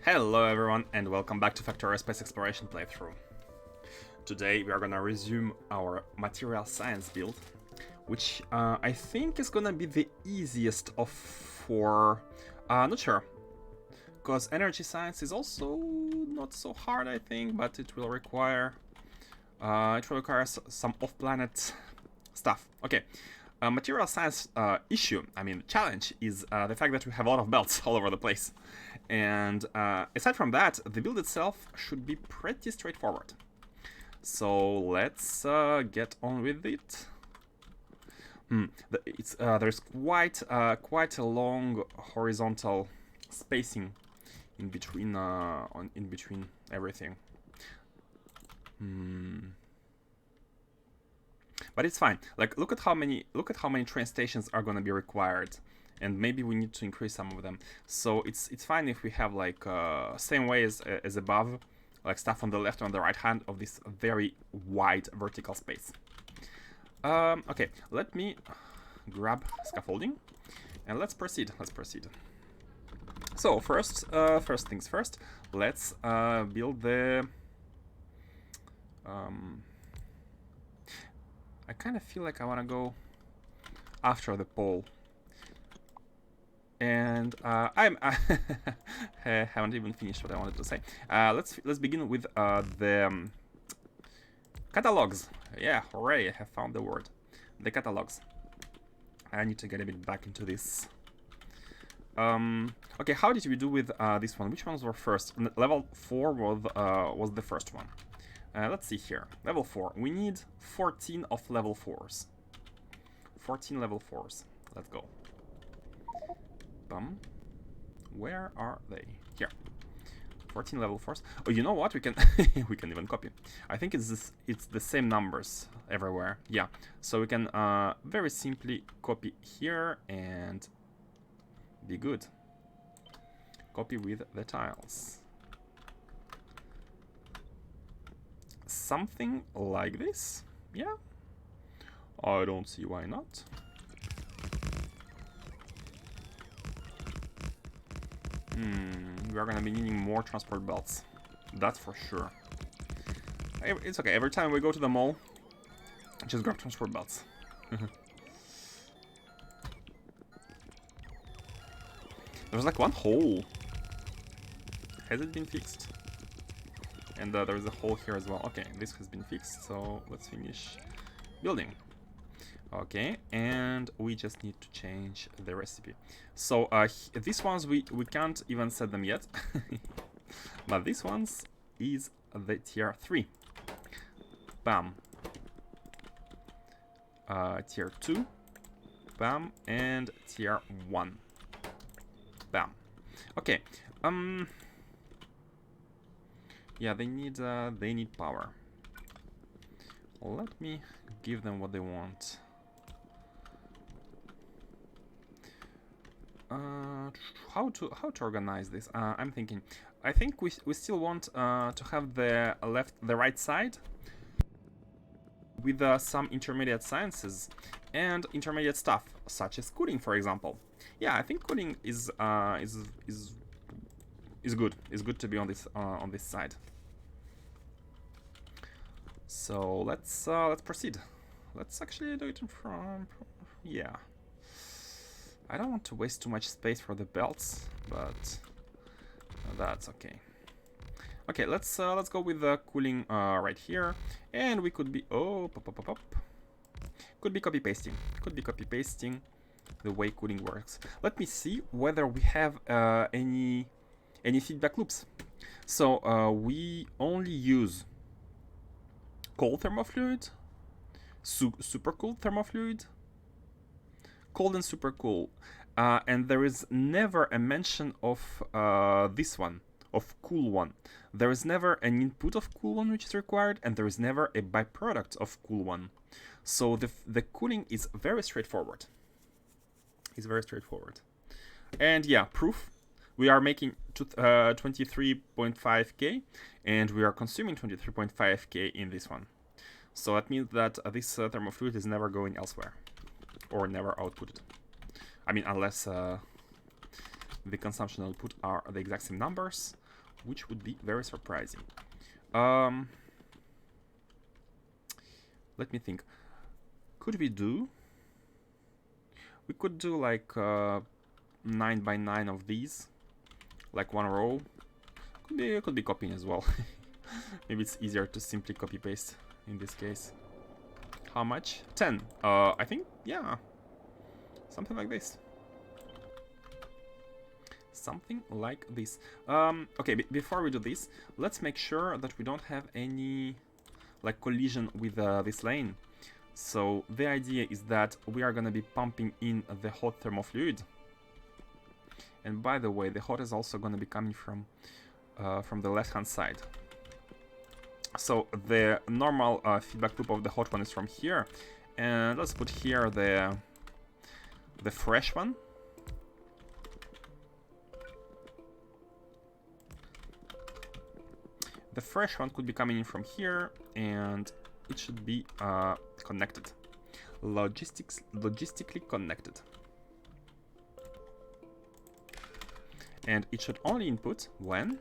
Hello everyone and welcome back to Factorio Space Exploration playthrough. Today we are gonna resume our material science build, which I think is gonna be the easiest of four. Not sure, because energy science is also not so hard, I think, but it will require some off-planet stuff. Okay. Material science challenge is the fact that we have a lot of belts all over the place. And aside from that, the build itself should be pretty straightforward. So let's get on with it. There's quite a long horizontal spacing in between everything. But it's fine. Like, look at how many train stations are gonna be required, and maybe we need to increase some of them. So it's fine if we have like same way as above, like stuff on the left and on the right hand of this very wide vertical space. Okay, let me grab scaffolding, and let's proceed. So first things first. Let's build the. I kind of feel like I want to go after the pole, and I haven't even finished what I wanted to say. Let's begin with the catalogs. Yeah, hooray! I have found the word. The catalogs. I need to get a bit back into this. Okay, how did we do with this one? Which ones were first? Level 4 was the first one. Let's see here. Level 4. We need 14 of level 4s. 14 level 4s. Let's go. Where are they? Here. 14 level 4s. Oh, you know what? We can we can even copy. I think it's the same numbers everywhere. Yeah. So we can very simply copy here and be good. Copy with the tiles. Something like this, yeah. I don't see why not. We are gonna be needing more transport belts, that's for sure. It's okay, every time we go to the mall, just grab transport belts. There's like one hole. Has it been fixed? And there's a hole here as well. Okay, this has been fixed, so let's finish building. Okay, and we just need to change the recipe. So these ones we can't even set them yet, but this ones is the tier 3. Bam. Tier 2. Bam, and tier 1. Bam. Okay. Yeah, they need power. Let me give them what they want. How to organize this? I'm thinking. I think we still want to have the right side with some intermediate sciences and intermediate stuff, such as cooling, for example. Yeah, I think cooling is good. It's good to be on this side. So let's proceed. Let's actually do it from yeah. I don't want to waste too much space for the belts, but that's okay. Okay, let's go with the cooling right here, and we could be could be copy pasting. Could be copy pasting the way cooling works. Let me see whether we have any feedback loops. So we only use cold thermofluid, super cold thermofluid, cold and super cool, and there is never a mention of this one, of cool one. There is never an input of cool one which is required, and there is never a byproduct of cool one. So the cooling is very straightforward. It's very straightforward. And yeah, proof. We are making 23.5k, and we are consuming 23.5k in this one. So that means that this thermofluid is never going elsewhere, or never outputted. I mean, unless the consumption output are the exact same numbers. which would be very surprising. Let me think. Could we do? We could do like 9 by 9 of these, like one row. Could be copying as well. Maybe it's easier to simply copy paste in this case. How much? 10. I think, yeah, something like this. Something like this. Okay, before we do this, let's make sure that we don't have any like collision with this lane. So the idea is that we are gonna be pumping in the hot thermal fluid. And by the way, the hot is also gonna be coming from the left-hand side. So the normal feedback loop of the hot one is from here, and let's put here the fresh one. The fresh one could be coming in from here, and it should be connected, logistically connected. And it should only input when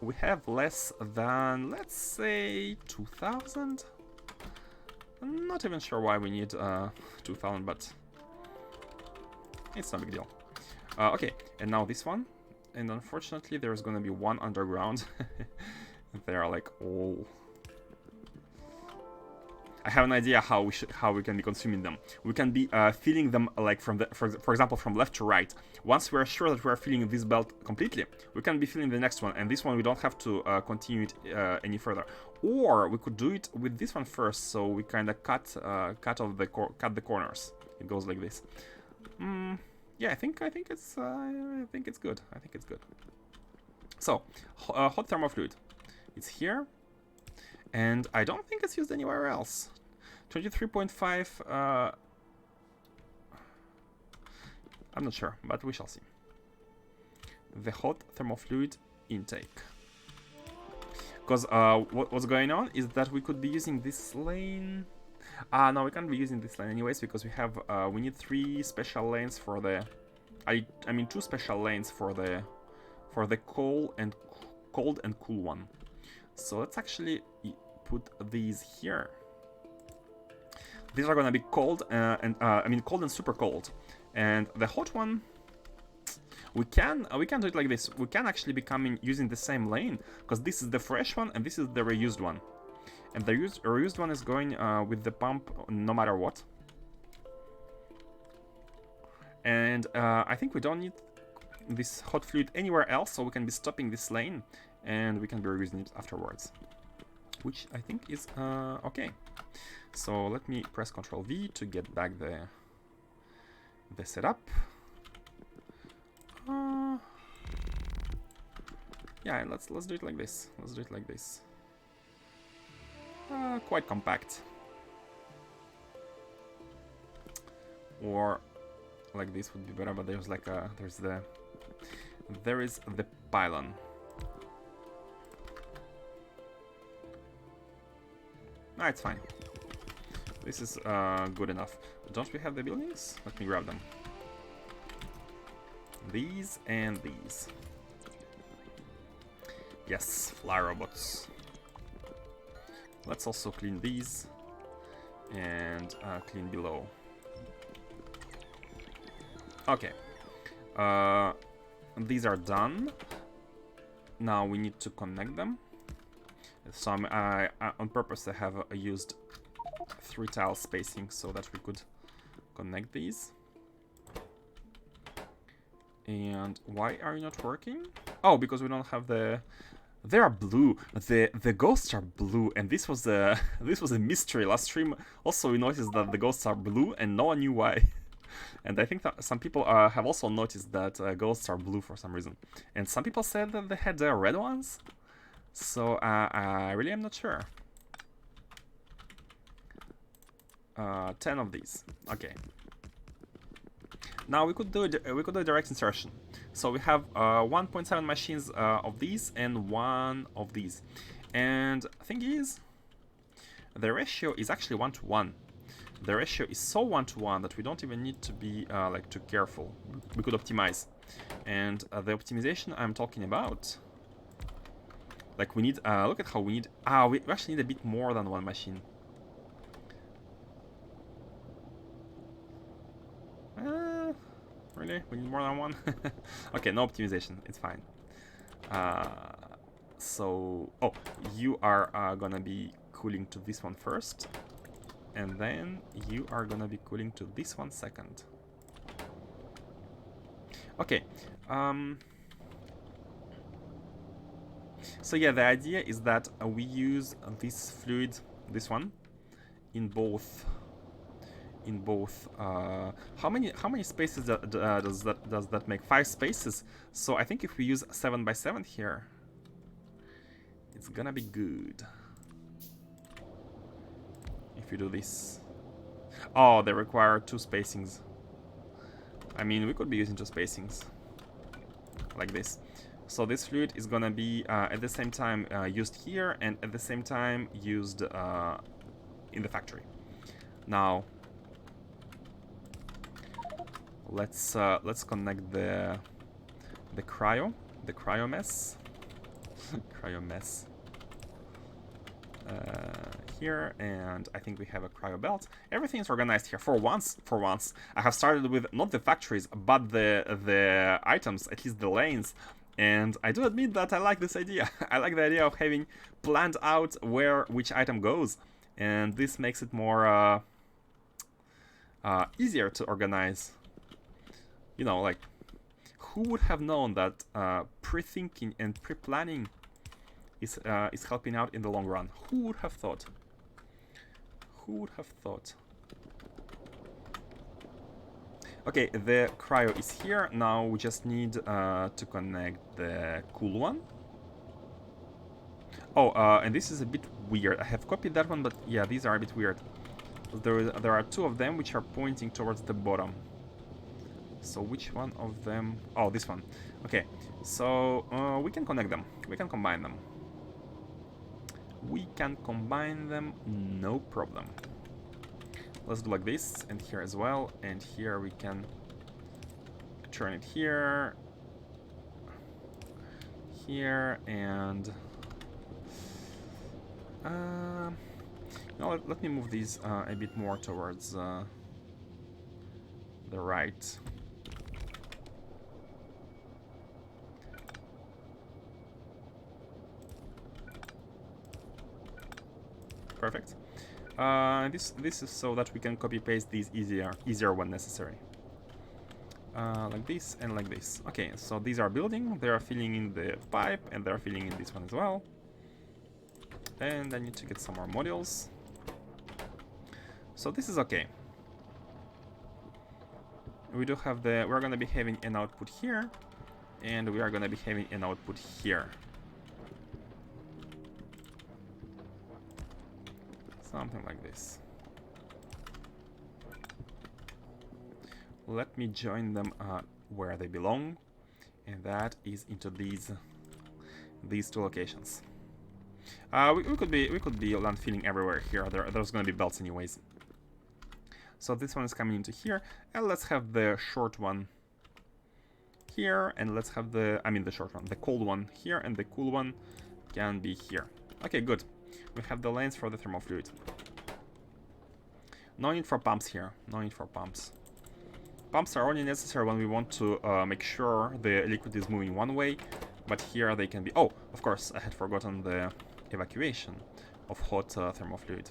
we have less than, let's say, 2000. I'm not even sure why we need 2000, but it's no big deal. Okay, and now this one. And unfortunately, there's gonna be one underground. They are like all. I have an idea how we can be consuming them. We can be filling them like from the for example from left to right. Once we are sure that we are filling this belt completely, we can be filling the next one, and this one we don't have to continue it any further. Or we could do it with this one first, so we kind of cut the corners. It goes like this. Yeah, I think it's good. I think it's good. So hot thermal fluid, it's here, and I don't think it's used anywhere else. 23.5. I'm not sure, but we shall see. The hot thermal fluid intake. Because what's going on is that we could be using this lane. No, we can't be using this lane anyways, because we need 3 special lanes for the. I mean 2 special lanes for the cold and cool one. So let's actually put these here. These are gonna be cold cold and super cold, and the hot one. We can do it like this. We can actually be using the same lane, because this is the fresh one and this is the reused one. And the reused one is going with the pump no matter what. And I think we don't need this hot fluid anywhere else, so we can be stopping this lane and we can be reusing it afterwards, which I think is okay. So let me press Ctrl V to get back the setup. Yeah, let's do it like this. Let's do it like this. Quite compact. Or like this would be better, but there's like there is the pylon. Ah, it's fine. This is good enough. Don't we have the buildings? Let me grab them. These and these. Yes, fly robots. Let's also clean these and clean below. Okay. These are done. Now we need to connect them. So on purpose I have used 3 tile spacing so that we could connect these. And why are you not working? Oh, because we don't have the. They are blue. The ghosts are blue, and this was a mystery last stream. Also, we noticed that the ghosts are blue, and no one knew why. And I think that some people have also noticed that ghosts are blue for some reason. And some people said that they had the red ones. So I really am not sure. 10 of these. Okay. Now we could do a direct insertion. So we have 1.7 machines of these and 1 of these. And the thing is, the ratio is actually 1 to 1. the ratio is so 1-to-1 that we don't even need to be like too careful. We could optimize. And the optimization I'm talking about, like we need, look at how we need, we actually need a bit more than one machine. Really? We need more than one? Okay, no optimization, it's fine. So, you are gonna be cooling to this one first, and then you are gonna be cooling to this one second. Okay. So yeah, the idea is that we use this fluid, this one, in both. How many spaces does that make? 5 spaces. So I think if we use 7 by 7 here, it's gonna be good. If you do this, oh, they require 2 spacings. I mean, we could be using 2 spacings like this. So this fluid is gonna be at the same time used here and at the same time used in the factory. Now let's connect the cryo mess cryo mess here, and I think we have a cryo belt. Everything is organized here for once. I have started with not the factories but the items, at least the lanes, and I do admit that I like this idea. I like the idea of having planned out which item goes, and this makes it more easier to organize. You know, like, who would have known that pre-thinking and pre-planning is helping out in the long run? Who would have thought? Who would have thought? Okay, the cryo is here. Now we just need to connect the cool one. Oh, and this is a bit weird. I have copied that one, but yeah, these are a bit weird. There are 2 of them which are pointing towards the bottom. So which one of them? Oh, this one. Okay, so we can connect them. We can combine them. We can combine them, no problem. Let's do like this, and here as well, and here we can turn it here, and no, let me move these a bit more towards the right. Perfect. This is so that we can copy paste these easier when necessary. Like this and like this. Okay, so these are building. They are filling in the pipe, and they are filling in this one as well. And I need to get some more modules. So this is okay. We do have we're gonna be having an output here, and we are gonna be having an output here. Something like this. Let me join them where they belong, and that is into these 2 locations. We could be land filling everywhere here. There's gonna be belts anyways. So this one is coming into here, and let's have the short one here, and let's have the short one, the cold one here, and the cool one can be here. Okay, good. We have the lanes for the thermal fluid. No need for pumps here. No need for pumps. Pumps are only necessary when we want to make sure the liquid is moving one way, but here they can be... Oh, of course, I had forgotten the evacuation of hot thermal fluid.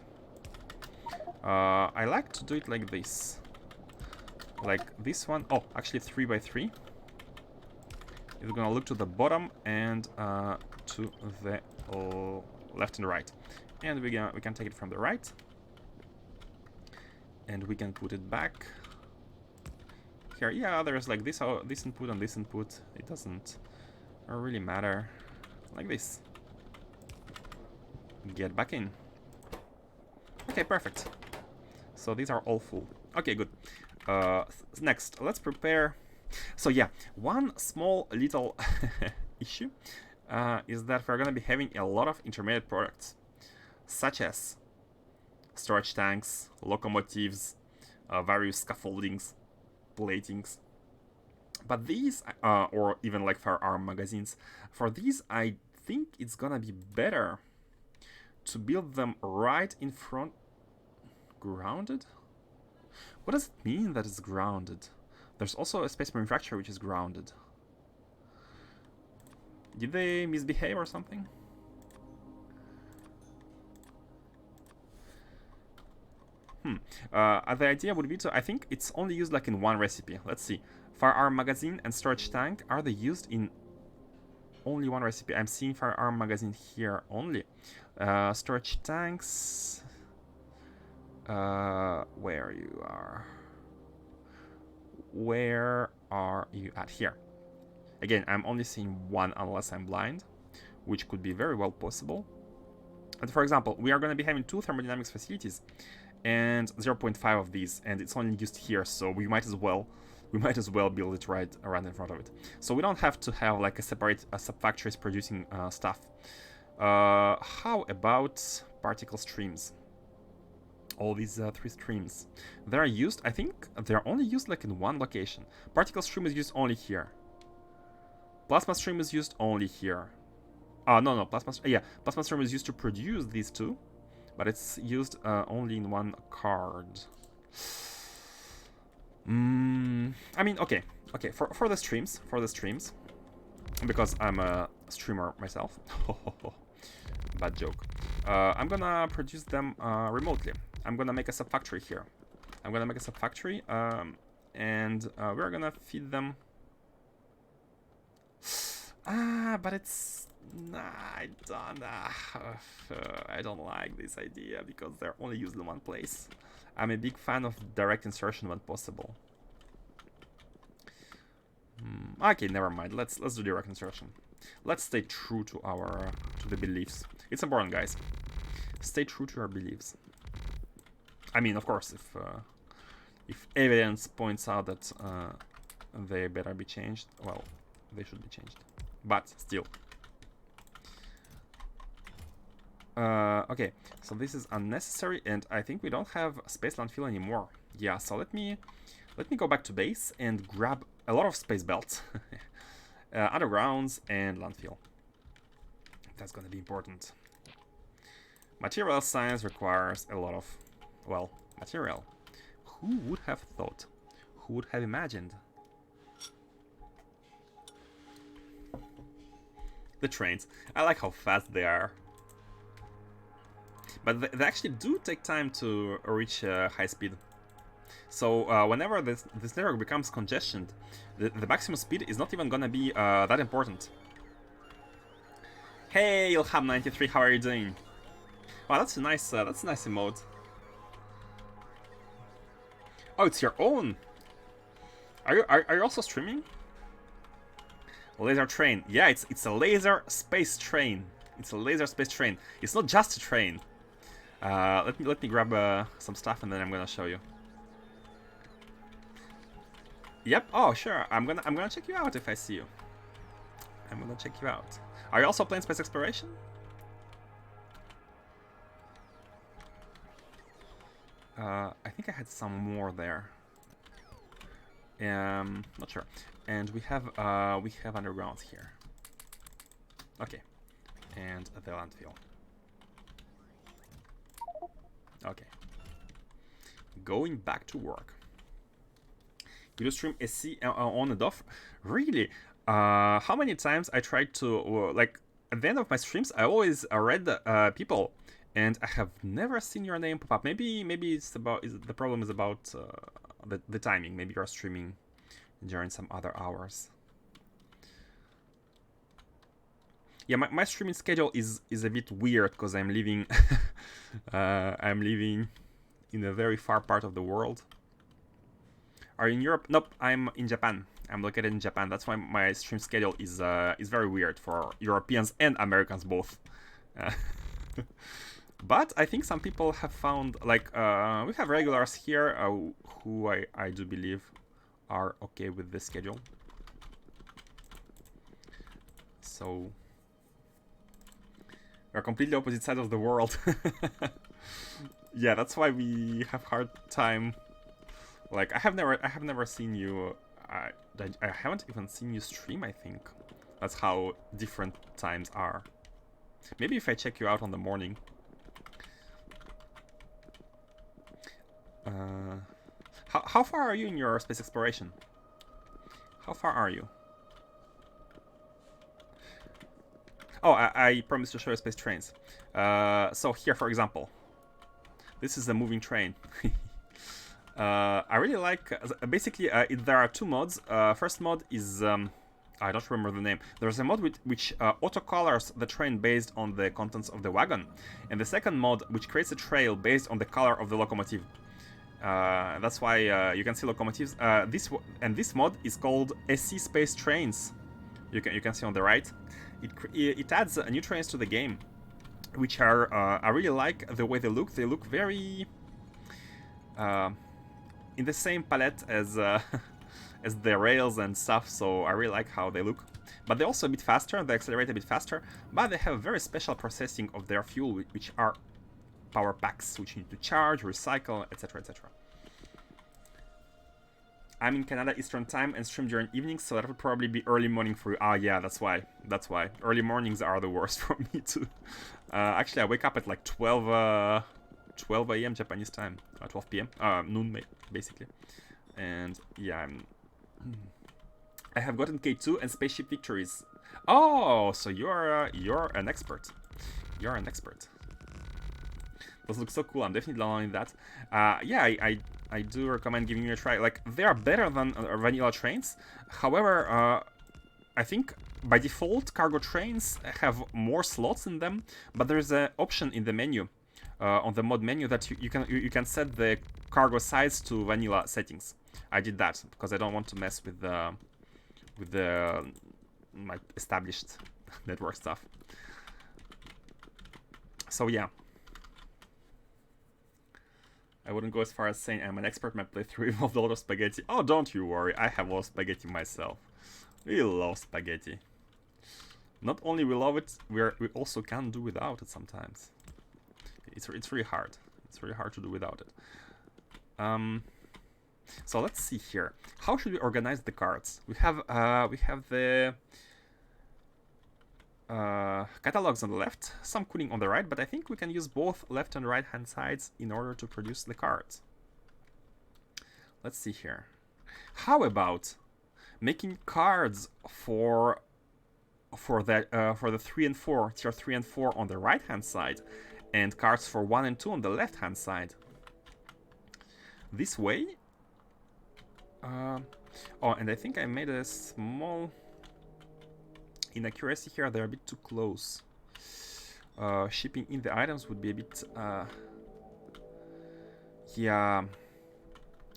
I like to do it like this. Like this one. Oh, actually 3 by 3. It's gonna look to the bottom and to the left and right. And we can take it from the right. And we can put it back. Here, yeah, there's like this input and this input. It doesn't really matter. Like this. Get back in. Okay, perfect. So these are all full. Okay, good. Next, let's prepare. So yeah, one small little issue is that we're gonna be having a lot of intermediate products, such as storage tanks, locomotives, various scaffoldings, platings. But these, or even like firearm magazines, for these I think it's gonna be better to build them right in front. Grounded? What does it mean that it's grounded? There's also a space manufacturer which is grounded. Did they misbehave or something? The idea would be to, I think it's only used like in one recipe. Let's see. Firearm magazine and storage tank, are they used in only one recipe? I'm seeing firearm magazine here only. Storage tanks. Where you are. Where are you at? Here. Again, I'm only seeing one unless I'm blind, which could be very well possible. And for example, we are going to be having 2 thermodynamics facilities and 0.5 of these, and it's only used here, so we might as well build it right around in front of it. So we don't have to have like a separate sub-factories producing stuff. How about particle streams? All these 3 streams. They're used, I think they're only used like in one location. Particle stream is used only here. Plasma stream is used only here. No, plasma stream is used to produce these 2, but it's used only in one card. I mean, okay, for the streams, because I'm a streamer myself. Bad joke. I'm gonna produce them remotely. I'm gonna make a sub-factory here. I'm gonna make a sub-factory, and we're gonna feed them. But it's... Nah, I don't like this idea, because they're only used in one place. I'm a big fan of direct insertion when possible. Okay, never mind. Let's do direct insertion. Let's stay true to our to the beliefs. It's important, guys. Stay true to our beliefs. I mean, of course, if evidence points out that they better be changed, well, they should be changed. But still. Okay, so this is unnecessary, and I think we don't have space landfill anymore. Yeah, so let me go back to base and grab a lot of space belts, undergrounds and landfill. That's gonna be important. Material science requires a lot of, well, material. Who would have thought? Who would have imagined? The trains. I like how fast they are. But they actually do take time to reach high speed. So whenever this network becomes congested, the maximum speed is not even gonna be that important. Hey, Ilham93, how are you doing? Wow, that's a nice emote. Oh, it's your own. Are you also streaming? Laser train. Yeah, it's a laser space train. It's a laser space train. It's not just a train. Let me grab some stuff and then I'm gonna show you. Yep. Oh, sure. I'm gonna check you out if I see you. I'm gonna check you out. Are you also playing Space Exploration? I think I had some more there. Not sure. And we have undergrounds here. Okay. And the landfill. Okay. Going back to work. Video stream SC on and off. Really? How many times I tried to like at the end of my streams I always read people, and I have never seen your name pop up. Maybe it's about the problem is about the timing. Maybe you're streaming during some other hours. Yeah, my streaming schedule is a bit weird because I'm living I'm living in a very far part of the world. Are you in Europe? Nope, I'm in Japan. I'm located in Japan. That's why my stream schedule is very weird for Europeans and Americans both. But I think some people have found, like, we have regulars here who I do believe are okay with this schedule. So we're completely opposite sides of the world. Yeah, that's why we have hard time. Like I have never seen you. I haven't even seen you stream. I think that's how different times are. Maybe if I check you out on the morning. How far are you in your space exploration? How far are you? Oh, I promised to show you space trains. So here, for example, this is a moving train. I really like. Basically, there are two mods. First mod is I don't remember the name. There's a mod which auto-colors the train based on the contents of the wagon, and the second mod which creates a trail based on the color of the locomotive. That's why you can see locomotives. This mod is called SC Space Trains. You can see on the right. It adds new trains to the game, which are I really like the way they look. They look very in the same palette as as the rails and stuff. So I really like how they look. But they're also a bit faster. They accelerate a bit faster. But they have very special processing of their fuel, which are power packs, which you need to charge, recycle, etc., etc. I'm in Canada Eastern Time and stream during evenings, so that would probably be early morning for you. Ah, yeah, that's why. That's why. Early mornings are the worst for me too. Actually, I wake up at like 12 a.m. Japanese time. 12 p.m. Noon, basically. And yeah, I have gotten K2 and spaceship victories. Oh, so you're an expert. You're an expert. Those look so cool. I'm definitely downloading that. Yeah, I do recommend giving it a try. Like, they are better than vanilla trains. However, I think by default cargo trains have more slots in them, but there's an option in the menu, on the mod menu, that you can set the cargo size to vanilla settings. I did that because I don't want to mess with the my established network stuff. So yeah. I wouldn't go as far as saying I'm an expert. My playthrough involved a lot of spaghetti. Oh, don't you worry. I have a lot of spaghetti myself. We love spaghetti. Not only we love it, we also can do without it sometimes. It's really hard. It's really hard to do without it. So let's see here. How should we organize the cards? We have the catalogs on the left, some cooling on the right, but I think we can use both left and right hand sides in order to produce the cards. Let's see here. How about making cards for the 3 and 4, tier 3 and 4 on the right hand side, and cards for 1 and 2 on the left hand side? This way. Oh, and I think I made a small inaccuracy here. They're a bit too close. Shipping in the items would be a bit yeah,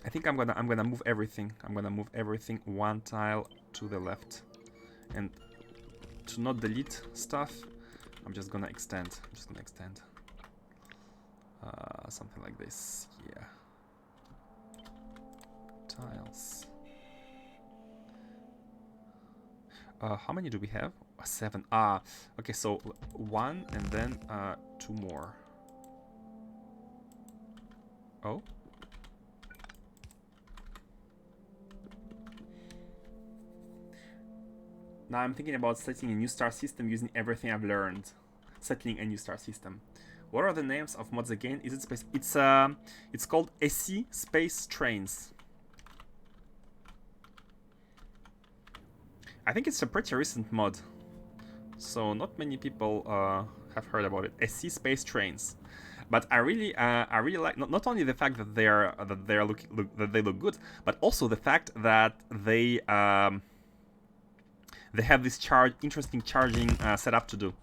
I think I'm gonna move everything. I'm gonna move everything one tile to the left, and to not delete stuff, I'm just gonna extend. Something like this. Yeah, tiles. How many do we have? 7. Okay, so 1 and then 2 more. Oh. Now I'm thinking about setting a new star system using everything I've learned. Settling a new star system. What are the names of mods again? Is it space? It's called SC Space Trains. I think it's a pretty recent mod, so not many people have heard about it. SC Space Trains, but I really like not only the fact that they look good, but also the fact that they have this interesting charging setup to do.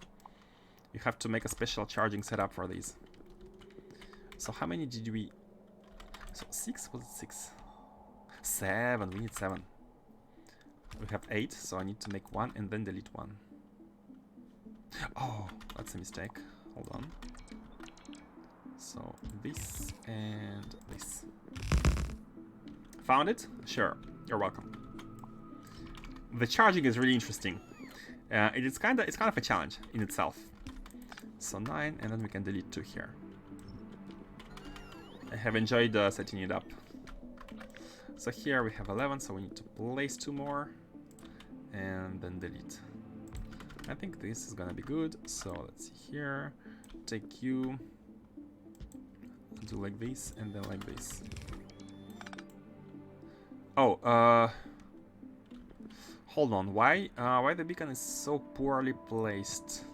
You have to make a special charging setup for these. So how many did we? So 6, was it 6? 7. We need 7. We have 8, so I need to make 1 and then delete 1. Oh, that's a mistake. Hold on. So this and this. Found it? Sure. You're welcome. The charging is really interesting. It's kind of a challenge in itself. So 9, and then we can delete 2 here. I have enjoyed setting it up. So here we have 11, so we need to place 2 more and then delete. I think this is gonna be good. So let's see here. Take you, do like this, and then like this. Oh, hold on. Why the beacon is so poorly placed?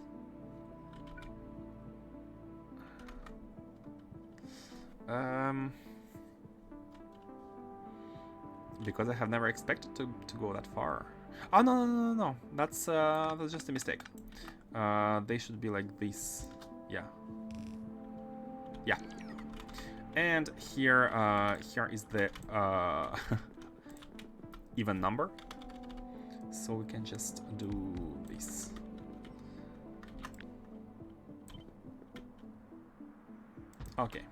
Because I have never expected to go that far. Oh no! That's just a mistake. They should be like this. Yeah. And here is the even number. So we can just do this. Okay.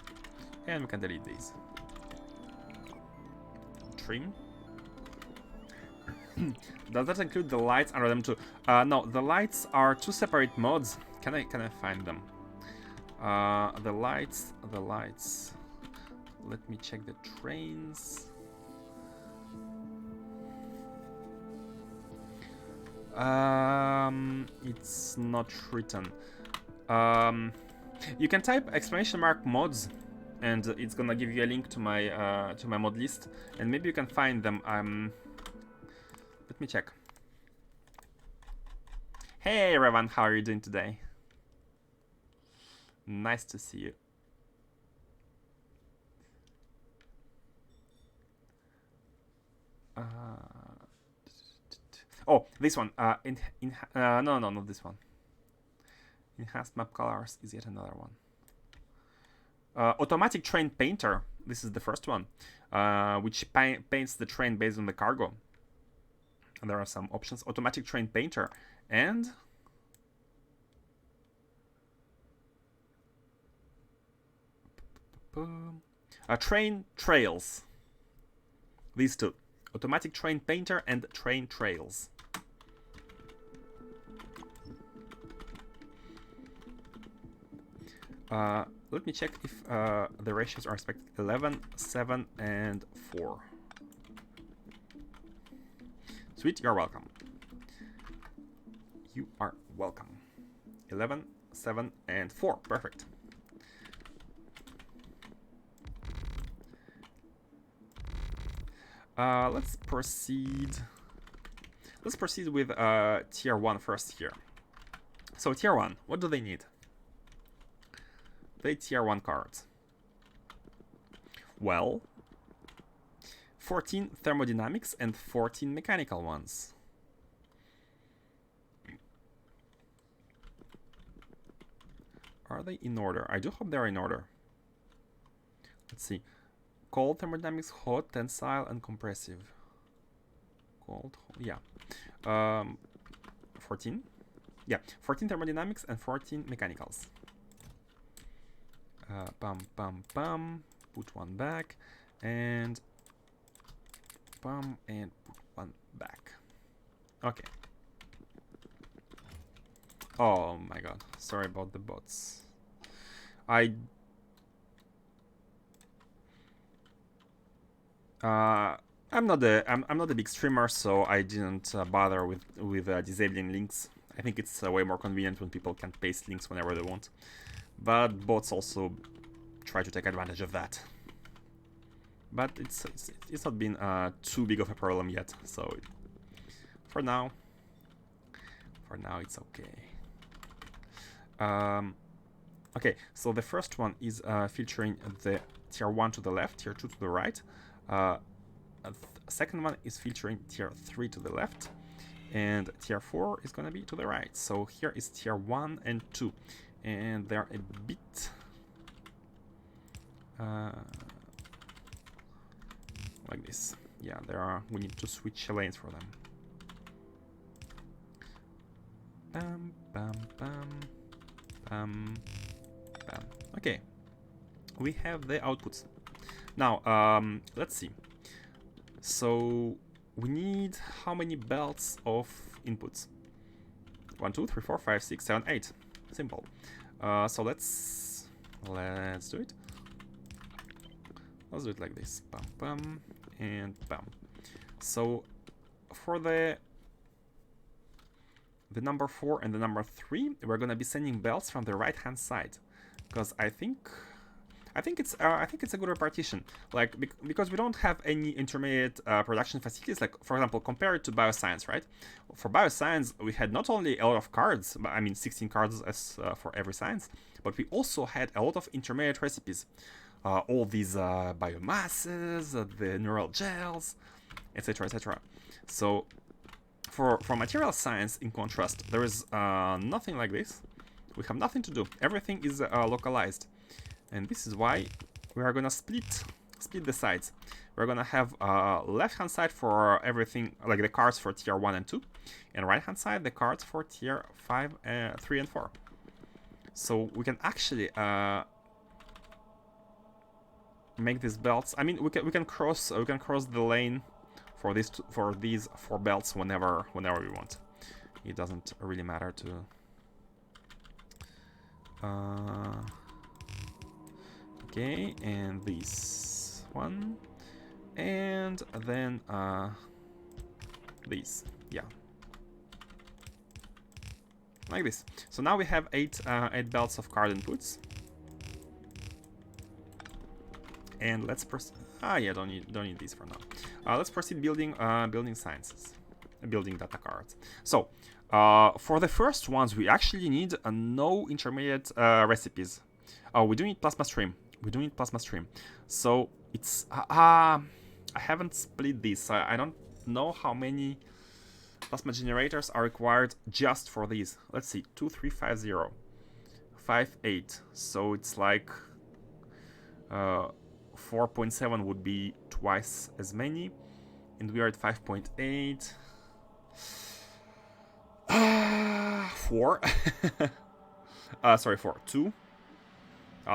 And we can delete these. Trim. Does that include the lights under them too? No, the lights are 2 separate mods. Can I find them? The lights. Let me check the trains. It's not written. You can type !mods, and it's gonna give you a link to my mod list, and maybe you can find them. Let me check. Hey Revan, how are you doing today? Nice to see you. Oh, this one. No, not this one. Enhanced map colors is yet another one. Automatic train painter. This is the first one, which paints the train based on the cargo. And there are some options. Automatic train painter and train trails. These two. Automatic train painter and train trails. Let me check if the ratios are expected. 11, 7, and 4. Sweet, you're welcome. You are welcome. 11, 7, and 4. Perfect. Let's proceed. Let's proceed with tier 1 first here. So tier 1, what do they need? They tier 1 cards. Well, 14 thermodynamics and 14 mechanical ones. Are they in order? I do hope they're in order. Let's see. Cold thermodynamics, hot, tensile, and compressive. Cold, yeah. 14? Yeah, 14 thermodynamics and 14 mechanicals. Put one back, and and put one back. Okay. Oh my god, sorry about the bots. I'm not a big streamer, so I didn't bother with disabling links. I think it's way more convenient when people can paste links whenever they want. But bots also try to take advantage of that. But it's not been too big of a problem yet. So for now it's okay. Okay, so the first one is featuring the tier 1 to the left, tier 2 to the right. Second one is featuring tier 3 to the left, and tier 4 is gonna be to the right. So here is tier 1 and 2, and they're a bit like this. Yeah, we need to switch lanes for them. Bam, bam, bam, bam, bam. Okay, we have the outputs. Now, let's see. So we need how many belts of inputs? 1, 2, 3, 4, 5, 6, 7, 8. Simple. So let's do it. Let's do it like this. Bam, bam, and bam. So for the number 4 and the number 3, we're gonna be sending belts from the right-hand side, because I think it's a good repartition. Like because we don't have any intermediate production facilities. Like for example, compare it to bioscience, right? For bioscience, we had not only a lot of cards, but I mean 16 cards as for every science, but we also had a lot of intermediate recipes. All these biomasses, the neural gels, etc., etc. So for material science, in contrast, there is nothing like this. We have nothing to do. Everything is localized, and this is why we are gonna split the sides. We're gonna have left-hand side for everything, like the cards for tier 1 and 2, and right-hand side the cards for tier 5, 3, and 4. So we can actually make these belts. I mean, we can cross the lane for these 4 belts whenever we want. It doesn't really matter to. Okay, and this one, and then these, yeah, like this. So now we have 8 belts of card inputs. And let's proceed. Yeah, don't need these for now. Let's proceed building sciences, building data cards. So for the first ones, we actually need no intermediate recipes. We do need plasma stream. So it's I haven't split this. I don't know how many plasma generators are required just for these. Let's see, 2, 3, 5, 0, 5, 8. So it's like 4.7 would be twice as many, and we are at 5.8. 4. Sorry, 4. 2.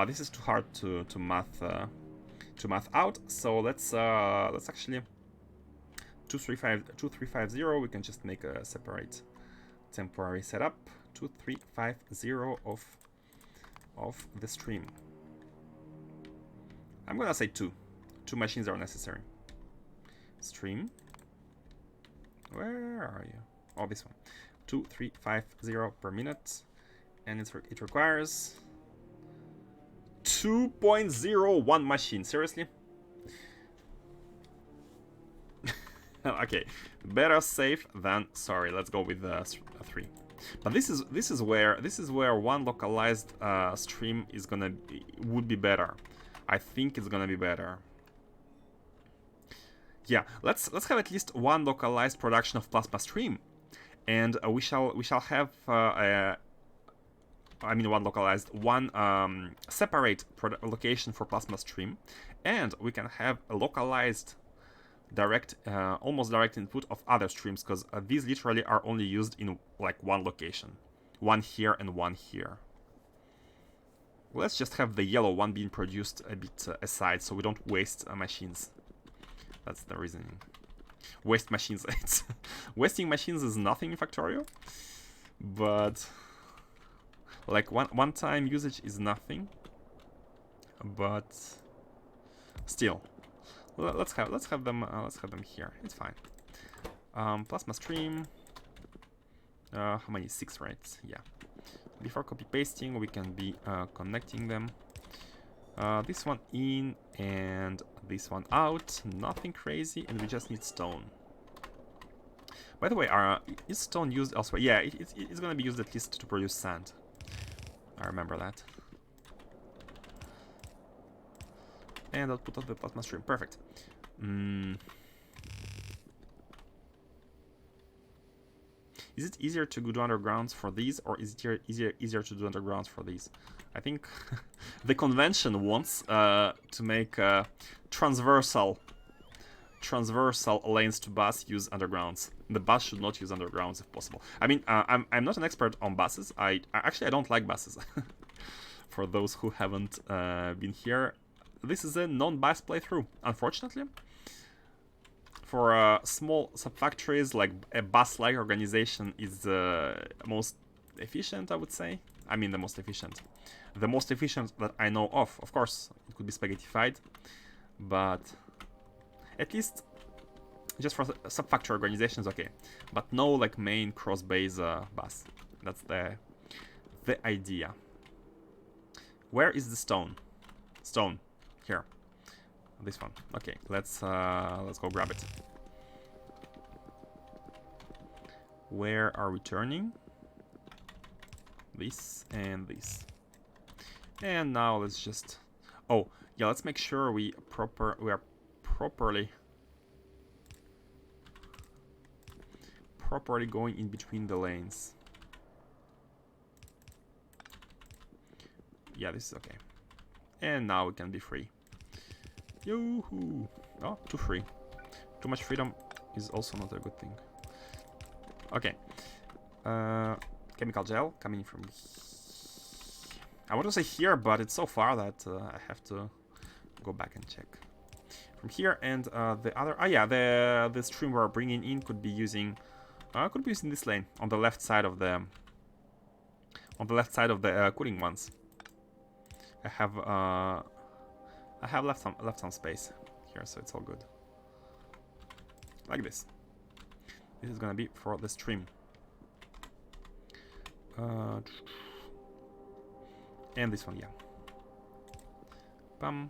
This is too hard to math out. So let's actually 2350. We can just make a separate temporary setup. 2350 of the stream. I'm gonna say 2. 2 machines are necessary. Stream. Where are you? Oh, this one. 2350 per minute, and it requires 2.01 machine. Seriously? Okay, better safe than sorry. Let's go with 3. But this is where one localized stream would be better. I think it's gonna be better. Yeah, let's have at least one localized production of plasma stream, and we shall have one separate location for plasma stream, and we can have a localized direct, almost direct input of other streams, because these literally are only used in like one location, one here and one here. Let's just have the yellow one being produced a bit aside, so we don't waste machines. That's the reasoning. Waste machines. Wasting machines is nothing in Factorio, but like one-time usage is nothing. But still, let's have them here. It's fine. Plasma stream. How many? 6, right? Yeah. Before copy pasting, we can be connecting them. This one in and this one out. Nothing crazy, and we just need stone. By the way, is stone used elsewhere? Yeah, it's gonna be used at least to produce sand. I remember that. And output of the plasma stream. Perfect. Is it easier to do undergrounds for these, or is it easier to do undergrounds for these? I think the convention wants to make transversal lanes to bus use undergrounds. The bus should not use undergrounds if possible. I mean, I'm not an expert on buses. I don't like buses. For those who haven't been here, this is a non-bus playthrough, unfortunately. For small sub-factories, like a bus-like organization is the most efficient, I would say. I mean, the most efficient. The most efficient that I know of. Of course, it could be spaghettified. but at least just for sub-factory organizations, okay. But no like main cross-base bus. That's the idea. Where is the stone? Stone. Here. This one. Okay, let's go grab it. Where are we turning? This and this. And now let's just... Oh, yeah, let's make sure we are properly going in between the lanes. Yeah, this is okay. And now we can be free. Yoo-hoo! Oh, too free. Too much freedom is also not a good thing. Okay. Chemical gel coming from... I want to say here, but it's so far that I have to go back and check. From here and the other... Oh yeah, the stream we're bringing in could be using... this lane on the left side of the... cooling ones. I have left some space here, so it's all good. Like this. This is gonna be for the stream. And this one, yeah. Bam,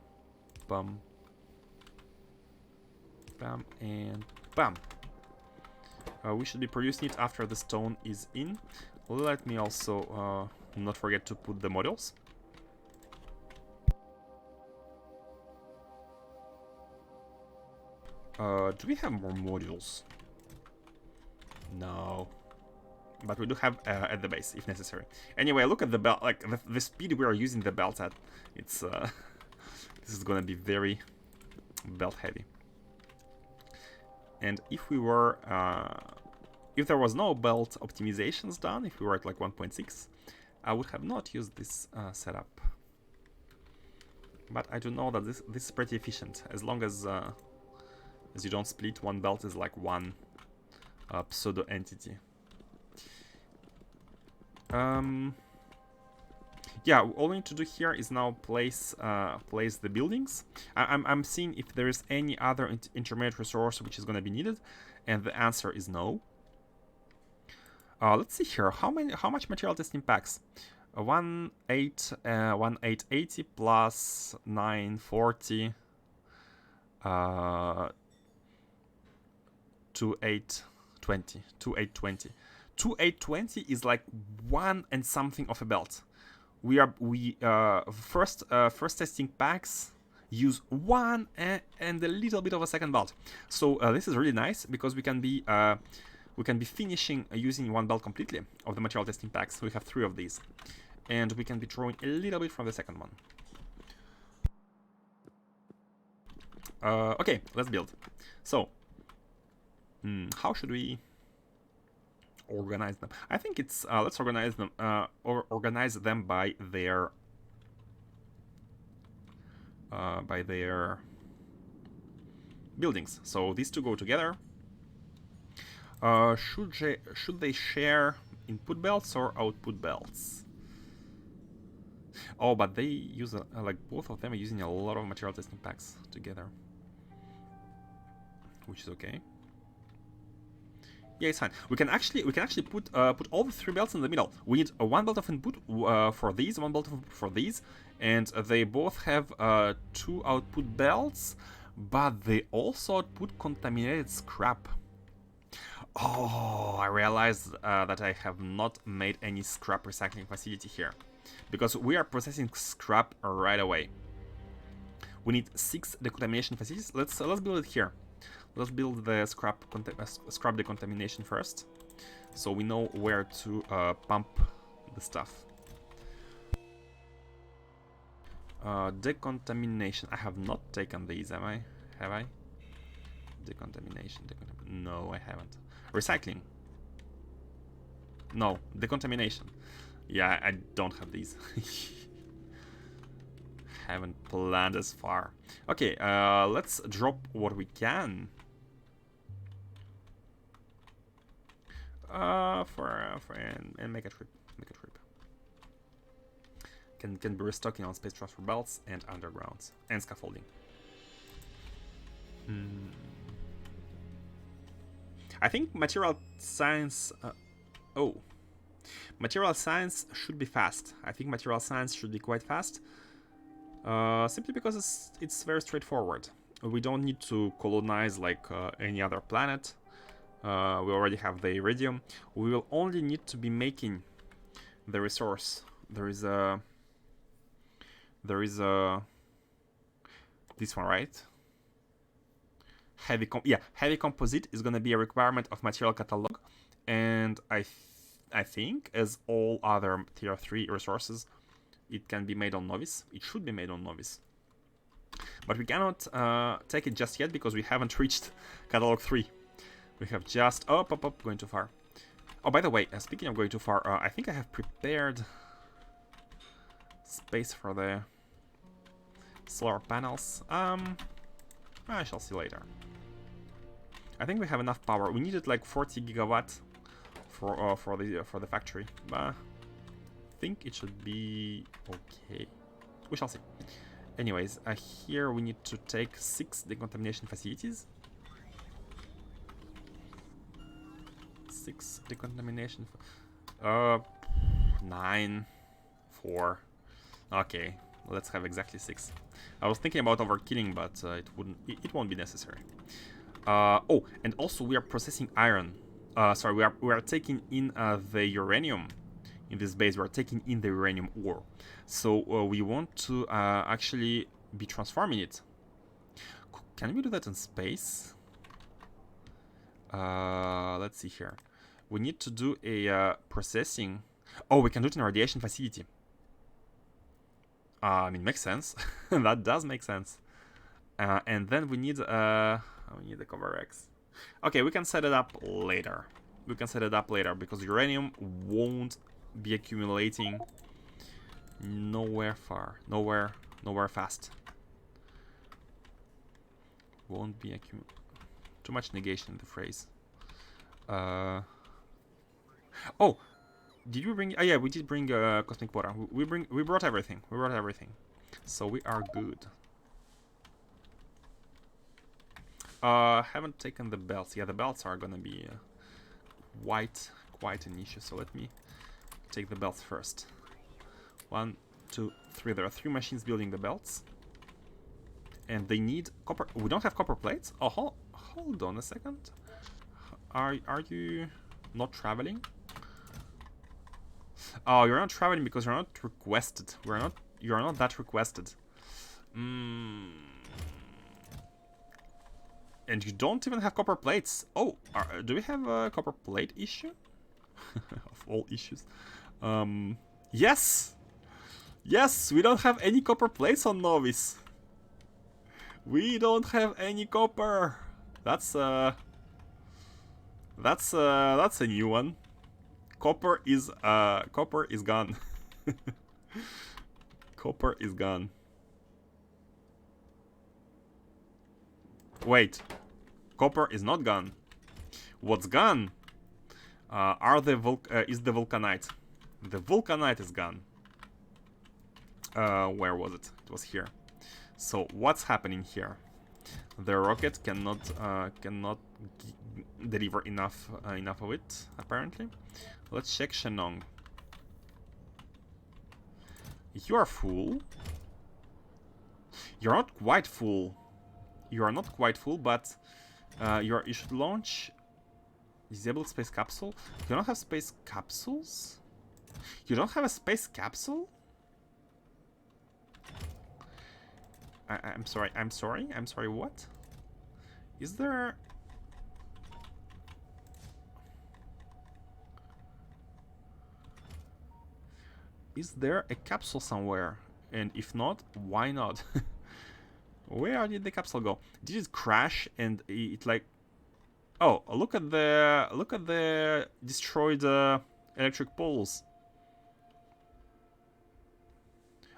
bam, bam, and bam. We should be producing it after the stone is in. Let me also not forget to put the modules. Do we have more modules? No. But we do have at the base, if necessary. Anyway, look at the belt, like the speed we are using the belt at. It's this is gonna be very belt heavy. And if we were, if there was no belt optimizations done, if we were at like 1.6, I would have not used this setup. But I do know that this is pretty efficient, as long as you don't split. One belt is like one pseudo entity. Yeah, all we need to do here is now place the buildings. I'm seeing if there is any other intermediate resource which is going to be needed, and the answer is no. Let's see here. How much material testing packs? 1880 plus 940. 2820. 2820 is like one and something of a belt. First testing packs use one and a little bit of a second belt. So this is really nice because we can be finishing using one belt completely of the material testing packs. We have 3 of these, and we can be drawing a little bit from the second one. Okay, let's build. So, how should we organize them? I think it's let's organize them by their buildings. So these two go together. Should they share input belts or output belts? Oh, but they use like both of them are using a lot of material testing packs together, which is okay. Yeah, it's fine. We can actually put all the 3 belts in the middle. We need one belt of input for these, one belt for these, and they both have 2 output belts, but they also output contaminated scrap. Oh, I realized that I have not made any scrap recycling facility here, because we are processing scrap right away. We need 6 decontamination facilities. Let's build it here. Let's build the scrap decontamination first, so we know where to pump the stuff. Decontamination. I have not taken these, have I? Decontamination. No, I haven't. Recycling. No, decontamination. Yeah, I don't have these. Haven't planned as far. Okay, let's drop what we can. And make a trip. Can be restocking on space transfer belts and undergrounds and scaffolding. Hmm. I think material science... oh. Material science should be fast. I think material science should be quite fast. Simply because it's very straightforward. We don't need to colonize like any other planet. We already have the iridium. We will only need to be making the resource. There is a this one, right? Heavy composite is gonna be a requirement of Material Catalogue, and I think as all other tier 3 resources, it can be made on Novice. It should be made on Novice. But we cannot take it just yet because we haven't reached Catalog 3. We have just... up, going too far. Oh, by the way, speaking of going too far, I think I have prepared space for the solar panels. I shall see later. I think we have enough power. We needed like 40 gigawatt for the factory, but I think it should be okay. We shall see. Anyways, here we need to take 6 decontamination facilities. 6 decontamination. 9, 4. Okay, let's have exactly 6. I was thinking about overkilling, but it won't be necessary. Oh, and also we are processing iron. Sorry, we are taking in the uranium in this base. We are taking in the uranium ore. So we want to actually be transforming it. Can we do that in space? Let's see here. We need to do a processing. Oh, we can do it in a radiation facility. I mean, makes sense. That does make sense. And then we need a cover X. Okay, we can set it up later. We can set it up later because uranium won't be accumulating nowhere fast. Won't be too much negation in the phrase. Oh, did we bring? Oh yeah, we did bring cosmic water. We brought everything. We brought everything, so we are good. Haven't taken the belts. Yeah, the belts are gonna be quite an issue. So let me take the belts first. 1, 2, 3. There are 3 machines building the belts, and they need copper. We don't have copper plates. Oh, hold on a second. Are you not traveling? Oh, you're not traveling because you're not requested. You're not that requested. And you don't even have copper plates. Oh, do we have a copper plate issue? Of all issues. Yes! Yes, we don't have any copper plates on Novice. We don't have any copper. That's a new one. Copper is gone. Copper is gone. Wait, copper is not gone. What's gone? Is the Vulcanite. The Vulcanite is gone. Where was it? It was here. So what's happening here? The rocket cannot deliver enough of it, apparently. Let's check Shenong. You are full. You're not quite full. You are not quite full, but you should launch disable space capsule. You don't have space capsules? You don't have a space capsule? I'm sorry, what? Is there... Is there a capsule somewhere? And if not, why not? Where did the capsule go? Did it crash and it like... Oh, look at the destroyed electric poles.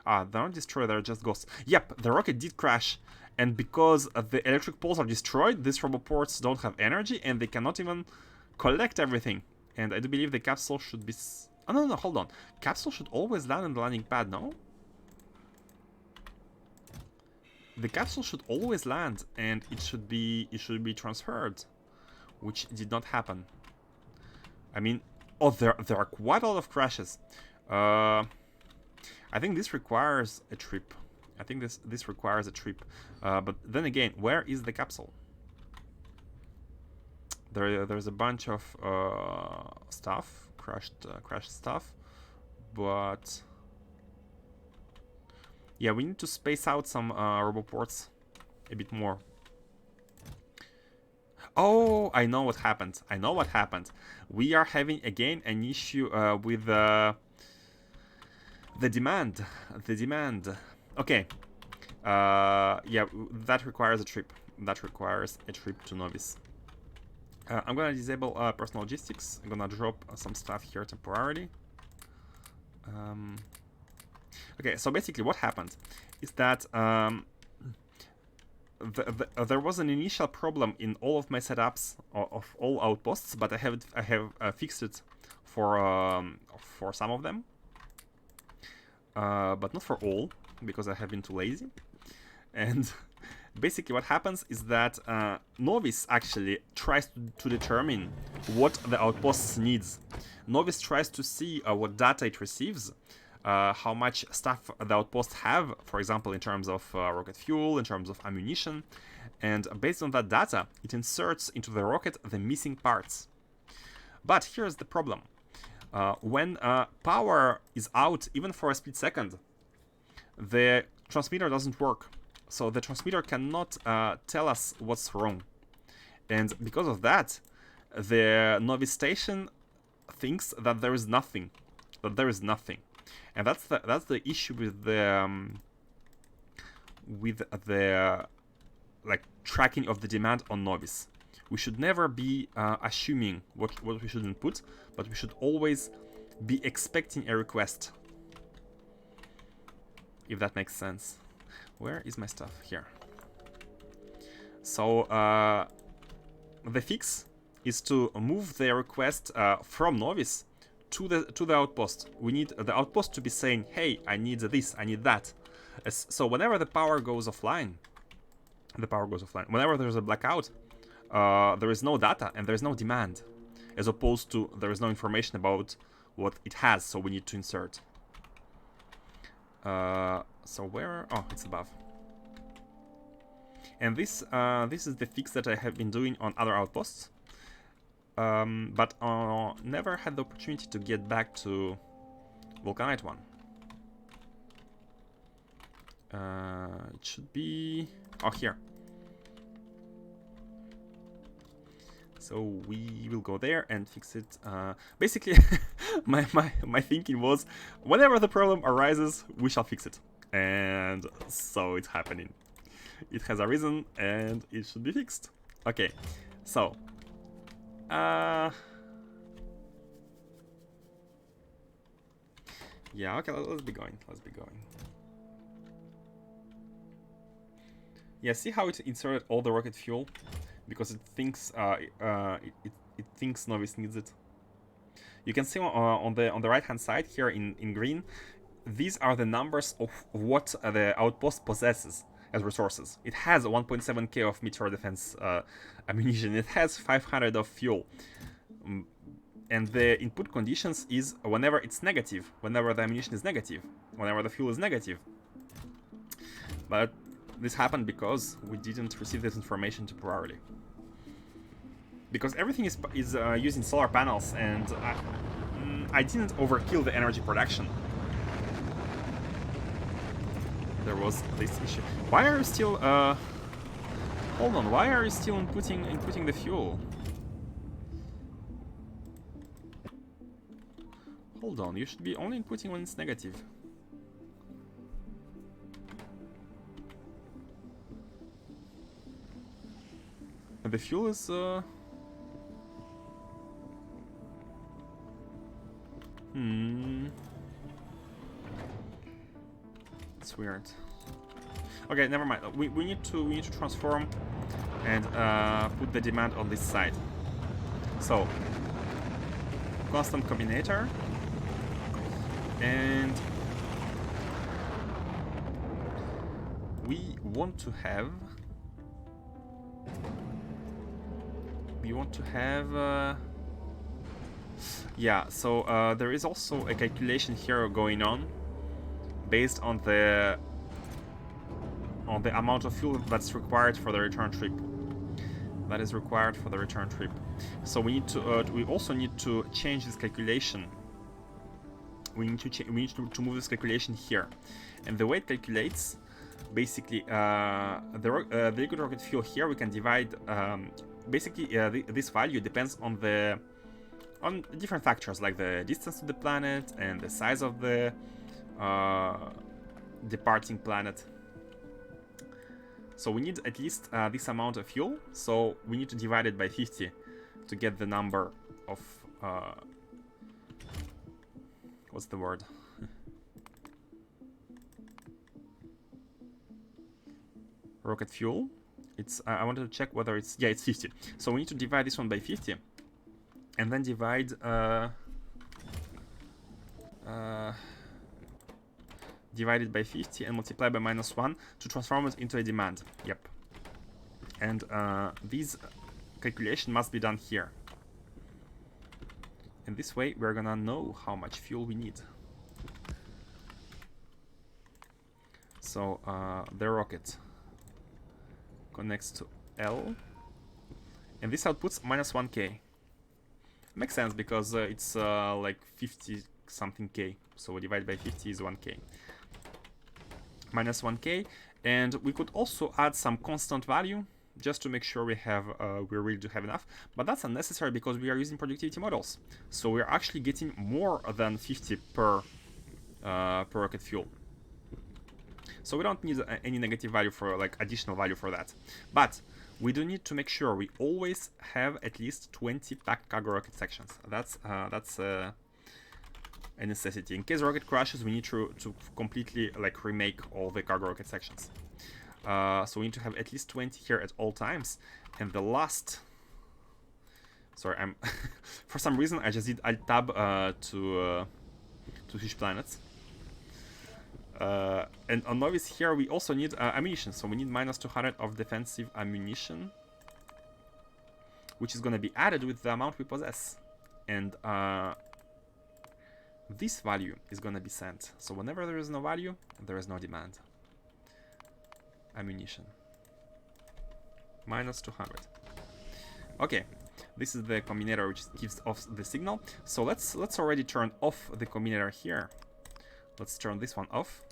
Ah, they're not destroyed, they're just ghosts. Yep, the rocket did crash. And because the electric poles are destroyed, these roboports don't have energy and they cannot even collect everything. And I do believe the capsule should be... Oh, no, hold on. Capsule should always land on the landing pad, no? the capsule should always land, and it should be transferred, which did not happen. I mean, oh, there are quite a lot of crashes. I think this requires a trip. I think this requires a trip. But then again, where is the capsule? There's a bunch of stuff, crashed stuff, but yeah, we need to space out some roboports a bit more. Oh, I know what happened. I know what happened. We are having again an issue with the demand. The demand. Okay. Yeah, that requires a trip. That requires a trip to Novice. I'm gonna disable personal logistics. I'm gonna drop some stuff here temporarily. Okay, so basically what happened is that there was an initial problem in all of my setups of all outposts, but I have fixed it for some of them, but not for all, because I have been too lazy. And basically what happens is that Novice actually tries to determine what the outpost needs. Novice tries to see what data it receives, how much stuff the outposts have, for example, in terms of rocket fuel, in terms of ammunition, and based on that data, it inserts into the rocket the missing parts. But here's the problem. When power is out, even for a split second, the transmitter doesn't work. So the transmitter cannot tell us what's wrong. And because of that, the Novice station thinks that there is nothing. And that's the issue with the like tracking of the demand on Novice. We should never be assuming what we should input, but we should always be expecting a request. If that makes sense. Where is my stuff? Here. So the fix is to move the request from Novice to the outpost. We need the outpost to be saying, hey, I need this, I need that. So whenever the power goes offline, whenever there's a blackout, there is no data and there's no demand, as opposed to there is no information about what it has, so we need to insert. So where? Oh, it's above. And this is the fix that I have been doing on other outposts, but never had the opportunity to get back to Vulcanite one. It should be here. So we will go there and fix it. Basically, my thinking was, whenever the problem arises, we shall fix it. And so it's happening. It has a reason and it should be fixed. Okay, so yeah, okay, let's be going. Yeah, see how it inserted all the rocket fuel? Because it thinks it thinks Novice needs it. You can see on the right hand side here in green, these are the numbers of what the outpost possesses as resources. It has 1.7k of meteor defense ammunition. It has 500 of fuel. And the input conditions is whenever it's negative, whenever the ammunition is negative, whenever the fuel is negative. But this happened because we didn't receive this information temporarily. Because everything is using solar panels, and I didn't overkill the energy production. There was this issue. Why are you still hold on, why are you still inputting the fuel? Hold on, you should be only inputting when it's negative. And the fuel is it's weird. Okay, never mind. We need to transform and put the demand on this side. So constant combinator and we want to have yeah, so there is also a calculation here going on based on the amount of fuel that's required for the return trip. That is required for the return trip. So we need to we also need to change this calculation. We need to move this calculation here, and the way it calculates, basically, the liquid rocket fuel here we can divide. Basically, this value depends on different factors like the distance to the planet and the size of the departing planet. So we need at least this amount of fuel. So we need to divide it by 50 to get the number of what's the word? Rocket fuel. It's I wanted to check whether it's it's 50. So we need to divide this one by 50, and then divide divide it by 50 and multiply by -1 to transform it into a demand. Yep. And this calculation must be done here. And this way we're gonna know how much fuel we need. So the rocket connects to L, and this outputs -1K. Makes sense because it's like 50 something K, so we divide by 50 is 1K. -1K, and we could also add some constant value just to make sure we really do have enough, but that's unnecessary because we are using productivity models, so we're actually getting more than 50 per rocket fuel. So we don't need any negative value for like additional value for that, but we do need to make sure we always have at least 20 packed cargo rocket sections. That's a necessity. In case the rocket crashes, we need to completely like remake all the cargo rocket sections. So we need to have at least 20 here at all times. And the last, sorry, I'm for some reason I just did Alt Tab to switch planets. And on Novice here we also need ammunition, so we need -200 of defensive ammunition, which is going to be added with the amount we possess, and this value is going to be sent. So whenever there is no value, there is no demand. Ammunition -200. Okay, this is the combinator which gives off the signal. So let's already turn off the combinator here. Let's turn this one off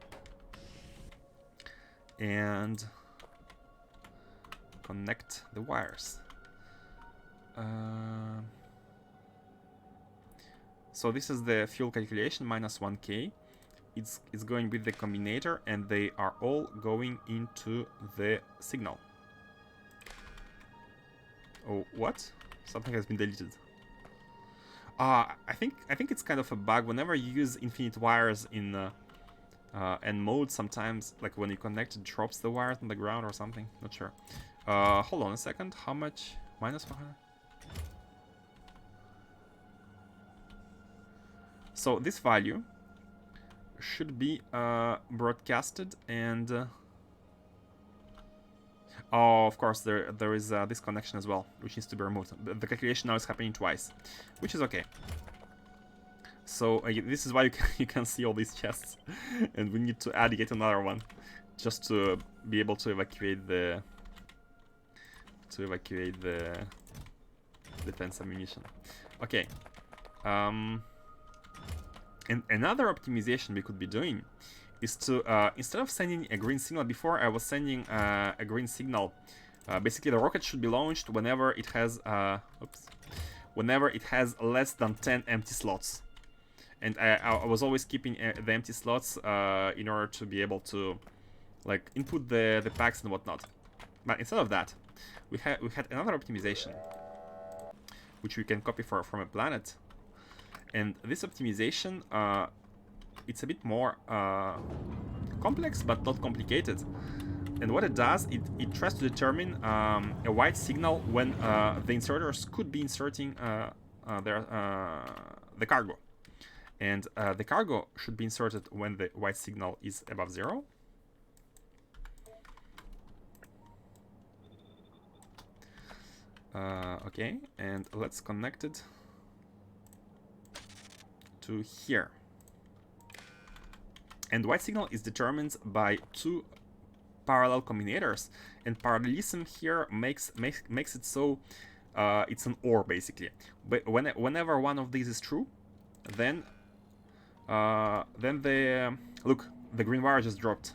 and connect the wires. So this is the fuel calculation, -1K. It's going with the combinator, and they are all going into the signal. Oh, what? Something has been deleted. I think it's kind of a bug. Whenever you use infinite wires in N mode, sometimes like when you connect, it drops the wires on the ground or something. Not sure. Hold on a second. How much? -100. So this value should be broadcasted, and oh, of course there is this connection as well, which needs to be removed. The calculation now is happening twice, which is okay. So this is why you can see all these chests, and we need to add yet another one just to be able to evacuate the defense ammunition. Okay. And another optimization we could be doing is to, instead of sending a green signal before, I was sending a green signal. Basically, the rocket should be launched whenever it has, whenever it has less than 10 empty slots. And I was always keeping the empty slots in order to be able to, like, input the packs and whatnot. But instead of that, we had another optimization, which we can copy from a planet. And this optimization, it's a bit more complex, but not complicated. And what it does, it tries to determine a white signal when the inserters could be inserting the cargo. And the cargo should be inserted when the white signal is above 0. Okay, and let's connect it to here. And white signal is determined by two parallel combinators, and parallelism here makes it so it's an OR basically. But whenever one of these is true, then the look, the green wire just dropped.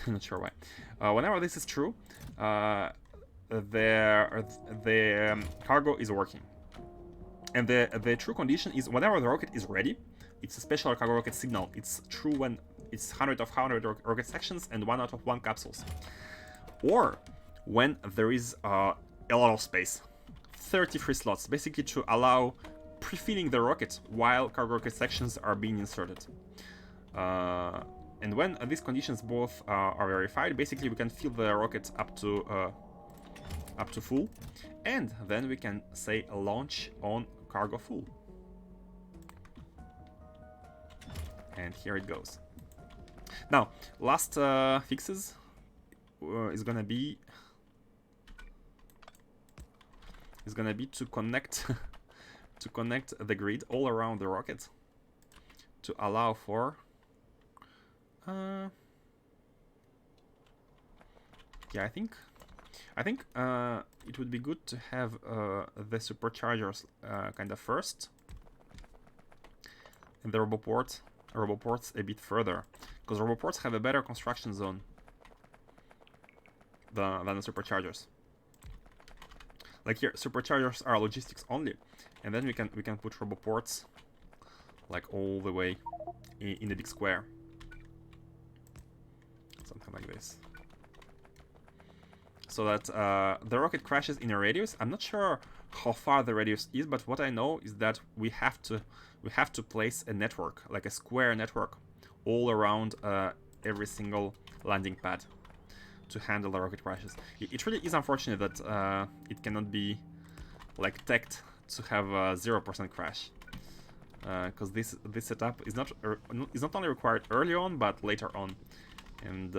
Not sure why. Whenever this is true, the cargo is working. And the true condition is whenever the rocket is ready, it's a special cargo rocket signal. It's true when it's 100 of 100 rocket sections and 1 out of 1 capsules. Or when there is a lot of space, 33 slots, basically to allow pre-filling the rocket while cargo rocket sections are being inserted. And when these conditions both are verified, basically we can fill the rocket up to full, and then we can say launch on cargo full. And here it goes. Now, last fixes is gonna be to connect to connect the grid all around the rocket to allow for yeah, I think it would be good to have the superchargers kind of first, and the roboports a bit further, because roboports have a better construction zone than the superchargers. Like here, superchargers are logistics only, and then we can put roboports like all the way in the big square, something like this, so that the rocket crashes in a radius. I'm not sure how far the radius is, but what I know is that we have to place a network, like a square network, all around every single landing pad to handle the rocket crashes. It really is unfortunate that it cannot be like teched to have a 0% crash, because this setup is not only required early on but later on, and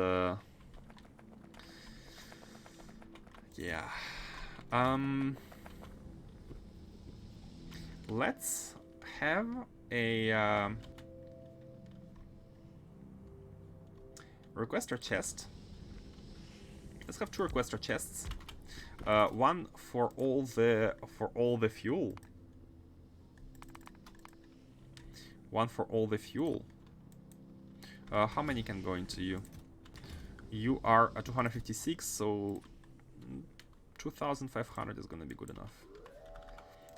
yeah. Let's have a requester chest. Let's have 2 requester chests. One for all the fuel. One for all the fuel. How many can go into you? You are 256, so 2,500 is gonna be good enough.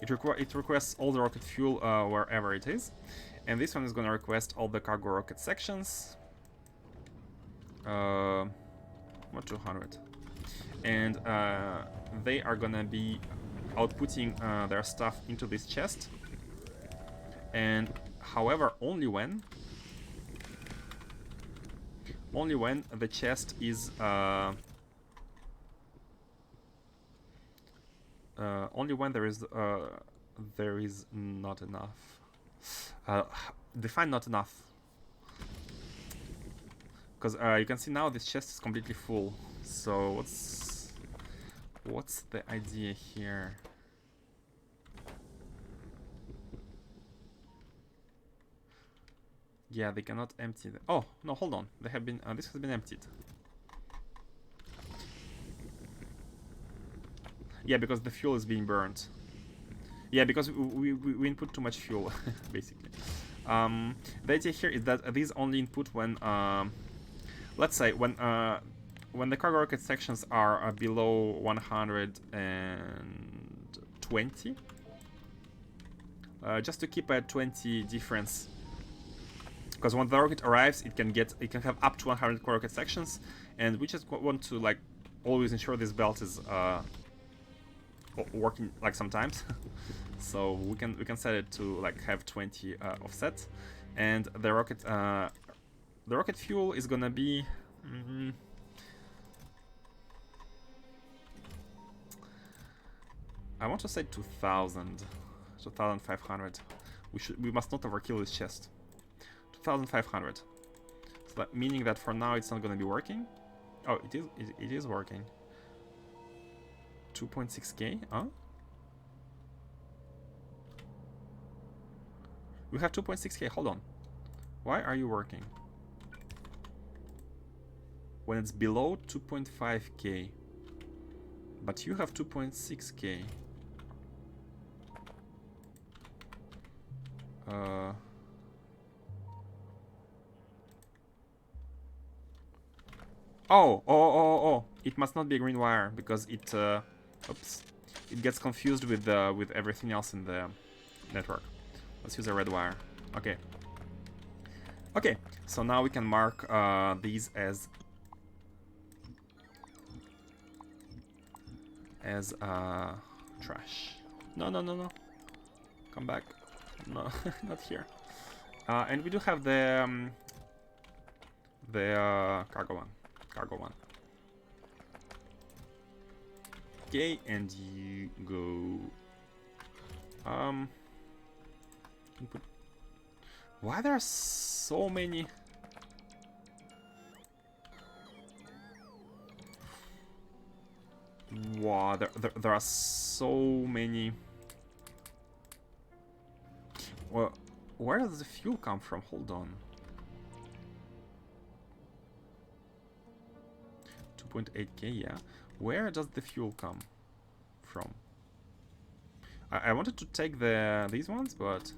It requests all the rocket fuel wherever it is, and this one is gonna request all the cargo rocket sections. What 200? And they are gonna be outputting their stuff into this chest. And however, only when the chest is only when there is not enough. Define not enough, because you can see now this chest is completely full. So what's the idea here? Yeah, they cannot empty the... Oh no, hold on. They have been. This has been emptied. Yeah, because the fuel is being burned. Yeah, because we input too much fuel, basically. The idea here is that these only input when, let's say, when the cargo rocket sections are below 120, just to keep a 20 difference. Because when the rocket arrives, it can have up to 100 core rocket sections, and we just want to like always ensure this belt is working like sometimes. So we can set it to like have 20 offset, and the rocket fuel is gonna be I want to say 2,000, 2,500. We must not overkill this chest. 2,500. So that meaning that for now it's not gonna be working. Oh, it is working. 2.6k, huh? We have 2.6k, hold on. Why are you working? When it's below 2.5k. But you have 2.6k. Oh, it must not be a green wire because it oops, it gets confused with everything else in the network. Let's use a red wire. Okay, so now we can mark these as trash. No, come back. No, not here. And we do have the cargo one. Okay, and you go input. Why there are so many? Wow, there are so many. Well, where does the fuel come from? Hold on. 2.8k, yeah. Where does the fuel come from? I wanted to take these ones, but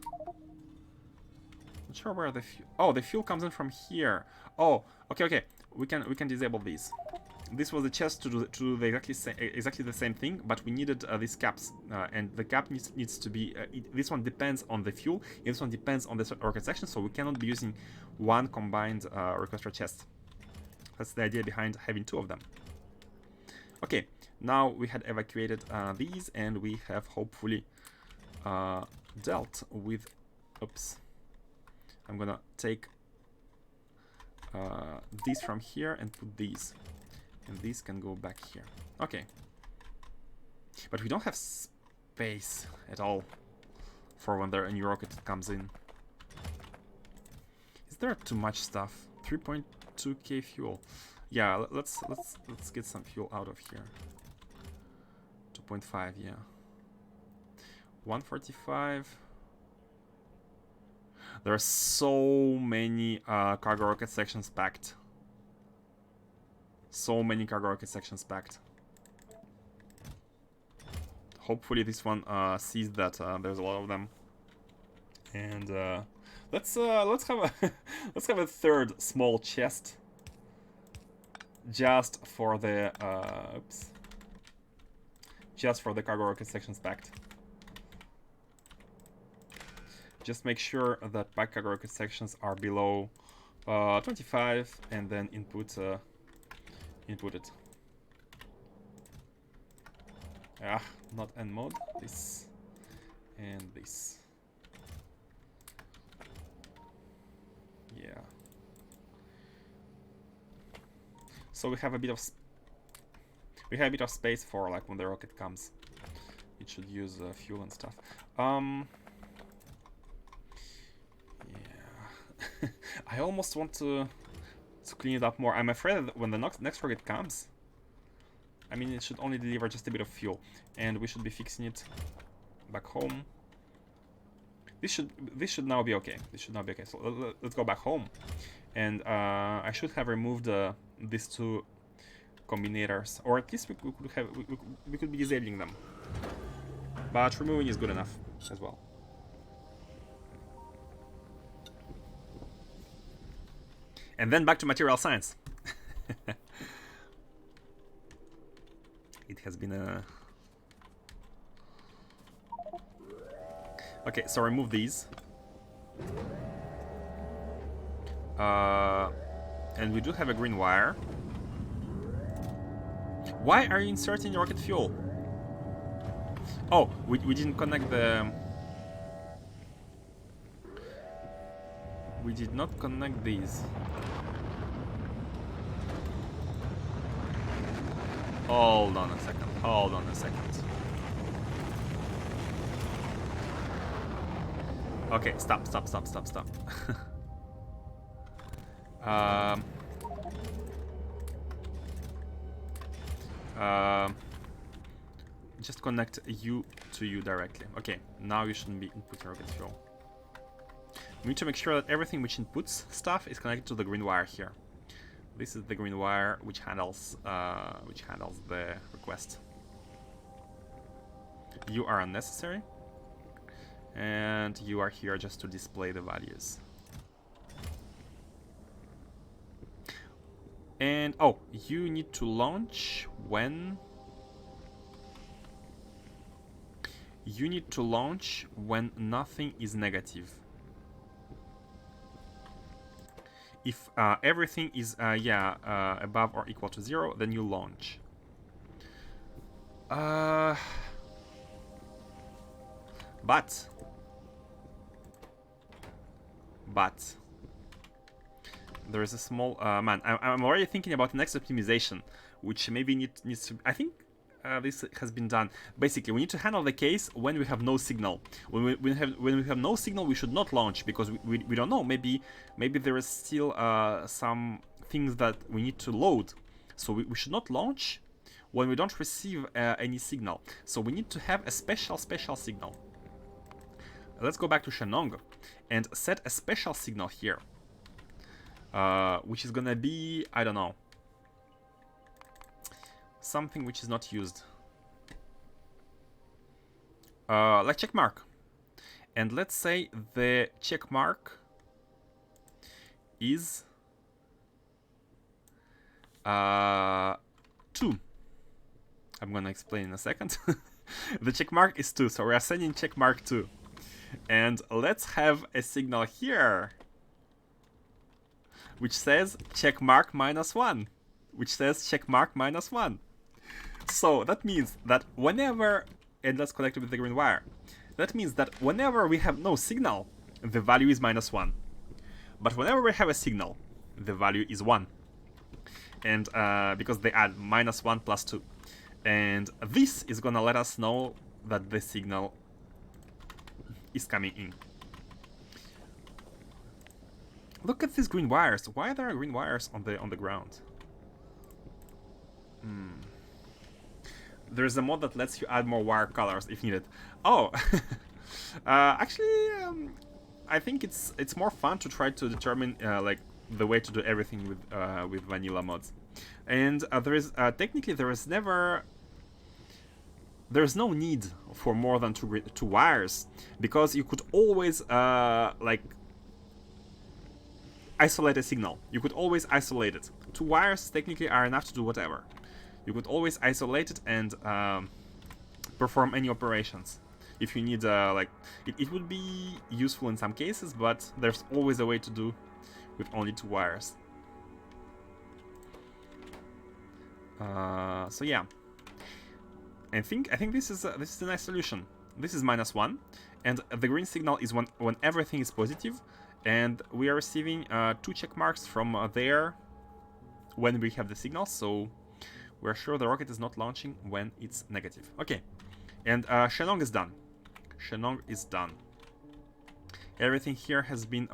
not sure where the fuel. Oh, the fuel comes in from here. Oh, okay. We can disable these. This was a chest to do the exactly the same thing, but we needed these caps, and the cap needs to be. This one depends on the fuel. And this one depends on the rocket section, so we cannot be using one combined requester chest. That's the idea behind having two of them. Okay, now we had evacuated these, and we have hopefully dealt with. Oops. I'm gonna take these from here and put these. And these can go back here. Okay. But we don't have space at all for when a new rocket comes in. Is there too much stuff? 3.2k fuel. Yeah, let's get some fuel out of here. 2.5, yeah. 145. There are so many cargo rocket sections packed. So many cargo rocket sections packed. Hopefully this one sees that there's a lot of them. And let's have a let's have a third small chest just for the just for the cargo rocket sections packed. Just make sure that packed cargo rocket sections are below 25, and then input it. Not end mode. This and this. Yeah. So we have a bit of space for like when the rocket comes. It should use fuel and stuff. Yeah. I almost want to clean it up more. I'm afraid that when the next rocket comes, I mean, it should only deliver just a bit of fuel, and we should be fixing it back home. This should now be okay. This should now be okay. So let's go back home, and I should have removed these two combinators, or at least we could be disabling them. But removing is good enough as well. And then back to material science. It has been a... Okay, so remove these. And we do have a green wire. Why are you inserting rocket fuel? Oh, we didn't connect the... We did not connect these. Hold on a second. Hold on a second. Okay, stop. just connect you to you directly. Okay, now you shouldn't be inputting rocket fuel. We need to make sure that everything which inputs stuff is connected to the green wire here. This is the green wire which handles the request. You are unnecessary, and you are here just to display the values. And oh, you need to launch when... You need to launch when nothing is negative. If everything is above or equal to 0, then you launch. But there is a small man. I'm already thinking about the next optimization, which maybe needs to. I think this has been done. Basically, we need to handle the case when we have no signal. When we have no signal, we should not launch because we don't know. Maybe there is still some things that we need to load. So we should not launch when we don't receive any signal. So we need to have a special signal. Let's go back to Shenong and set a special signal here, which is gonna be, I don't know, something which is not used, like check mark. And let's say the check mark is 2. I'm gonna explain in a second. The check mark is 2, so we are sending check mark 2. And let's have a signal here which says check mark -1, which says check mark -1. So that means that whenever, and let's connect it with the green wire, that means that whenever we have no signal, the value is -1. But whenever we have a signal, the value is 1. And because they add -1 plus 2. And this is gonna let us know that the signal is coming in. Look at these green wires. Why are there green wires on the ground? There's a mod that lets you add more wire colors if needed. Oh, actually, I think it's more fun to try to determine like the way to do everything with vanilla mods. And technically there's no need for more than two wires, because you could always like isolate a signal. You could always isolate it. 2 wires technically are enough to do whatever. You could always isolate it and perform any operations. If you need like it would be useful in some cases, but there's always a way to do with only 2 wires. So yeah. I think this is a nice solution. This is -1, and the green signal is when everything is positive, and we are receiving 2 check marks from there when we have the signal. So we're sure the rocket is not launching when it's negative. Okay, and Shenong is done. Shenong is done. Everything here has been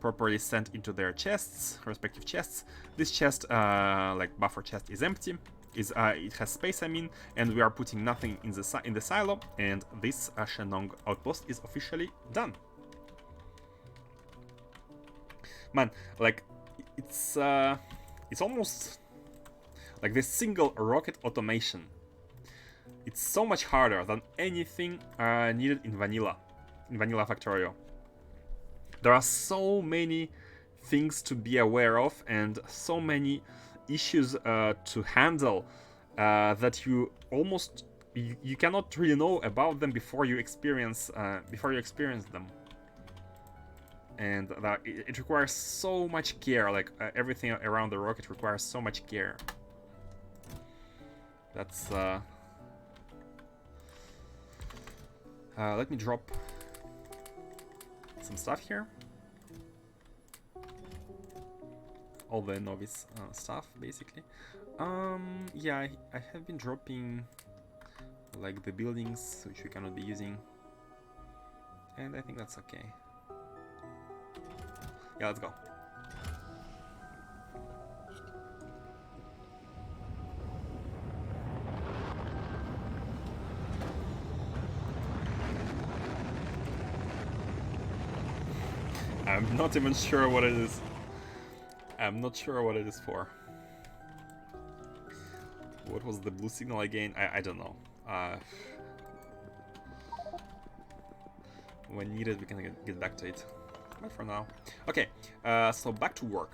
properly sent into their chests, respective chests. This chest, like buffer chest, is empty. It has space, I mean, and we are putting nothing in the silo, and this Shenong outpost is officially done. Man, like it's almost like this single rocket automation. It's so much harder than anything needed in vanilla Factorio. There are so many things to be aware of and so many issues to handle that you cannot really know about them before you experience them. And that it requires so much care. Like everything around the rocket requires so much care. That's let me drop some stuff here. All the novice stuff, basically. Yeah, I have been dropping like the buildings which we cannot be using, and I think that's okay. Yeah, let's go. I'm not even sure what it is. I'm not sure what it is for. What was the blue signal again? I don't know. When needed, we can get back to it. But for now. Okay, so back to work.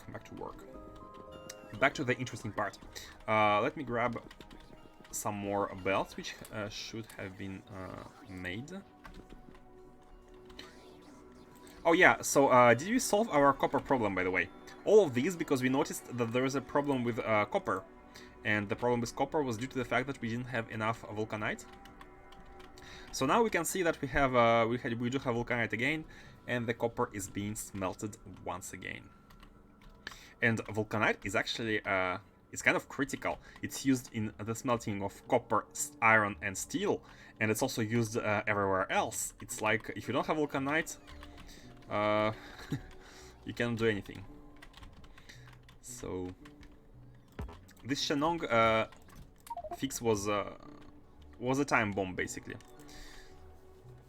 Back to the interesting part. Let me grab some more belts, which should have been made. Oh yeah, so did you solve our copper problem, by the way? All of these because we noticed that there is a problem with copper. And the problem with copper was due to the fact that we didn't have enough vulcanite. So now we can see that we have we do have vulcanite again, and the copper is being smelted once again. And vulcanite is actually it's kind of critical. It's used in the smelting of copper, iron, and steel, and it's also used everywhere else. It's like if you don't have vulcanite, you can't do anything. So this Shenong fix was a time bomb, basically.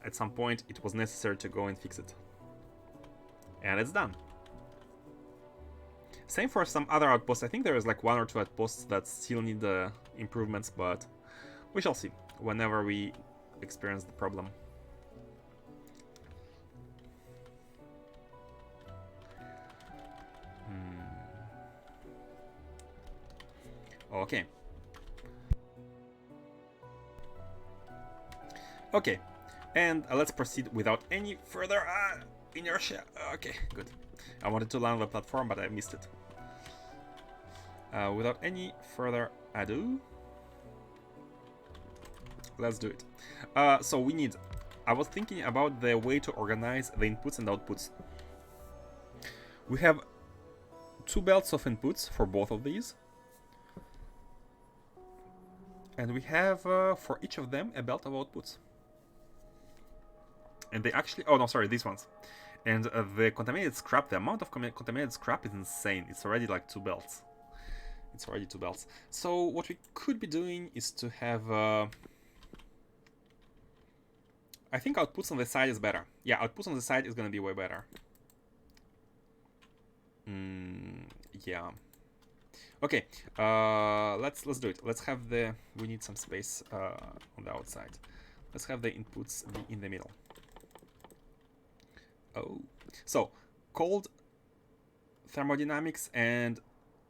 At some point, it was necessary to go and fix it. And it's done. Same for some other outposts. I think there is like 1 or 2 outposts that still need improvements, but we shall see whenever we experience the problem. Okay. Okay. And let's proceed without any further inertia. Okay, good. I wanted to land on the platform, but I missed it. Without any further ado, let's do it. So we need... I was thinking about the way to organize the inputs and outputs. We have 2 belts of inputs for both of these. And we have, for each of them, a belt of outputs. And they actually... Oh, no, sorry, these ones. And the contaminated scrap, the amount of contaminated scrap is insane. It's already like 2 belts. It's already 2 belts. So what we could be doing is to have... I think outputs on the side is better. Yeah, outputs on the side is going to be way better. Yeah. Okay, let's do it. Let's have the... We need some space on the outside. Let's have the inputs be in the middle. Oh, so cold thermodynamics and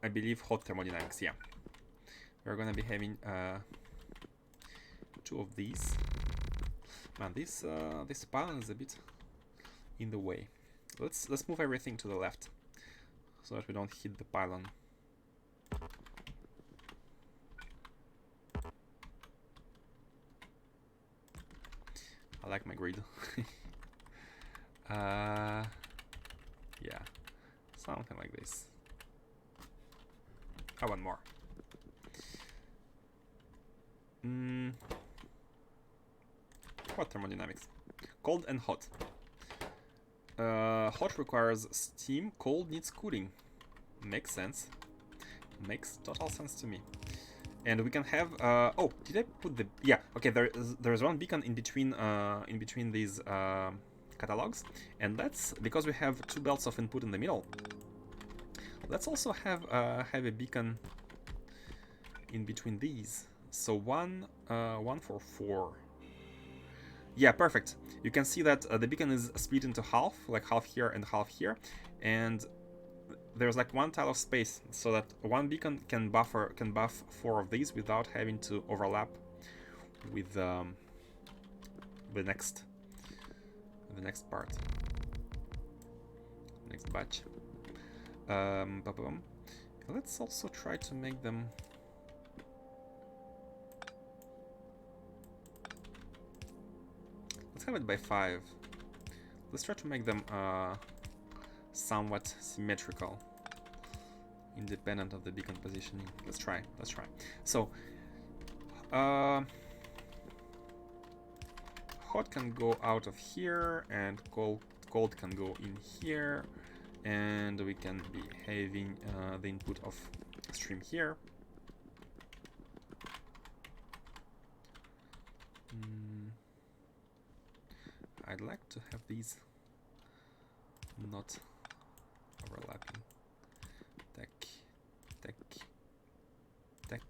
I believe hot thermodynamics. Yeah, we're gonna be having 2 of these. Man, this pylon is a bit in the way. Let's move everything to the left so that we don't hit the pylon. I like my grid. Yeah, something like this. I want more. Hot thermodynamics. Cold and hot. Hot requires steam, cold needs cooling. Makes sense. Makes total sense to me. And we can have oh, did I put the... Yeah, okay, there's 1 beacon in between these catalogs, and that's because we have 2 belts of input in the middle. Let's also have a beacon in between these. So one for 4. Yeah, perfect. You can see that the beacon is split into half, like half here and half here, and there's like 1 tile of space, so that 1 beacon can buff 4 of these without having to overlap with the next part, next batch. Let's also try to make them... Let's have it by 5. Let's try to make them somewhat symmetrical, independent of the beacon positioning. Let's try. So hot can go out of here, and cold can go in here, and we can be having the input of stream here. I'd like to have these not overlapping. Tack, tack, tack,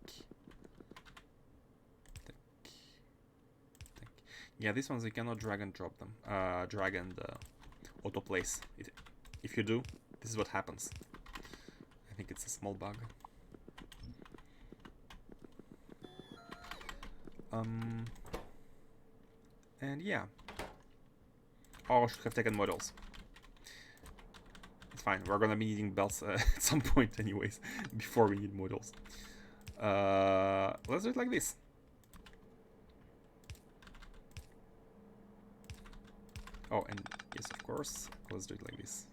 tack, tack. Yeah, these ones you cannot drag and drop them. Drag and auto place. If you do, this is what happens. I think it's a small bug. And yeah. Oh, I should have taken models. It's fine, we're gonna be needing belts at some point anyways, before we need models. Let's do it like this. Oh, and yes, of course, let's do it like this.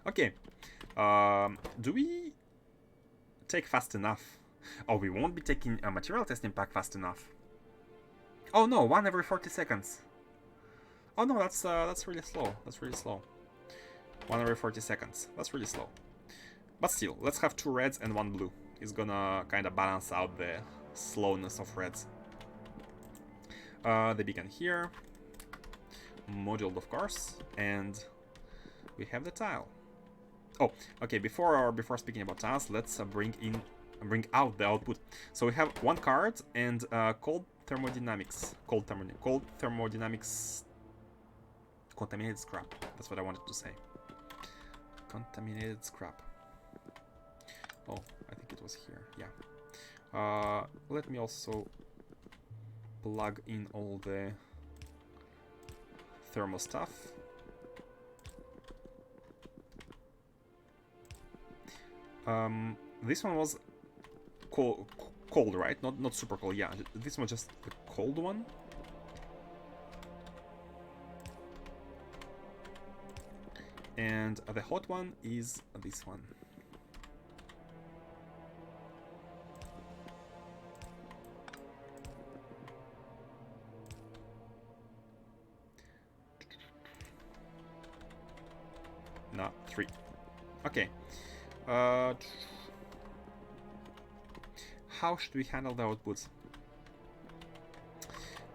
Okay, do we take fast enough? Oh, we won't be taking a material testing pack fast enough. Oh no, 1 every 40 seconds. Oh no, that's really slow. That's really slow. 1 every 40 seconds. That's really slow. But still, let's have 2 reds and 1 blue. It's gonna kind of balance out the slowness of reds. The beacon here. Moduled, of course. And we have the tile. Oh, okay, before speaking about tiles, let's bring out the output. So we have 1 card and cold thermodynamics. Cold thermodynamics. Contaminated scrap. That's what I wanted to say. Contaminated scrap. Oh, I think it was here. Yeah. Let me also plug in all the thermal stuff. This one was cold, right? Not super cold. Yeah, this one just the cold one. And the hot one is this one. No, 3. Okay. How should we handle the outputs?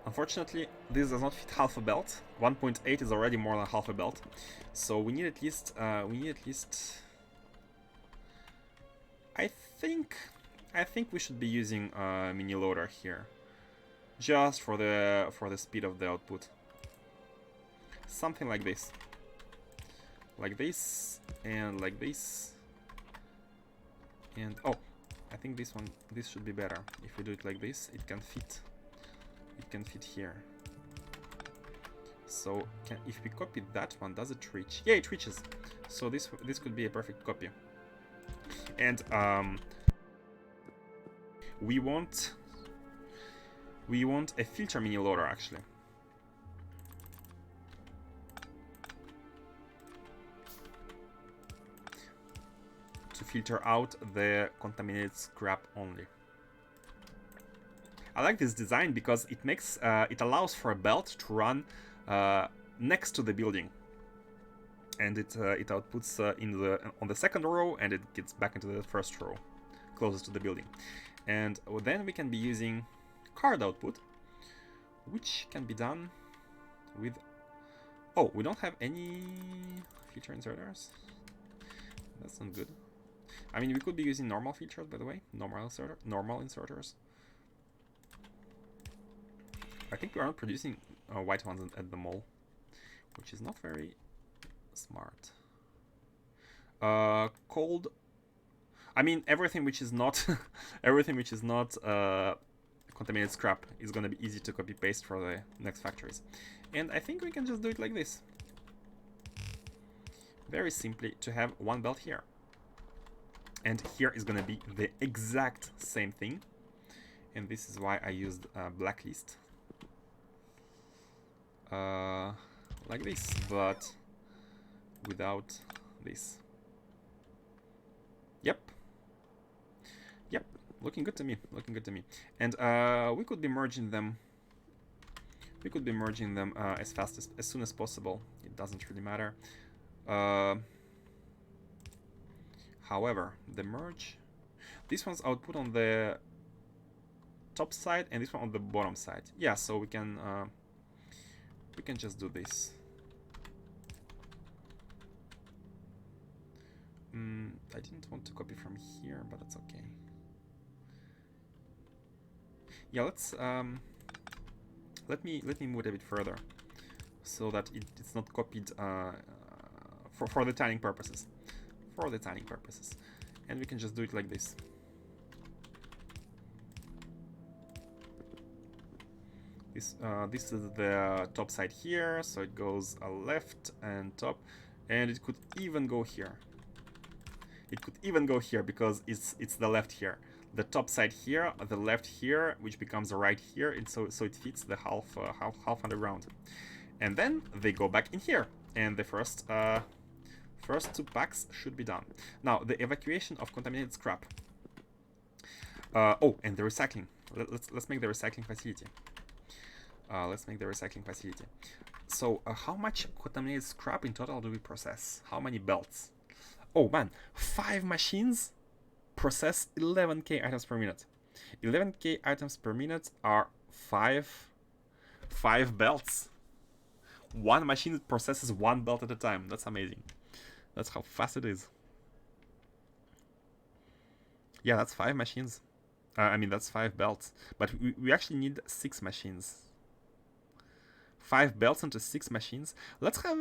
Unfortunately, this does not fit half a belt. 1.8 is already more than half a belt, so we need at least. I think we should be using a mini loader here, just for the speed of the output. Something like this, and like this, and oh, I think this should be better. If we do it like this, it can fit. It can fit here. So if we copy that one, does it reach? Yeah, it reaches. So this could be a perfect copy. And we want a filter mini loader actually. To filter out the contaminated scrap only. I like this design because it makes it allows for a belt to run next to the building, and it outputs on the second row, and it gets back into the first row, closest to the building. And then we can be using card output, which can be done with. Oh, we don't have any feature inserters. That's not good. I mean, we could be using normal features, by the way, normal inserters. I think we are not producing white ones at the mall, which is not very smart. Cold. I mean, everything which is not contaminated scrap is gonna be easy to copy paste for the next factories, and I think we can just do it like this. Very simply, to have 1 belt here, and here is gonna be the exact same thing, and this is why I used blacklist. Like this, but without this. Yep, looking good to me. And we could be merging them. As soon as possible. It doesn't really matter. However, the merge, this one's output on the top side and this one on the bottom side. Yeah, so we can just do this. I didn't want to copy from here, but that's okay. Yeah, let's let me move it a bit further, so that it's not copied for the tiling purposes. For the tiling purposes, and we can just do it like this. This is the top side here, so it goes left and top, and it could even go here. It could even go here because it's the left here, the top side here, the left here, which becomes the right here, and so it fits the half underground, and then they go back in here, and the first two packs should be done. Now the evacuation of contaminated scrap. Oh, and the recycling. Let's make the recycling facility. So how much contaminated scrap in total do we process? How many belts? Oh man, 5 machines process 11k items per minute. 11k items per minute are 5 belts. One machine processes 1 belt at a time. That's amazing. That's how fast it is. Yeah, that's 5 machines. I mean, that's 5 belts. But we actually need 6 machines. 5 belts into 6 machines. Let's have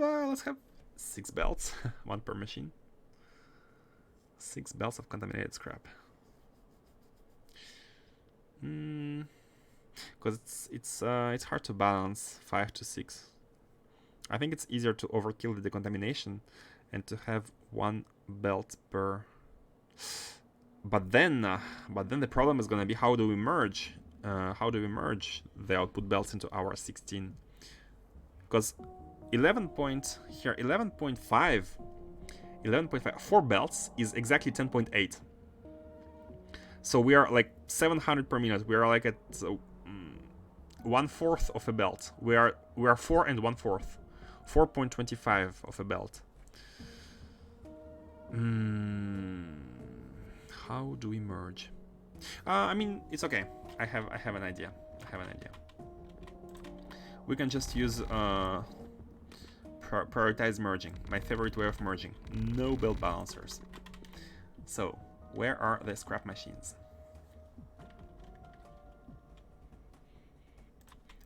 6 belts, 1 per machine. 6 belts of contaminated scrap. Because it's hard to balance 5 to 6. I think it's easier to overkill the decontamination and to have 1 belt per. But then the problem is gonna be how do we merge? How do we merge the output belts into our 16? Because 11.5, 4 belts is exactly 10.8. So we are like 700 per minute. We are like at 1/4 of a belt. We are 4 and 1/4, 4.25 of a belt. How do we merge? I mean, it's okay. I have an idea. We can just use prioritize merging. My favorite way of merging. No belt balancers. So, where are the scrap machines?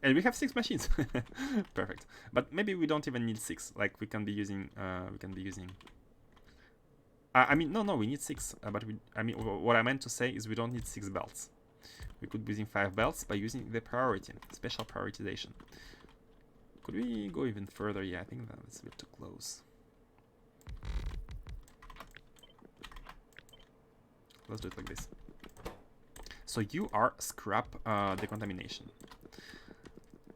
And we have 6 machines. Perfect. But maybe we don't even need 6. Like we can be using. I mean, no, we need 6. But what I meant to say is we don't need 6 belts. We could be using 5 belts by using the priority, special prioritization. Could we go even further? Yeah, I think that's a bit too close. Let's do it like this. So you are scrap decontamination.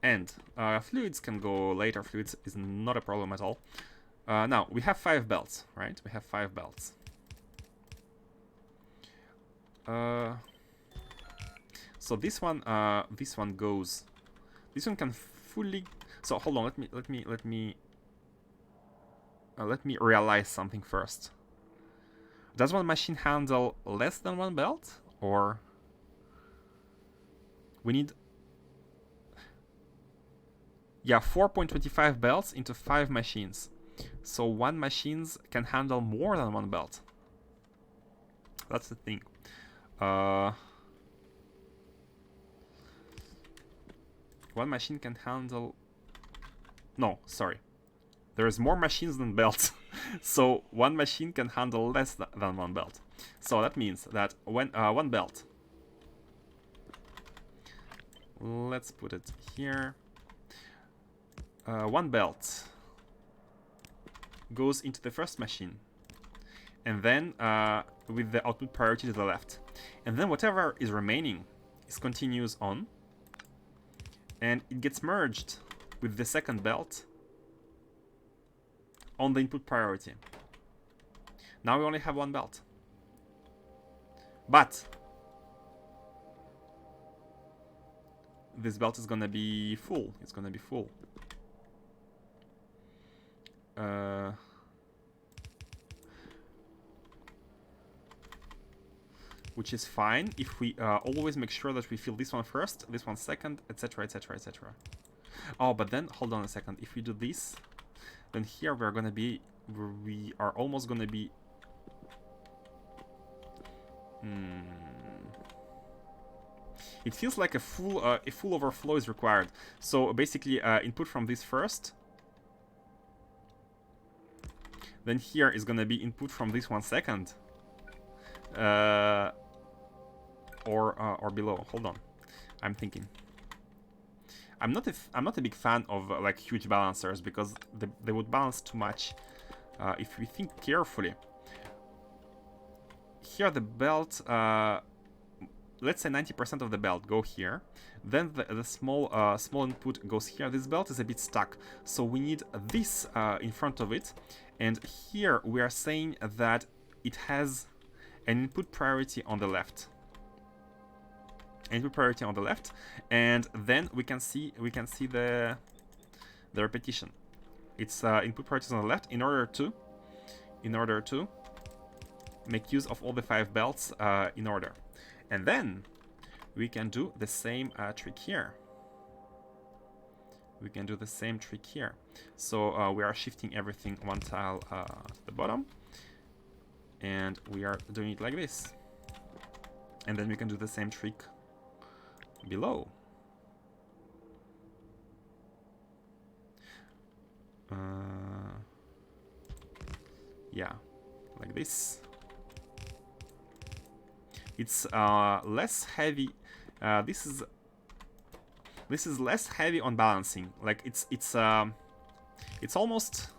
And fluids can go later. Fluids is not a problem at all. Now, we have 5 belts, right? We have 5 belts. So this one goes. This one can fully. So hold on. Let me realize something first. Does one machine handle less than 1 belt, or we need? Yeah, 4.25 belts into 5 machines. So 1 machine can handle more than 1 belt. That's the thing. One machine can handle. No, sorry. There's more machines than belts. So 1 machine can handle less than 1 belt. So that means that when 1 belt. Let's put it here. 1 belt goes into the first machine, and then with the output priority to the left, and then whatever is remaining is continues on, and it gets merged with the second belt on the input priority. Now we only have 1 belt, but this belt is gonna be full. It's gonna be full. Which is fine if we always make sure that we fill this one first, this one second, etc, etc, etc. Oh, but then hold on a second. If we do this, then here we are almost gonna be It feels like a full overflow is required. So basically, input from this first. Then here is gonna be input from this one second. Or below. Hold on, I'm thinking. I'm not a big fan of like huge balancers because they would balance too much. If we think carefully, here the belt, let's say 90% of the belt go here. Then the small input goes here. This belt is a bit stuck, so we need this in front of it. And here we are saying that it has an input priority on the left. Input priority on the left, and then we can see the repetition. It's input priorities on the left in order to make use of all the 5 belts in order. And then we can do the same trick here. We can do the same trick here. So we are shifting everything one tile to the bottom, and we are doing it like this. And then we can do the same trick below. Yeah, like this. It's less heavy. This is less heavy on balancing. Like it's almost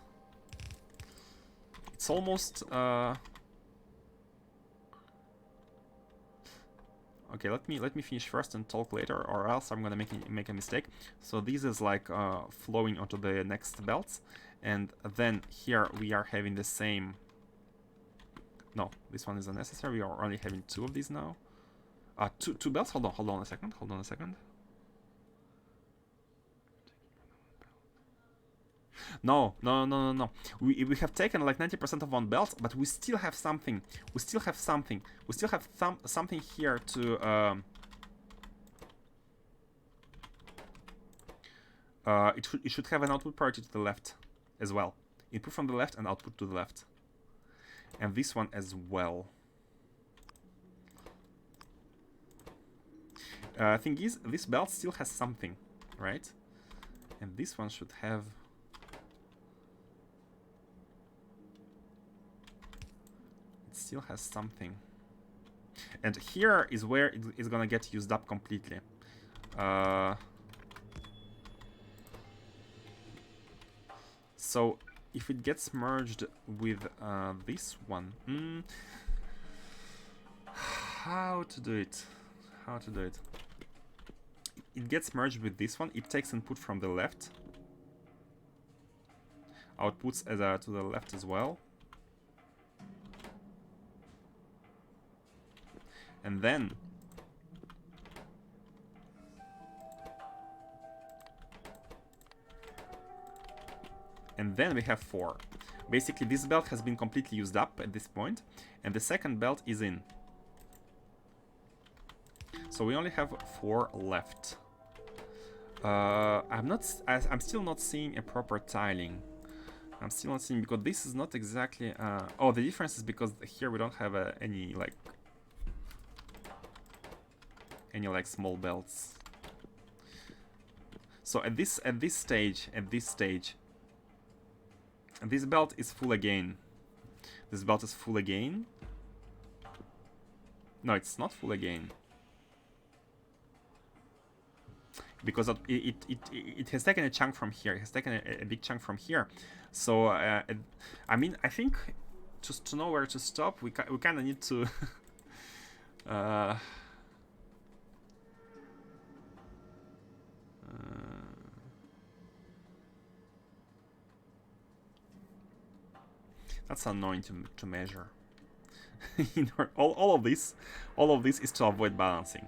okay, let me finish first and talk later, or else I'm gonna make a mistake. So this is like flowing onto the next belts, and then here we are having the same. No, this one is unnecessary. We are only having 2 of these now. Two belts. Hold on a second. No. We have taken like 90% of one belt, but we still have something. We still have something here to. It should have an output priority to the left as well. Input from the left and output to the left. And this one as well. Thing is, this belt still has something, right? And this one should have. It still has something. And here is where it is gonna get used up completely. So if it gets merged with this one, how to do it? It gets merged with this one. It takes input from the left, outputs to the left as well, and then we have 4. Basically, this belt has been completely used up at this point, and the second belt is in. So we only have 4 left. I'm still not seeing a proper tiling. I'm still not seeing, because this is not exactly. Oh, the difference is because here we don't have any small belts. So at this stage, this belt is full again. This belt is full again. No, it's not full again. Because it has taken a chunk from here. It has taken a big chunk from here. So, I mean, I think just to know where to stop, we kind of need to... That's annoying to measure. all of this is to avoid balancing.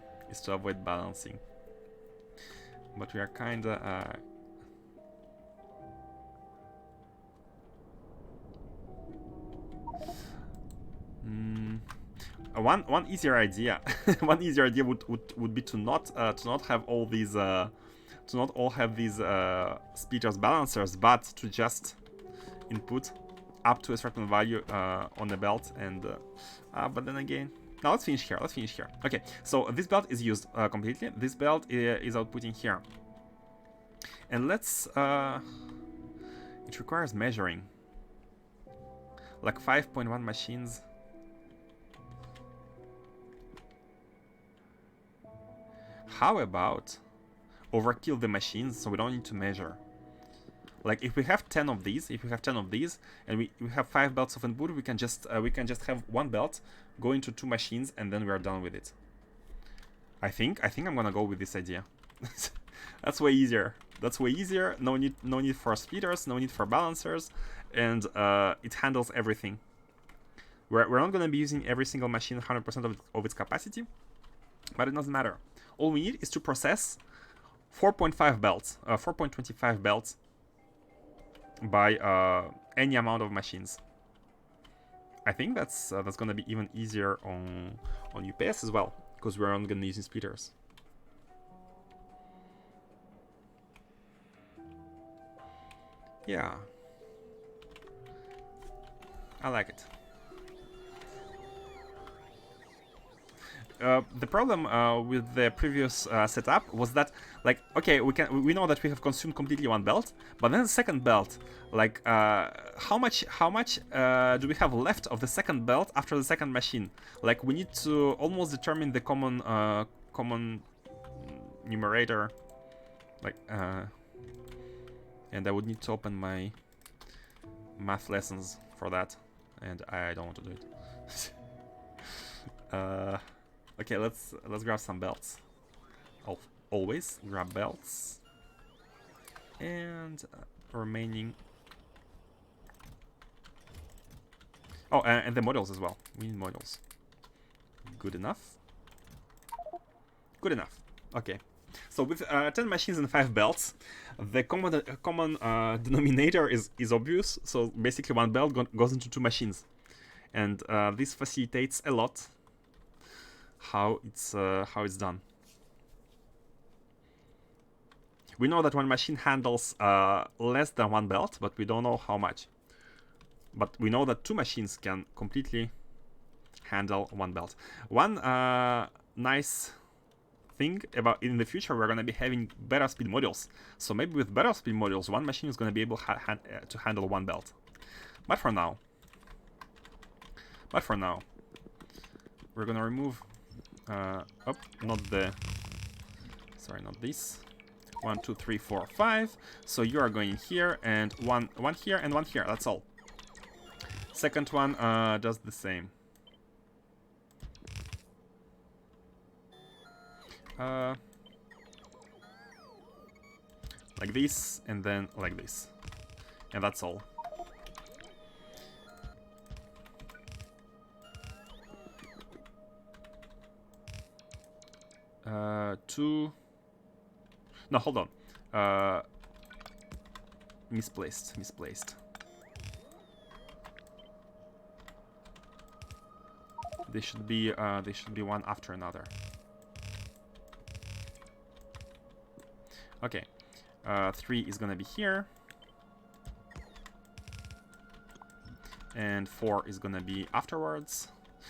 But we are kinda one easier idea one easier idea would be to not have all these to not all have these speeders balancers, but to just input up to a certain value on the belt, and but then again, Now let's finish here. Let's finish here. Okay, so this belt is used completely. This belt is outputting here. And let's... it requires measuring. Like 5.1 machines. How about overkill the machines so we don't need to measure? Like if we have 10 of these, and we have 5 belts of input, we can just have one belt go into 2 machines, and then we are done with it. I think I'm gonna go with this idea. That's way easier. That's way easier. No need for splitters, no need for balancers, and it handles everything. We're not gonna be using every single machine 100% of its capacity, but it doesn't matter. All we need is to process 4.5 belts, 4.25 belts by any amount of machines. I think that's gonna be even easier on UPS as well, because we're not gonna be using splitters. Yeah, I like it. The problem with the previous setup was that, like, okay, we know that we have consumed completely one belt, but then the second belt, like, how much do we have left of the second belt after the second machine? Like, we need to almost determine the common numerator, like, and I would need to open my math lessons for that, and I don't want to do it. Okay, let's grab some belts. I'll always grab belts. And remaining... Oh, and the models as well. We need models. Good enough. Good enough. Okay. So with 10 machines and 5 belts, the common denominator is obvious. So basically one belt goes into 2 machines. And this facilitates a lot how it's done. We know that one machine handles less than one belt, but we don't know how much. But we know that 2 machines can completely handle one belt. One nice thing about in the future, we're going to be having better speed modules. So maybe with better speed modules, one machine is going to be able to handle one belt. But for now, we're going to remove not this. 1, 2, 3, 4, 5. So you are going here, and one here and one here. That's all. Second one does the same. Like this, and then like this, and that's all. No, hold on. Misplaced. They should be one after another. Okay. 3 is gonna be here, and 4 is gonna be afterwards.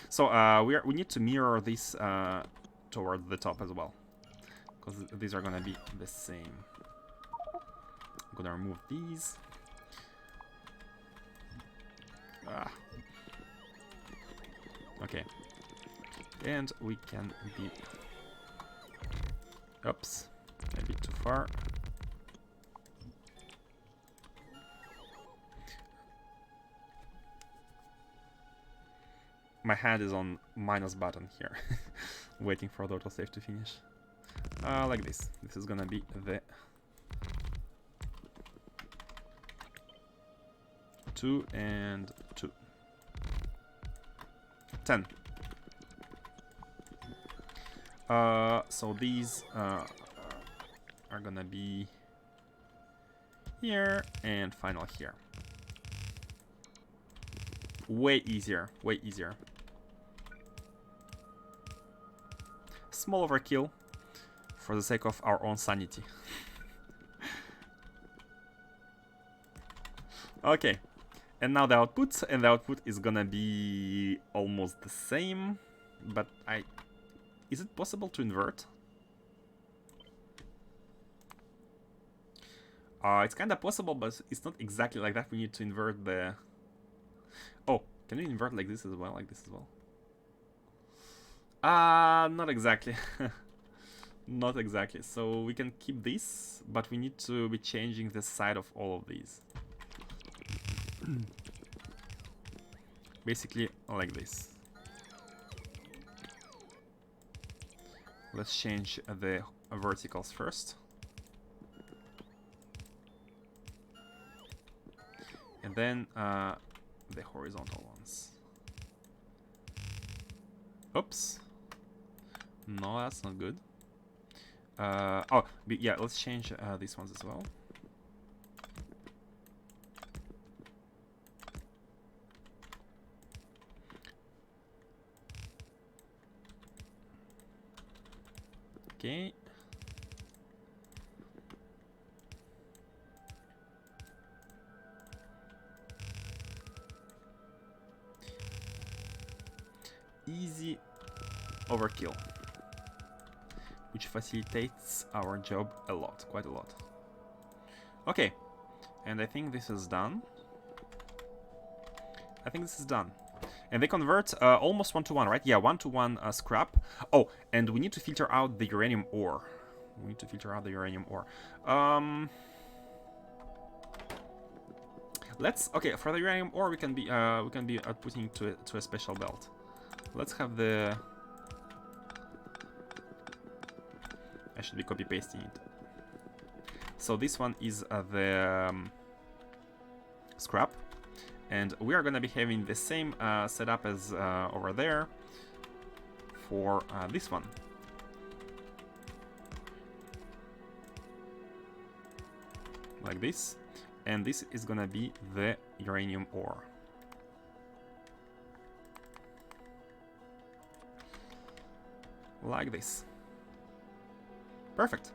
So we need to mirror this towards the top as well, because these are gonna be the same. I'm gonna remove these. Okay, and we can be... Oops, a bit too far. My hand is on minus button here, waiting for the autosave to finish. Like this. This is gonna be the 2 and 2. 10. So these are gonna be here and final here. Way easier, way easier. Small overkill for the sake of our own sanity. Okay, and now the output, and the output is gonna be almost the same. but is it possible to invert? It's kind of possible, but it's not exactly like that. We need to invert the... Oh, can we invert like this as well? Like this as well? Not exactly. Not exactly. So we can keep this, but we need to be changing the side of all of these. Basically like this. Let's change the verticals first. And then the horizontal ones. Oops. No, that's not good. Oh, yeah, let's change these ones as well. Okay. Easy overkill, which facilitates our job a lot, quite a lot. Okay, and I think this is done. I think this is done. And they convert almost 1-to-1, right? Yeah, 1-to-1 scrap. Oh, and we need to filter out the uranium ore. We need to filter out the uranium ore. Let's... Okay, for the uranium ore, we can be outputting to a special belt. Let's have the... I should be copy-pasting it. So this one is the scrap. And we are going to be having the same setup as over there for this one. Like this. And this is going to be the uranium ore. Like this. Perfect.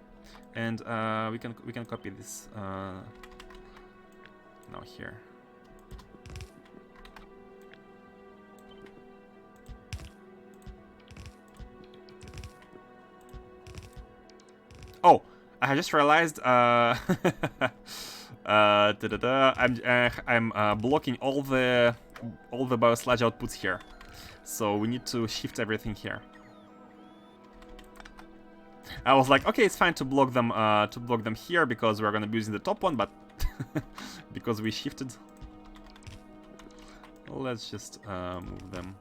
And we can copy this now here. Oh, I just realized I'm blocking all the biosludge outputs here, so we need to shift everything here. I was like, okay, it's fine to block them here because we're gonna be using the top one, but because we shifted, let's just move them.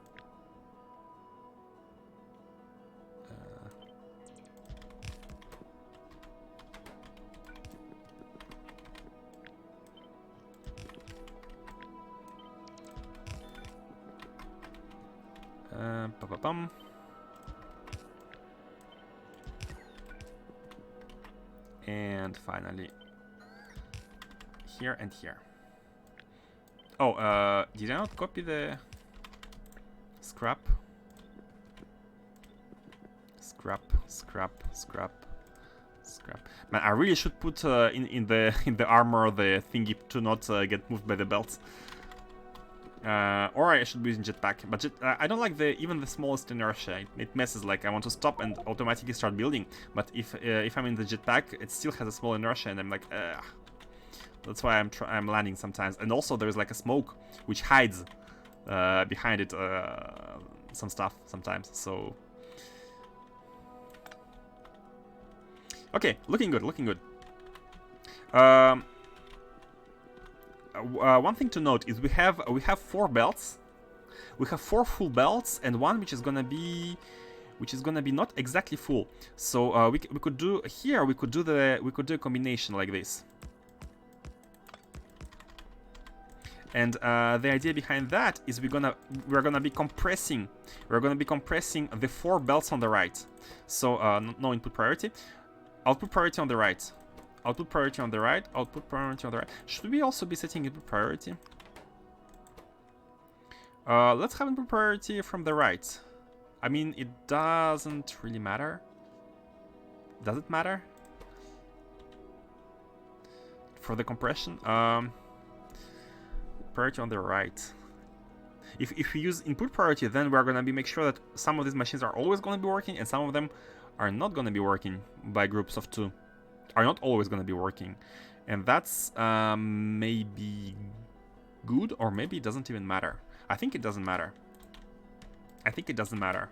And finally, here and here. Oh, did I not copy the scrap? Scrap. Man, I really should put in the armor the thingy to not get moved by the belts. Or I should be using jetpack, but I don't like even the smallest inertia. It messes. Like I want to stop and automatically start building, but if I'm in the jetpack, it still has a small inertia, and I'm like, ugh. That's why I'm landing sometimes. And also there's like a smoke which hides behind it some stuff sometimes. So okay, looking good. One thing to note is we have 4 belts. We have 4 full belts and one which is gonna be not exactly full. So we could do here. We could do a combination like this. And the idea behind that is we're gonna be compressing the 4 belts on the right. So no input priority, output priority on the right. Output priority on the right, output priority on the right. Should we also be setting input priority? Let's have input priority from the right. I mean, it doesn't really matter. Does it matter? For the compression? Priority on the right. If we use input priority, then we're gonna be make sure that some of these machines are always gonna be working and some of them are not gonna be working by groups of 2. Are not always gonna be working. And that's maybe good, or maybe it doesn't even matter. I think it doesn't matter. I think it doesn't matter.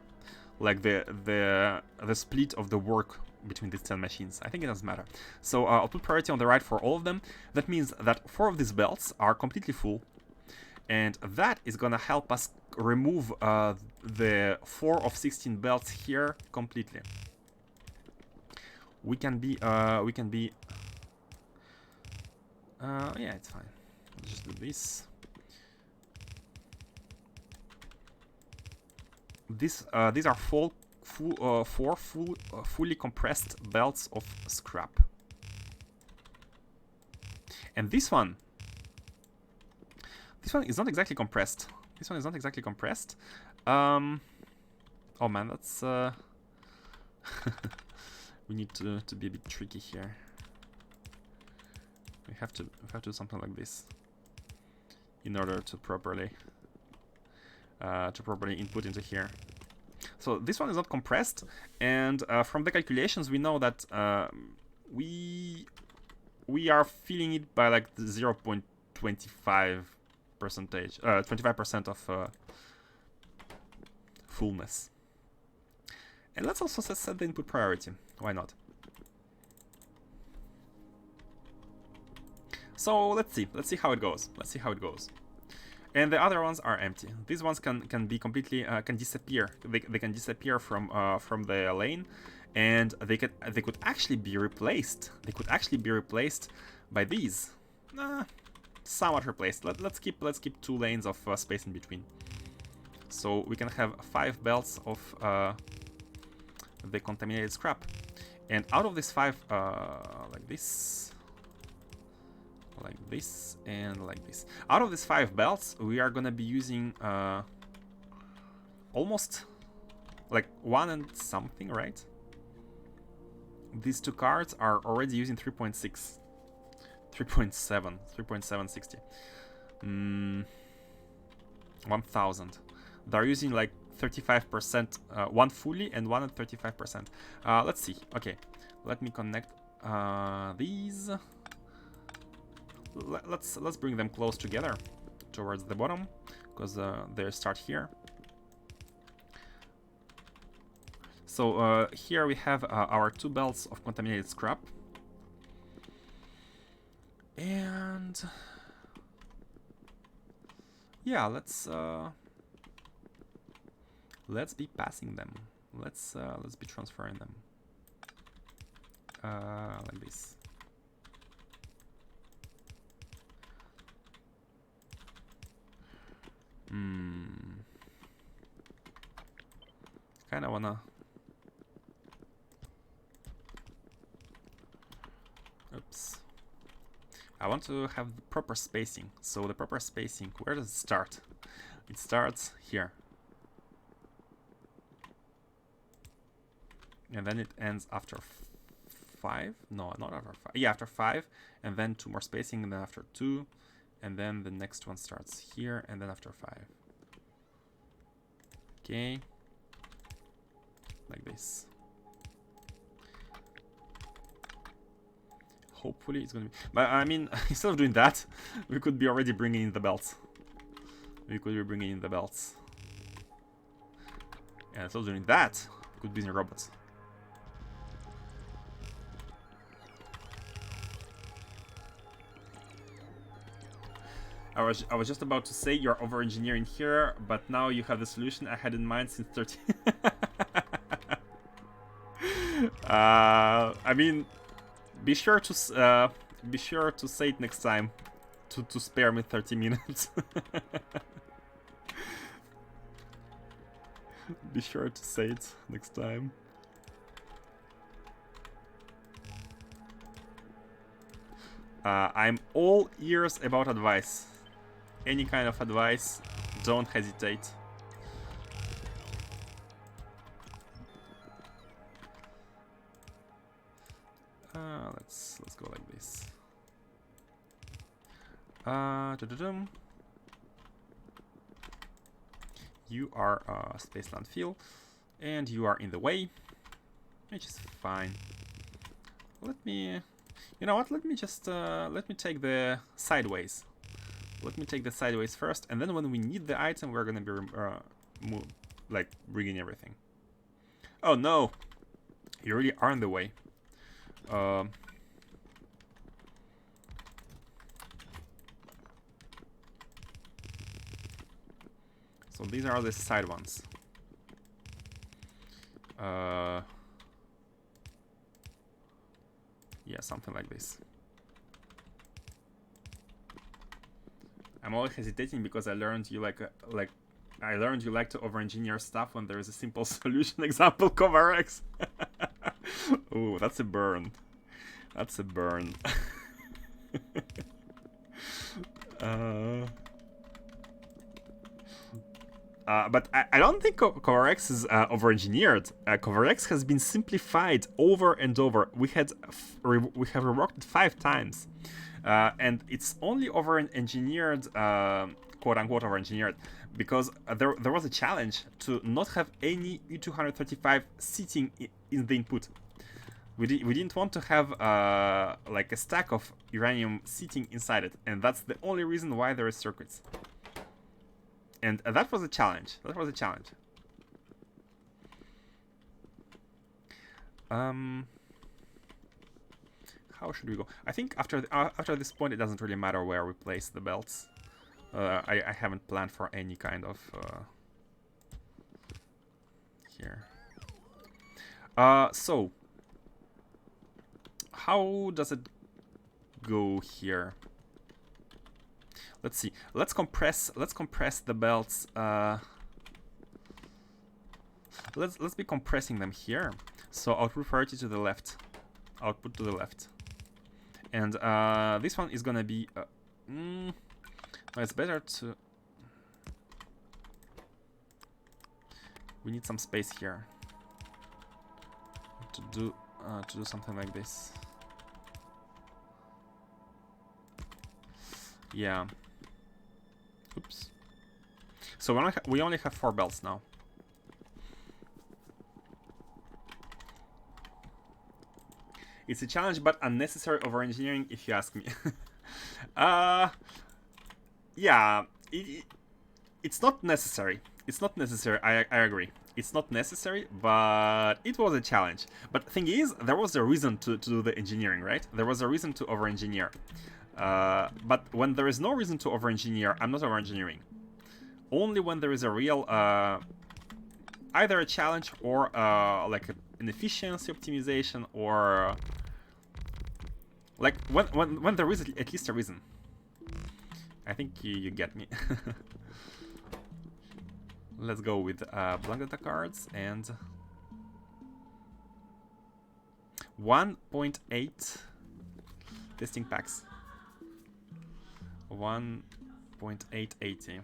Like the split of the work between these 10 machines. I think it doesn't matter. So I'll put priority on the right for all of them. That means that 4 of these belts are completely full. And that is gonna help us remove the 4 of 16 belts here completely. We can be, yeah, it's fine. Let's just do this. These are four fully compressed belts of scrap. And this one is not exactly compressed. This one is not exactly compressed. Oh man, that's we need to be a bit tricky here. We have to do something like this in order to properly input into here. So this one is not compressed, and from the calculations we know that we are filling it by like 0.25%, 25% of fullness. And let's also set the input priority. Why not? So let's see how it goes. Let's see how it goes. And the other ones are empty. These ones can be completely can disappear. They can disappear from the lane, and they could actually be replaced. They could actually be replaced by these. Somewhat replaced. Let's keep 2 lanes of space in between. So we can have 5 belts of the contaminated scrap, and out of these 5, like this. Like this and like this. Out of these 5 belts, we are gonna be using almost like 1 and something, right? These 2 cards are already using 3.6, 3.7, 3.760. 1000. They're using like 35%, 1 fully and 1 at 35%. Let's see. Okay, let me connect these. Let's bring them close together towards the bottom, because they start here. So here we have our 2 belts of contaminated scrap, and yeah, let's be passing them. Let's be transferring them like this. Kinda wanna. Oops. I want to have the proper spacing. So the proper spacing, where does it start? It starts here. And then it ends after 5. No, not after 5. Yeah, after 5. And then 2 more spacing, and then after 2. And then the next one starts here, and then after 5. Okay. Like this. Hopefully it's gonna be... But I mean, instead of doing that, we could be already bringing in the belts. We could be bringing in the belts. And instead of doing that, we could be using robots. I was just about to say you're over-engineering here, but now you have the solution I had in mind since 30. I mean, be sure to say it next time to spare me 30 minutes. Be sure to say it next time. I'm all ears about advice. Any kind of advice, don't hesitate. Let's go like this. you are space landfill, and you are in the way, which is fine. Let me, you know what? Let me just let me take the sideways. Let me take the sideways first, and then when we need the item, we're gonna be like bringing everything. Oh no, you really are in the way. So these are the side ones. Yeah, something like this. I'm always hesitating because I learned you like to over-engineer stuff when there is a simple solution. Example, cover X. Ooh, that's a burn. That's a burn. But I don't think CoverX is over-engineered. CoverX has been simplified over and over. We have reworked it 5 times. And it's only over-engineered, quote-unquote over-engineered, because there was a challenge to not have any U-235 sitting in the input. We didn't want to have like a stack of uranium sitting inside it, and that's the only reason why there is circuits. And that was a challenge. That was a challenge. How should we go? I think after this point, it doesn't really matter where we place the belts. I haven't planned for any kind of here. So how does it go here? Let's see. Let's compress the belts. Let's be compressing them here. So output priority to the left. Output to the left. And this one is gonna be well, it's better to, we need some space here to do something like this. Yeah. Oops. So we only have 4 belts now. It's a challenge, but unnecessary over-engineering, if you ask me. Yeah, it's not necessary. It's not necessary. I agree. It's not necessary, but it was a challenge. But the thing is, there was a reason to do the engineering, right? There was a reason to over-engineer. But when there is no reason to over-engineer, I'm not over-engineering. Only when there is a real, either a challenge or like an efficiency optimization, or like when there is at least a reason. I think you get me. Let's go with blank data cards and 1.8 testing packs. 1.880.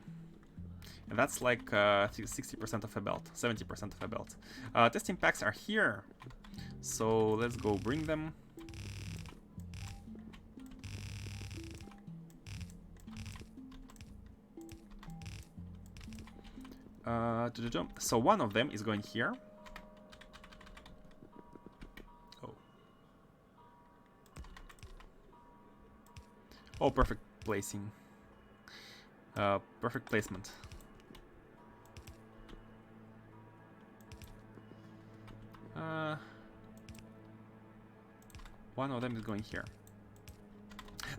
And that's like 60% of a belt, 70% of a belt. Testing packs are here, so let's go bring them. So one of them is going here. Oh, perfect placing. Perfect placement. One of them is going here.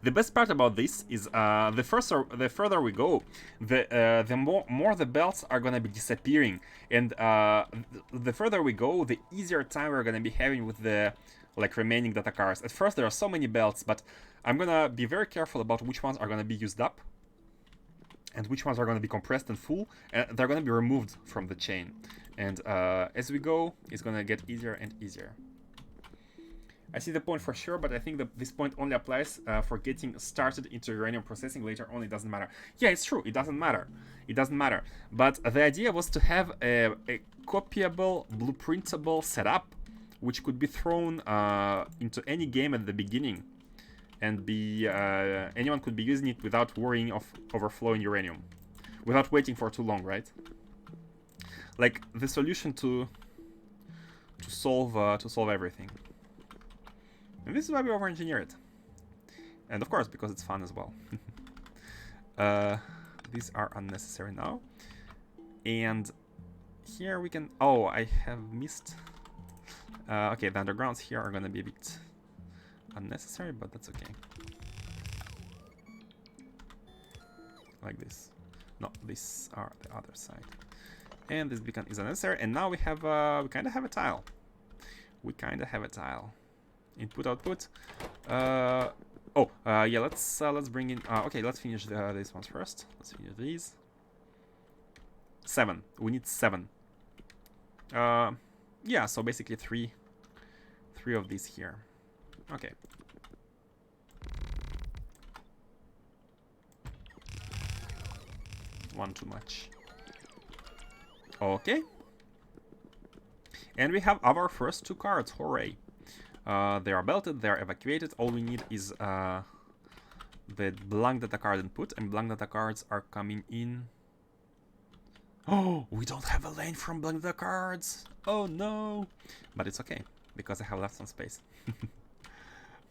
The best part about this is the further we go, the more the belts are gonna be disappearing, and the further we go, the easier time we're gonna be having with the remaining data cards. At first there are so many belts, but I'm gonna be very careful about which ones are gonna be used up and which ones are gonna be compressed and full, and they're gonna be removed from the chain. And as we go, it's gonna get easier and easier. I see the point for sure, but I think that this point only applies for getting started into uranium processing. Later on, it doesn't matter. Yeah, it's true. It doesn't matter. It doesn't matter. But the idea was to have a copyable, blueprintable setup, which could be thrown into any game at the beginning, and be anyone could be using it without worrying of overflowing uranium, without waiting for too long, right? like the solution to solve everything. And this is why we over-engineer it. And of course, because it's fun as well. These are unnecessary now. And here we can... Oh, I have missed... okay, the undergrounds here are gonna be a bit unnecessary, but that's okay. Like this. No, these are the other side. And this beacon is unnecessary. And now we have... we kind of have a tile. We kind of have a tile. Input, output. Yeah, let's bring in... okay, let's finish these ones first. Let's finish these. 7. We need 7. Yeah, so basically three of these here. Okay. One too much. Okay. And we have our first 2 cards. Hooray. They are belted, they are evacuated. All we need is the blank data card input, and blank data cards are coming in. Oh, we don't have a lane from blank data cards. Oh no. But it's okay, because I have left some space.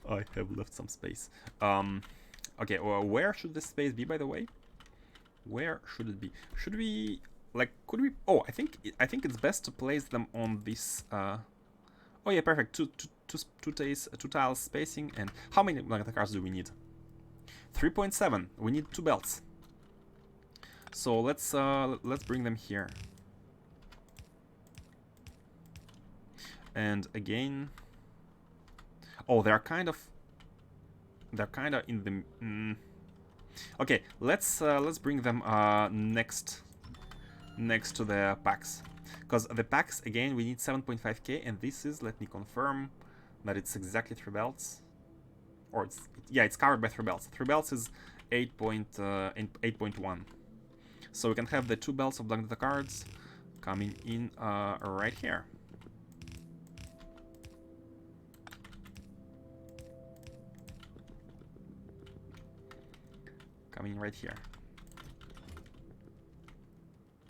I have left some space. Okay, well, where should this space be, by the way? Where should it be? Should we, like, could we... Oh, I think it's best to place them on this... Oh yeah, perfect. Two tiles spacing. And how many blank cards do we need? 3.7. We need 2 belts. So let's bring them here. And again, oh, they're kind of in the. Okay, let's bring them next to the packs. Because the packs, again, we need 7.5k, and this is, let me confirm that it's exactly 3 belts. Or it's covered by 3 belts. 3 belts is 8.1. So we can have the 2 belts of blank data cards coming in right here. Coming right here.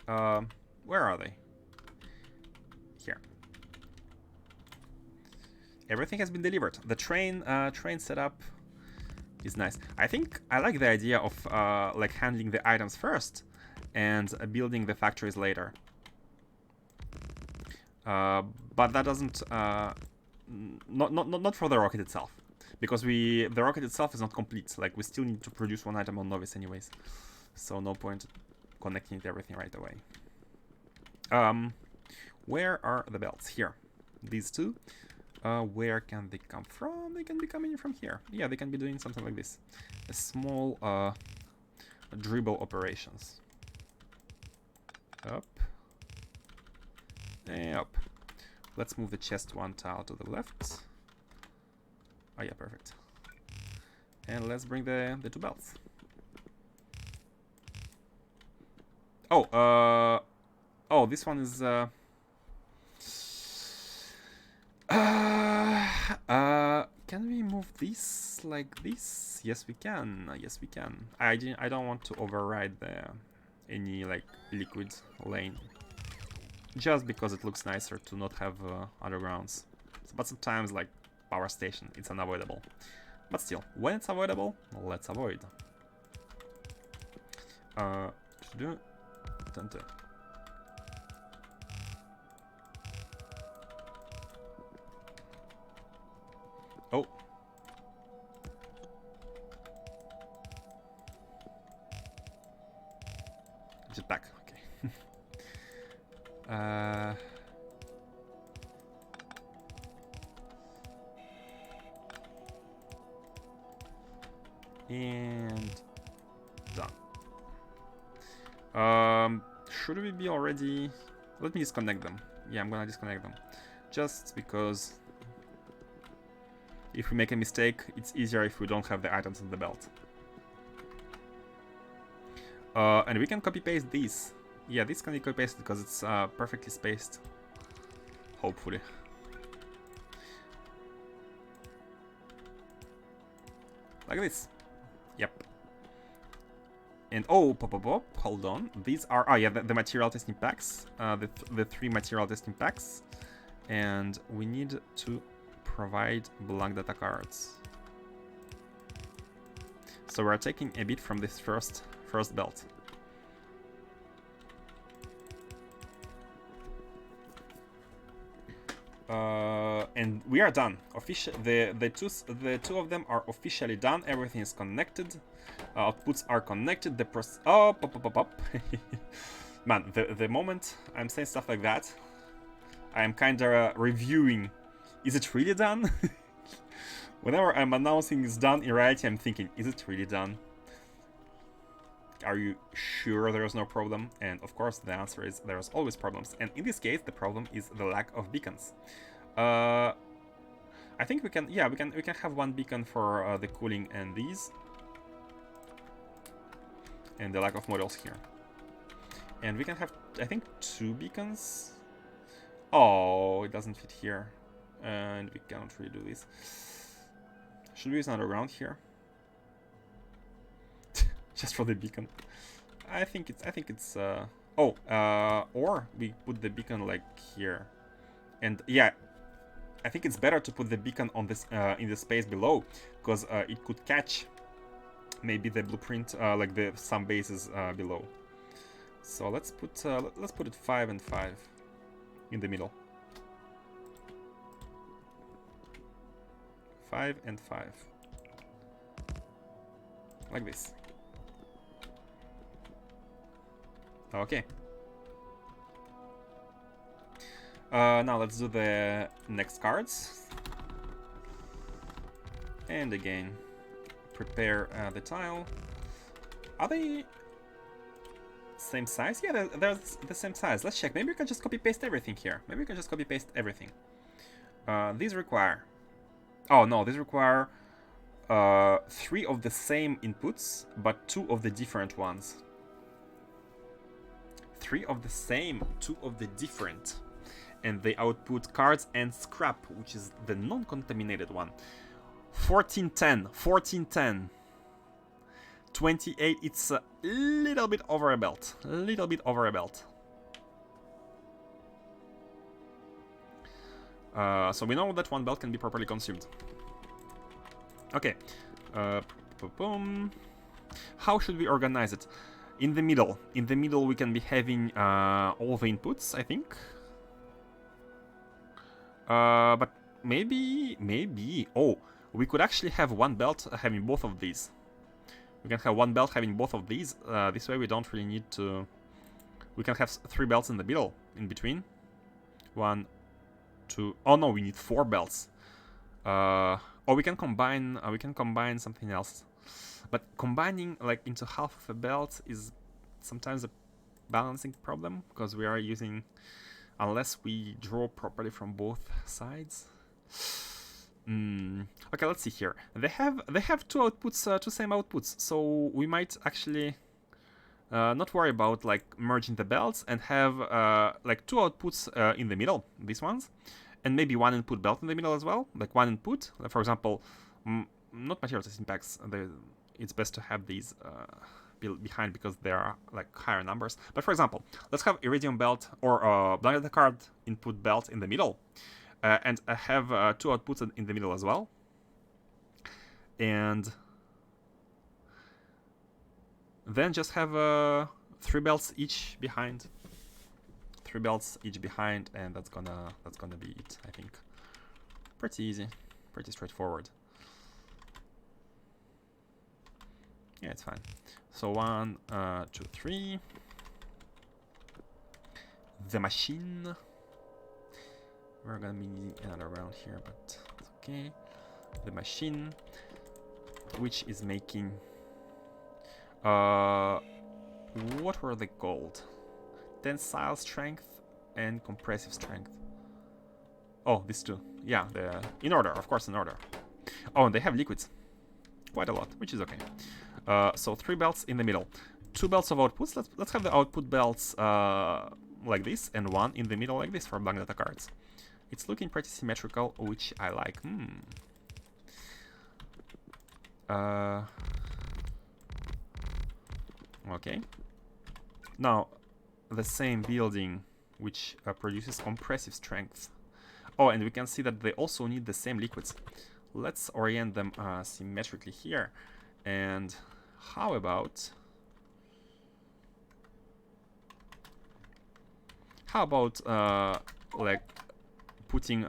Where are they? Here. Everything has been delivered. The train setup is nice. I think I like the idea of like handling the items first and building the factories later. But that doesn't not for the rocket itself, because the rocket itself is not complete. Like, we still need to produce 1 item on Novice anyways, so no point connecting it to everything right away. Where are the belts? Here. These 2. Where can they come from? They can be coming from here. Yeah, they can be doing something like this. A small dribble operations. Up. And up. Let's move the chest 1 tile to the left. Oh yeah, perfect. And let's bring the 2 belts. Oh, oh, this one is can we move this like this? Yes, we can. Yes, we can. I don't want to override any like liquid lane, just because it looks nicer to not have undergrounds. But sometimes, like power station, it's unavoidable. But still, when it's avoidable, let's avoid. Oh. Jetpack, okay. And done. Should we be already... Let me disconnect them. Yeah, I'm gonna disconnect them. Just because if we make a mistake, it's easier if we don't have the items in the belt. And we can copy-paste these. Yeah, this can be copy-pasted because it's perfectly spaced. Hopefully. Like this. Yep. And oh, pop, hold on. These are, oh yeah, the material testing packs. The 3 material testing packs. And we need to provide blank data cards. So we're taking a bit from this first belt. And we are done. The two of them are officially done. Everything is connected. Outputs are connected. Oh, pop. Man, the moment I'm saying stuff like that, I am kinda reviewing. Is it really done? Whenever I'm announcing it's done, in reality I'm thinking, is it really done? Are you sure there's no problem? And of course the answer is there's always problems. And in this case, the problem is the lack of beacons. I think we can have 1 beacon for the cooling and these. And the lack of models here. And we can have, I think, 2 beacons. Oh, it doesn't fit here. And we cannot really do this. Should we use another round here? Just for the beacon. I think it's or we put the beacon like here. And yeah, I think it's better to put the beacon on this in the space below, because it could catch maybe the blueprint like some bases below. So let's put it 5 and 5 in the middle. 5 and 5. Like this. Okay. Now let's do the next cards. And again, prepare the tile. Are they same size? Yeah, they're the same size. Let's check. Maybe we can just copy-paste everything here. Maybe we can just copy-paste everything. These require... Oh, no, these require 3 of the same inputs, but 2 of the different ones. 3 of the same, 2 of the different. And they output cards and scrap, which is the non-contaminated one. 1410, 1410. 28, it's a little bit over a belt. A little bit over a belt. So we know that 1 belt can be properly consumed. Okay. Boom. How should we organize it? In the middle. In the middle we can be having all the inputs, I think. But maybe... Oh, we could actually have 1 belt having both of these. We can have 1 belt having both of these. This way we don't really need to... We can have 3 belts in the middle, in between. 1, 2... Oh no, we need 4 belts. Or we can combine something else. But combining like into half of a belt is sometimes a balancing problem, because we are using... Unless we draw properly from both sides. Okay, let's see here. They have 2 outputs, 2 same outputs, so we might actually not worry about like merging the belts and have like 2 outputs in the middle, these ones, and maybe 1 input belt in the middle as well, like 1 input. Like, for example, not material testing packs. It's best to have these behind because there are like higher numbers. But for example, let's have iridium belt or blank data card input belt in the middle. And I have 2 outputs in the middle as well. And then just have 3 belts each behind. 3 belts each behind, and that's gonna be it, I think. Pretty easy, pretty straightforward. Yeah, it's fine. So 1, 2, 3. The machine. We're gonna be needing another round here, but it's okay. The machine, which is making... what were they called? Tensile strength and compressive strength. Oh, these 2. Yeah, in order, of course, in order. Oh, and they have liquids. Quite a lot, which is okay. So 3 belts in the middle. 2 belts of outputs. Let's have the output belts like this, and 1 in the middle like this for blank data cards. It's looking pretty symmetrical, which I like. Okay. Now, the same building which produces compressive strength. Oh, and we can see that they also need the same liquids. Let's orient them symmetrically here. And how about like putting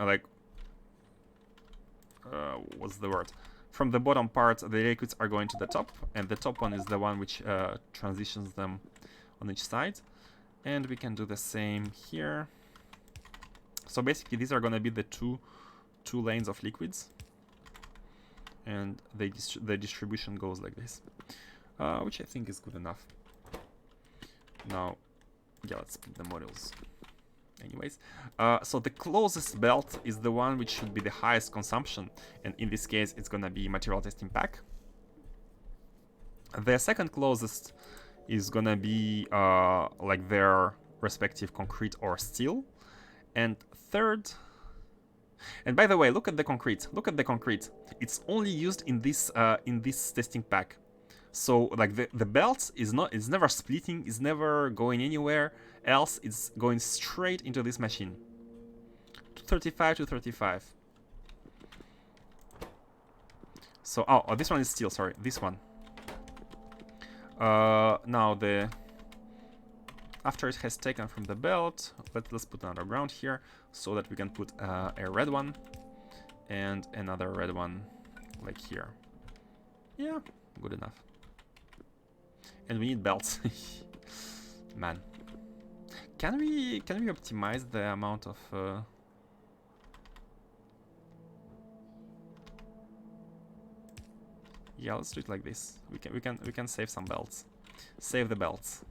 what's the word? From the bottom part, the liquids are going to the top, and the top one is the one which transitions them on each side. And we can do the same here. So basically, these are going to be the two lanes of liquids, and the distribution goes like this, which I think is good enough. Now, yeah, let's split the models. Anyways, so the closest belt is the one which should be the highest consumption, and in this case, it's gonna be material testing pack. The second closest is gonna be like their respective concrete or steel, and third. And by the way, look at the concrete. Look at the concrete. It's only used in this testing pack. So like the belt is never splitting, is never going anywhere else. It's going straight into this machine. 235 to 35. So oh, this one is steel. Sorry, this one. Now after it has taken from the belt, let's put another ground here so that we can put a red one and another red one like here. Yeah, good enough. And we need belts. Man, can we optimize the amount of yeah, let's do it like this. We can save some belts. Save the belts.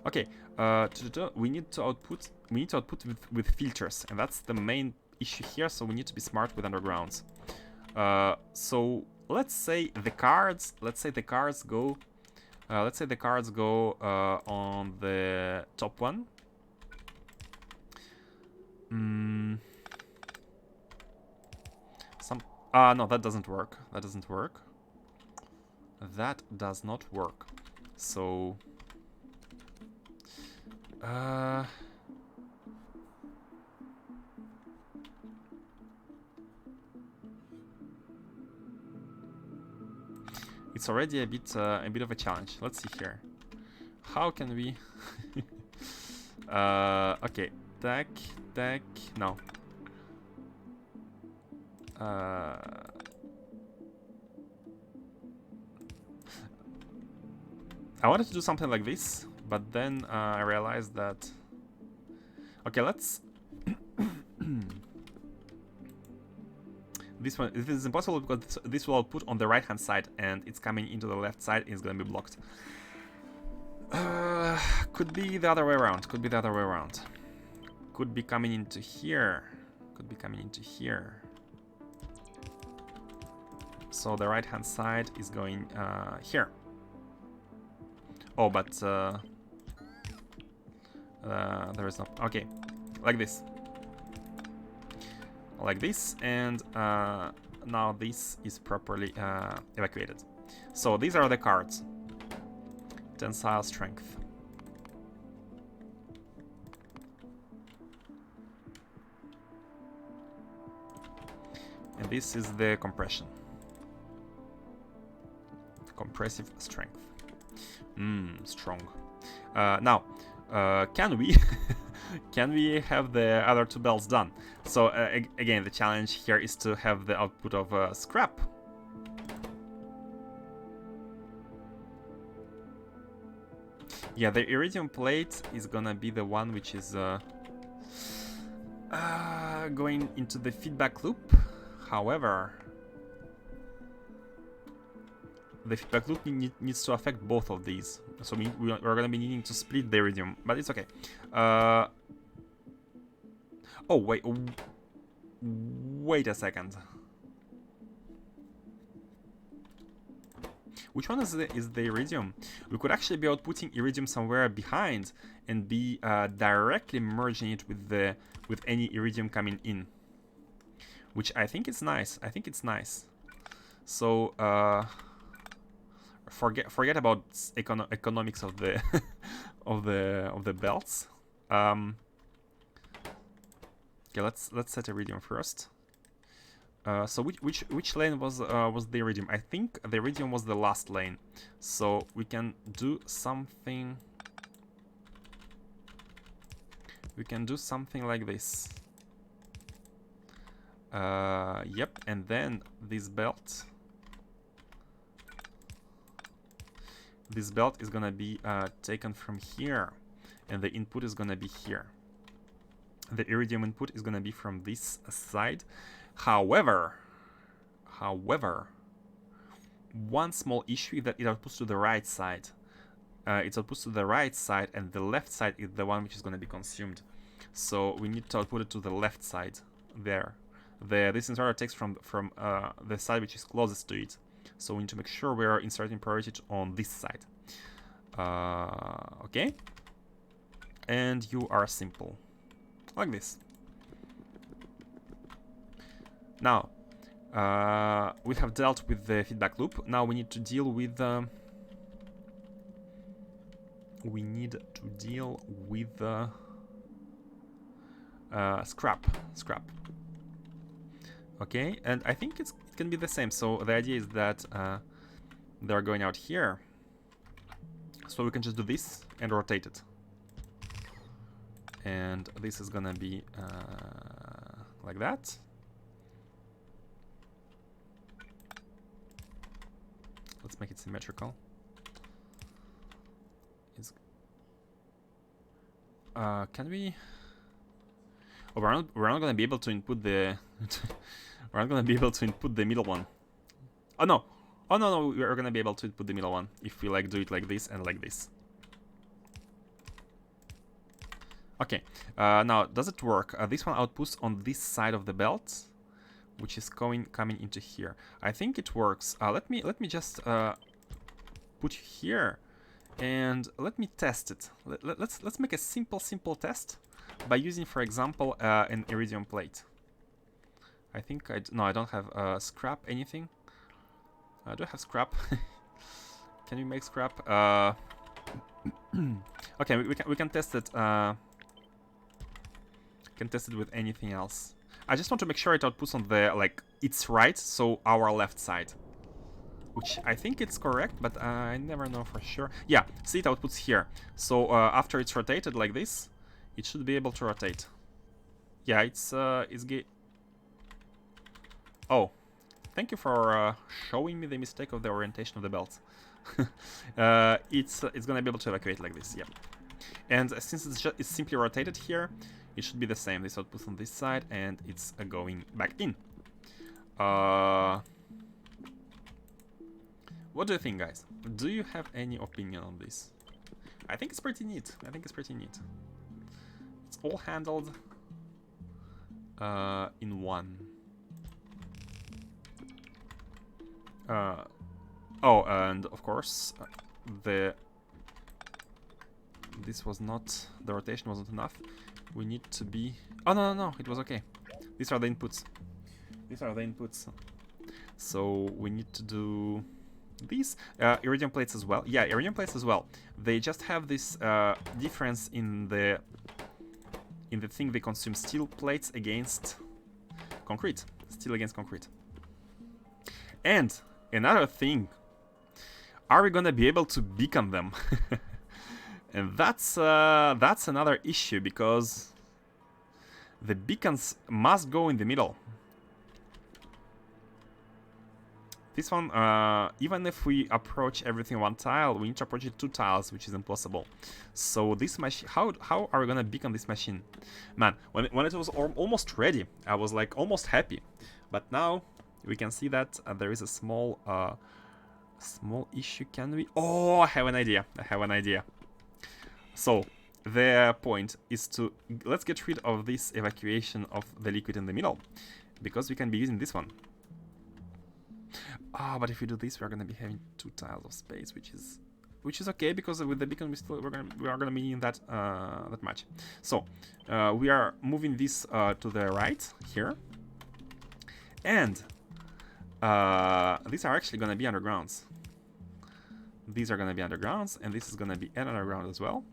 Okay, we need to output with filters, and that's the main issue here. So we need to be smart with undergrounds. So let's say the cards go on the top one. No, that doesn't work. That doesn't not work. So it's already a bit of a challenge. Let's see here. How can we? Okay, deck. No. I wanted to do something like this, but then I realized that. Okay, let's. This is impossible because this will output on the right hand side, and it's coming into the left side. It's gonna be blocked. Could be the other way around. Could be coming into here. So the right hand side is going here. Oh, but there is no. Okay, like this. And now this is properly evacuated. So these are the cards. Tensile strength. And this is the compression. Compressive strength. Strong. Now, can we can we have the other two belts done? So again, the challenge here is to have the output of scrap. Yeah, the iridium plate is gonna be the one which is going into the feedback loop. However, the feedback loop needs to affect both of these, so we're going to be needing to split the iridium, but it's okay. Oh wait a second. Which one is the iridium? We could actually be outputting iridium somewhere behind and be directly merging it with any iridium coming in, which I think is nice. So forget about economics of the of the belts. Okay, let's set iridium first. So which lane was the iridium? I think the iridium was the last lane. So we can do something. We can do something like this. Yep, and then this belt. This belt is gonna be taken from here, and the input is gonna be here. The iridium input is gonna be from this side. However, one small issue is that it outputs to the right side. It outputs to the right side, and the left side is the one which is gonna be consumed. So we need to output it to the left side there. This inserter takes from the side which is closest to it. So we need to make sure we are inserting priority on this side. Okay. And you are simple. Like this. Now, we have dealt with the feedback loop. Now we need to deal with... scrap. Okay, and I think it can be the same. So the idea is that they're going out here. So we can just do this and rotate it. And this is gonna be like that. Let's make it symmetrical. Can we... Oh, we're not gonna be able to input the... we're not gonna be able to input the middle one. Oh no! Oh no, we're gonna be able to input the middle one if we like do it like this and like this. Okay, now does it work? This one outputs on this side of the belt, which is coming into here. I think it works. Let me just put here, and let me test it. Let's make a simple test by using, for example, an iridium plate. I think I don't have scrap anything. I do have scrap. Can we make scrap? Okay, we can test it. Can test it with anything else. I just want to make sure it outputs on the its right, so our left side, which I think it's correct, but I never know for sure. Yeah, see, it outputs here. So after it's rotated like this, it should be able to rotate. Yeah, it's gay. Oh, thank you for showing me the mistake of the orientation of the belt. It's gonna be able to evacuate like this. Yeah, and since it's simply rotated here, it should be the same. This outputs on this side, and it's going back in. What do you think, guys? Do you have any opinion on this? I think it's pretty neat. It's all handled in one. Oh, and of course, this was not, the rotation wasn't enough. We need to be... Oh, no, it was okay. These are the inputs. So we need to do these. Iridium plates as well. Yeah, iridium plates as well. They just have this difference in the thing they consume. Steel plates against concrete. Steel against concrete. And another thing, are we gonna be able to beacon them? And that's another issue, because the beacons must go in the middle. This one, even if we approach everything one tile, we need to approach it 2 tiles, which is impossible. So this machine, how are we gonna beacon this machine? Man, when it was almost ready, I was like almost happy. But now we can see that there is a small issue. Can we? Oh, I have an idea. So the point is to let's get rid of this evacuation of the liquid in the middle, because we can be using this one. But if we do this, we're gonna be having 2 tiles of space, which is okay, because with the beacon we are gonna be needing that that much. So we are moving this to the right here, and these are actually gonna be undergrounds. These are gonna be undergrounds, and this is gonna be an underground as well.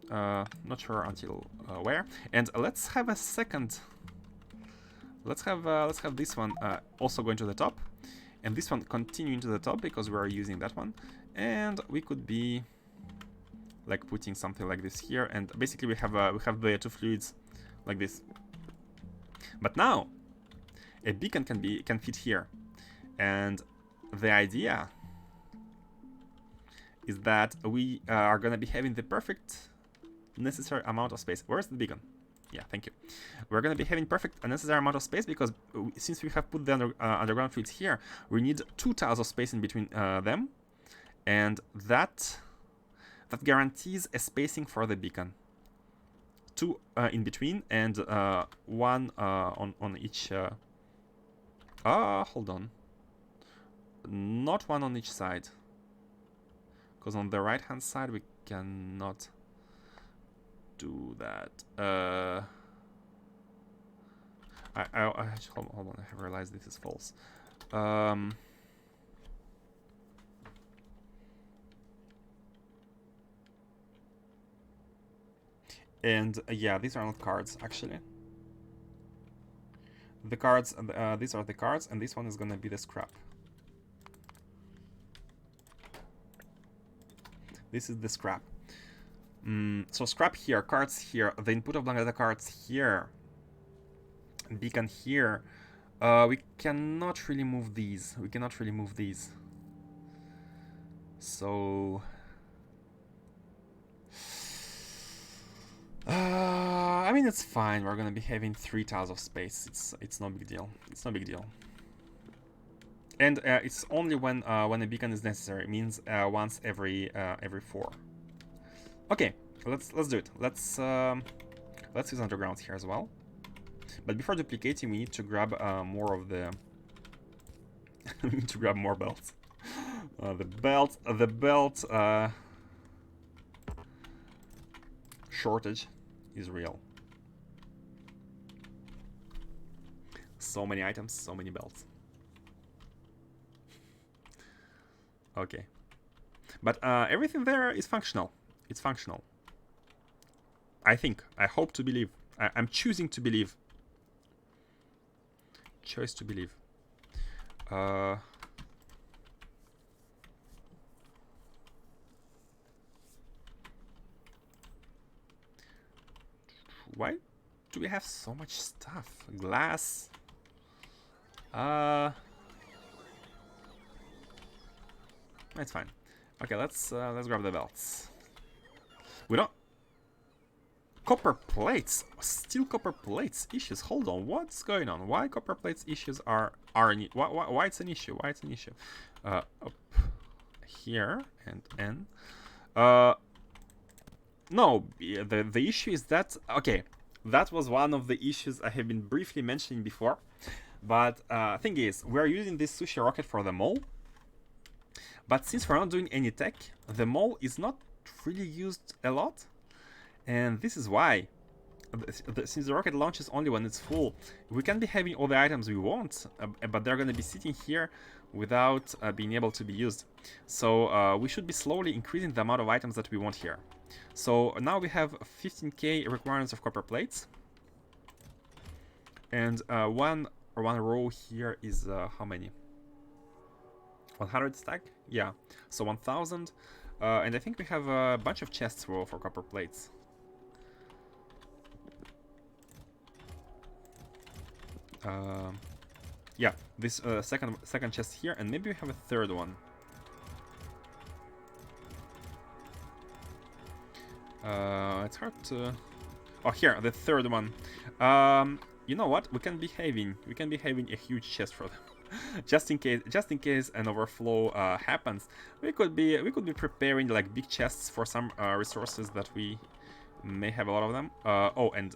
Not sure until where. And let's have a second. Let's have this one also going to the top, and this one continuing to the top because we are using that one. And we could be like putting something like this here, and basically we have the two fluids like this. But now a beacon can fit here, and the idea is that we are gonna be having the perfect necessary amount of space. Where's the beacon? Yeah, thank you. We're gonna be having perfect necessary amount of space because since we have put the underground fluids here, we need 2 tiles of space in between them, and that guarantees a spacing for the beacon. 2 in between and 1 on each. Hold on. Not 1 on each side, because on the right hand side we cannot do that. Hold on, I have realized this is false. And yeah, these are not cards actually. The cards, these are the cards, and this one is gonna be the scrap. This is the scrap. So scrap here, cards here, the input of the cards here, beacon here. We cannot really move these. We cannot really move these. So I mean, it's fine. We're gonna be having 3 tiles of space. It's no big deal. It's no big deal. And it's only when a beacon is necessary. It means once every 4. Okay, let's do it. Let's use undergrounds here as well. But before duplicating, we need to grab more of the. We need to grab more belts. The belt shortage is real. So many items, so many belts. Okay, but everything there is functional. It's functional. I think. I hope to believe. I'm choosing to believe. Choice to believe. Why do we have so much stuff? Glass. It's fine. Okay, let's grab the belts. We don't. Copper plates, still copper plates issues. Hold on, what's going on? Why copper plates issues are why it's an issue? Why it's an issue? Up here and N. No, the issue is that okay. That was one of the issues I have been briefly mentioning before. But thing is, we're using this sushi rocket for the mole. But since we're not doing any tech, the mole is not really used a lot. And this is why, since the rocket launches only when it's full, we can be having all the items we want, but they're going to be sitting here without being able to be used. So we should be slowly increasing the amount of items that we want here. So now we have 15k requirements of copper plates. And one row here is how many? 100 stack? Yeah, so 1000. And I think we have a bunch of chests for copper plates. Yeah, this second chest here, and maybe we have a third one. It's hard to. Oh, here, the third one. You know what? We can be having a huge chest for them. just in case an overflow happens, we could be preparing like big chests for some resources that we may have a lot of them. Oh, and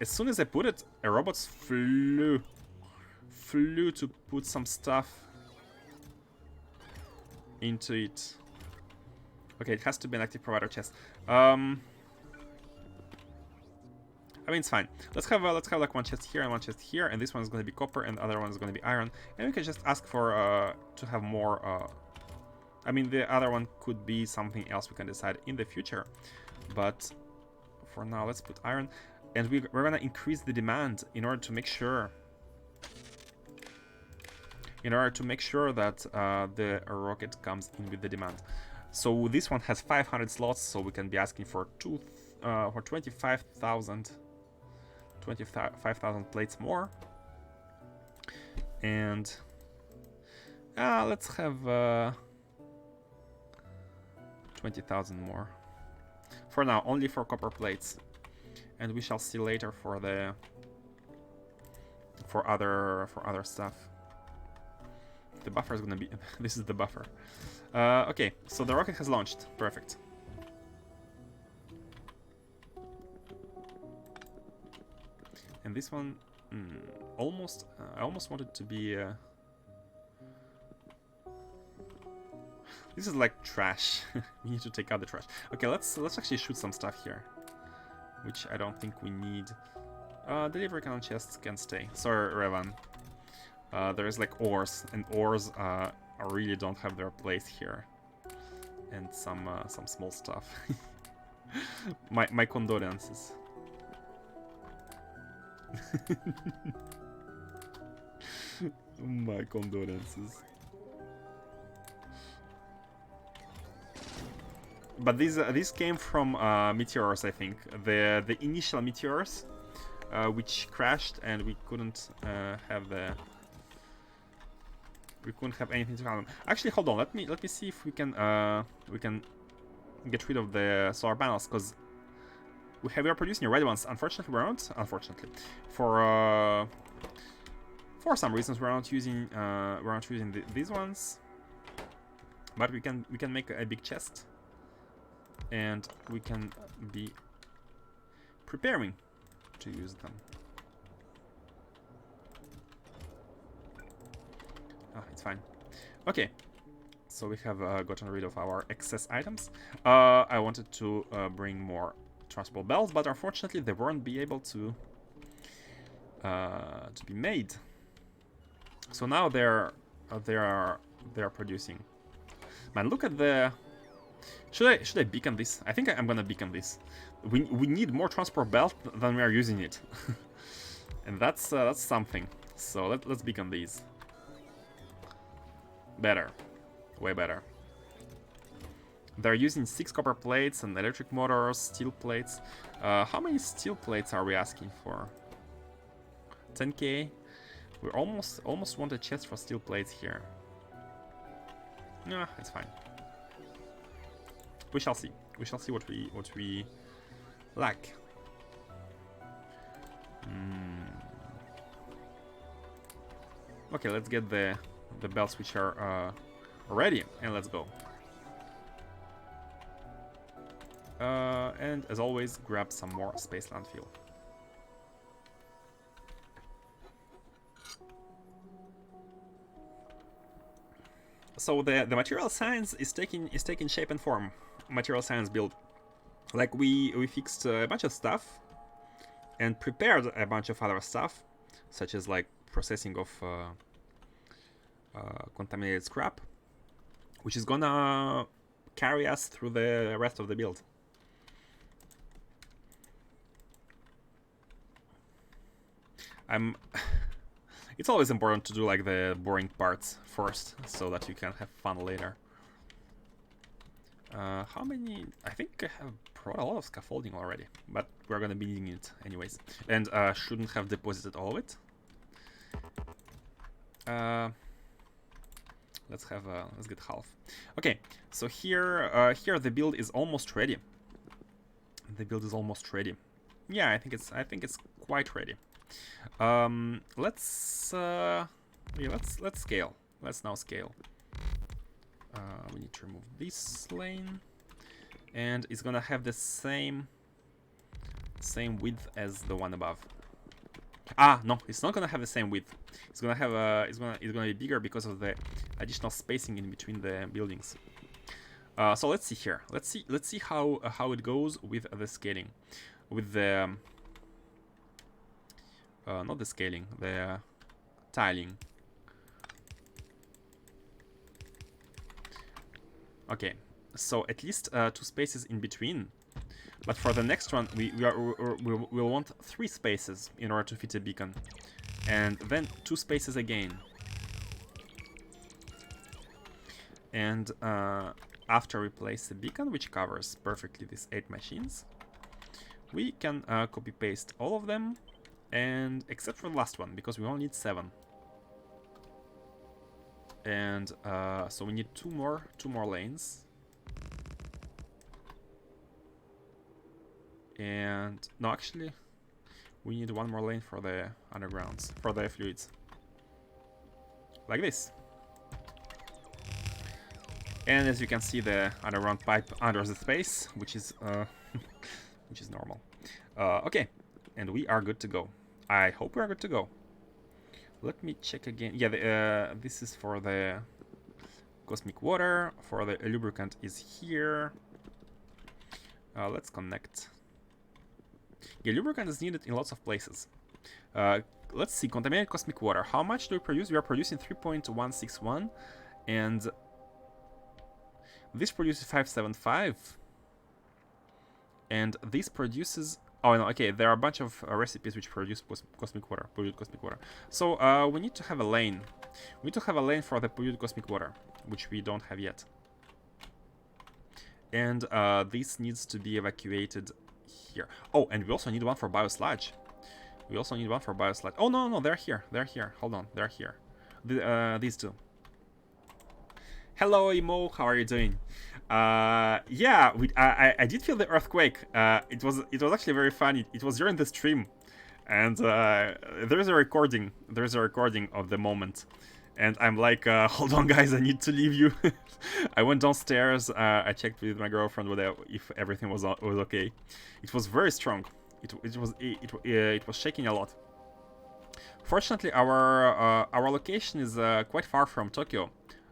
as soon as I put it, a robot flew to put some stuff into it. Okay, it has to be an active provider chest. I mean, it's fine. Let's have like one chest here and one chest here, and this one is going to be copper, and the other one is going to be iron, and we can just ask for to have more. I mean, the other one could be something else we can decide in the future, but for now, let's put iron, and we're going to increase the demand in order to make sure. That the rocket comes in with the demand. So this one has 500 slots, so we can be asking for 25,000 plates more. And let's have 20,000 more. For now, only for copper plates, and we shall see later for the for other stuff. The buffer is gonna be. This is the buffer. Okay, so the rocket has launched. Perfect. And this one, almost. I almost wanted to be. This is like trash. We need to take out the trash. Okay, let's actually shoot some stuff here, which I don't think we need. Delivery cannon chests can stay. Sorry, Revan. There's like ores, and ores really don't have their place here, and some small stuff. my condolences. My condolences. But these came from meteors, I think. The initial meteors, which crashed, and we couldn't have the. We couldn't have anything to count on. Actually, hold on. Let me see if we can get rid of the solar panels, because we are producing red ones. Unfortunately, we're not. Unfortunately, for some reasons, we're not using these ones. But we can make a big chest, and we can be preparing to use them. It's fine. Okay, so we have gotten rid of our excess items. I wanted to bring more transport belts, but unfortunately they won't be able to be made. So now they are producing. Man, look at the. Should I beacon this? I think I'm gonna beacon this. We need more transport belt than we are using it, and that's something. So let's beacon these. Better, way better. They're using 6 copper plates and electric motors, steel plates. How many steel plates are we asking for? 10k. We almost want a chest for steel plates here. Nah, it's fine. We shall see. We shall see what we lack. Okay, let's get the belts which are ready, and let's go. And as always, grab some more space landfill. So the material science is taking shape and form. Material science build. Like we fixed a bunch of stuff and prepared a bunch of other stuff, such as like processing of contaminated scrap, which is gonna carry us through the rest of the build. It's always important to do like the boring parts first, so that you can have fun later. How many? I think I have brought a lot of scaffolding already, but we're gonna be needing it anyways, and shouldn't have deposited all of it. Let's get half. Okay, so here the build is almost ready. The build is almost ready. Yeah, I think it's quite ready. Let's scale. Let's now scale. We need to remove this lane, and it's gonna have the same width as the one above. No, it's not gonna have the same width. It's gonna have it's gonna be bigger because of the additional spacing in between the buildings. So let's see here. Let's see how it goes with the scaling, with the not the scaling, the tiling. Okay, so at least 2 spaces in between. But for the next one, we'll want 3 spaces in order to fit a beacon. And then 2 spaces again. And after we place the beacon, which covers perfectly these 8 machines, we can copy-paste all of them, and except for the last one, because we only need 7. And so we need two more lanes. And no, actually, we need 1 more lane for the undergrounds, for the fluids, like this. And as you can see, the underground pipe under the space, which is which is normal. Okay, and we are good to go. I hope we are good to go. Let me check again. Yeah, this is for the cosmic water. For the lubricant is here. Let's connect. Yeah, lubricant is needed in lots of places. Let's see, contaminated cosmic water. How much do we produce? We are producing 3.161, and this produces 575, and this produces... Oh no, okay, there are a bunch of recipes which produce cosmic water, polluted cosmic water. So we need to have a lane. We need to have a lane for the polluted cosmic water, which we don't have yet. And this needs to be evacuated here. Oh, and we also need one for biosludge. We also need one for biosludge. Oh, no, they're here. They're here. Hold on, they're here. These two. Hello, Imo. How are you doing? Yeah, I did feel the earthquake. It was actually very funny. It was during the stream, and there's a recording. There's a recording of the moment, and I'm like, hold on, guys, I need to leave you. I went downstairs. I checked with my girlfriend whether if everything was okay. It was very strong. It was shaking a lot. Fortunately, our location is quite far from Tokyo,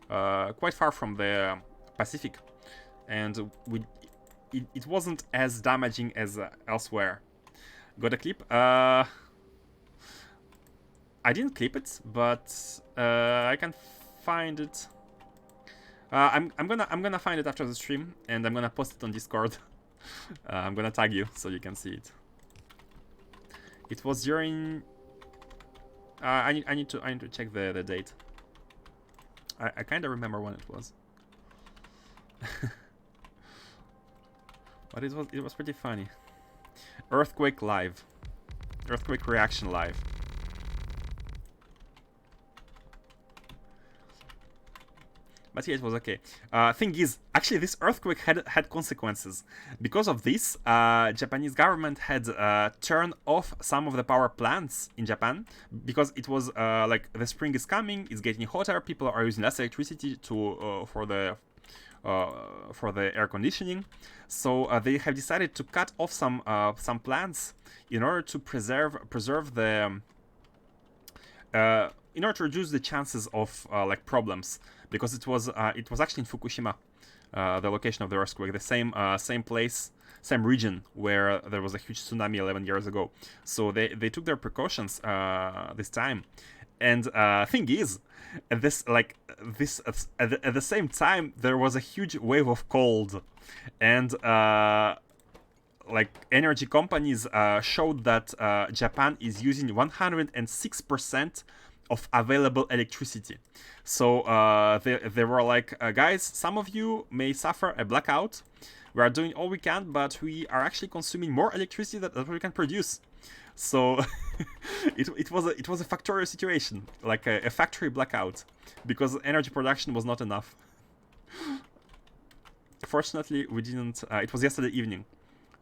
quite far from the Pacific, and it wasn't as damaging as elsewhere. Got a clip? I didn't clip it, but I can find it. I'm gonna find it after the stream, and I'm gonna post it on Discord. I'm gonna tag you so you can see it. It was during. I need to check the date. I kind of remember when it was. But it was pretty funny. Earthquake live. Earthquake reaction live. But yeah, it was okay. Thing is, actually, this earthquake had consequences. Because of this, Japanese government had turned off some of the power plants in Japan, because it was like the spring is coming, it's getting hotter, people are using less electricity for the air conditioning. So they have decided to cut off some plants in order to preserve the in order to reduce the chances of like problems, because it was actually in Fukushima, the location of the earthquake, the same place, same region where there was a huge tsunami 11 years ago. So they took their precautions this time. And thing is, at the same time, there was a huge wave of cold, and like energy companies showed that Japan is using 106% of available electricity. So they were like, guys, some of you may suffer a blackout. We are doing all we can, but we are actually consuming more electricity than we can produce. So it was a Factorio situation, like a factory blackout, because energy production was not enough. Fortunately, we didn't. It was yesterday evening,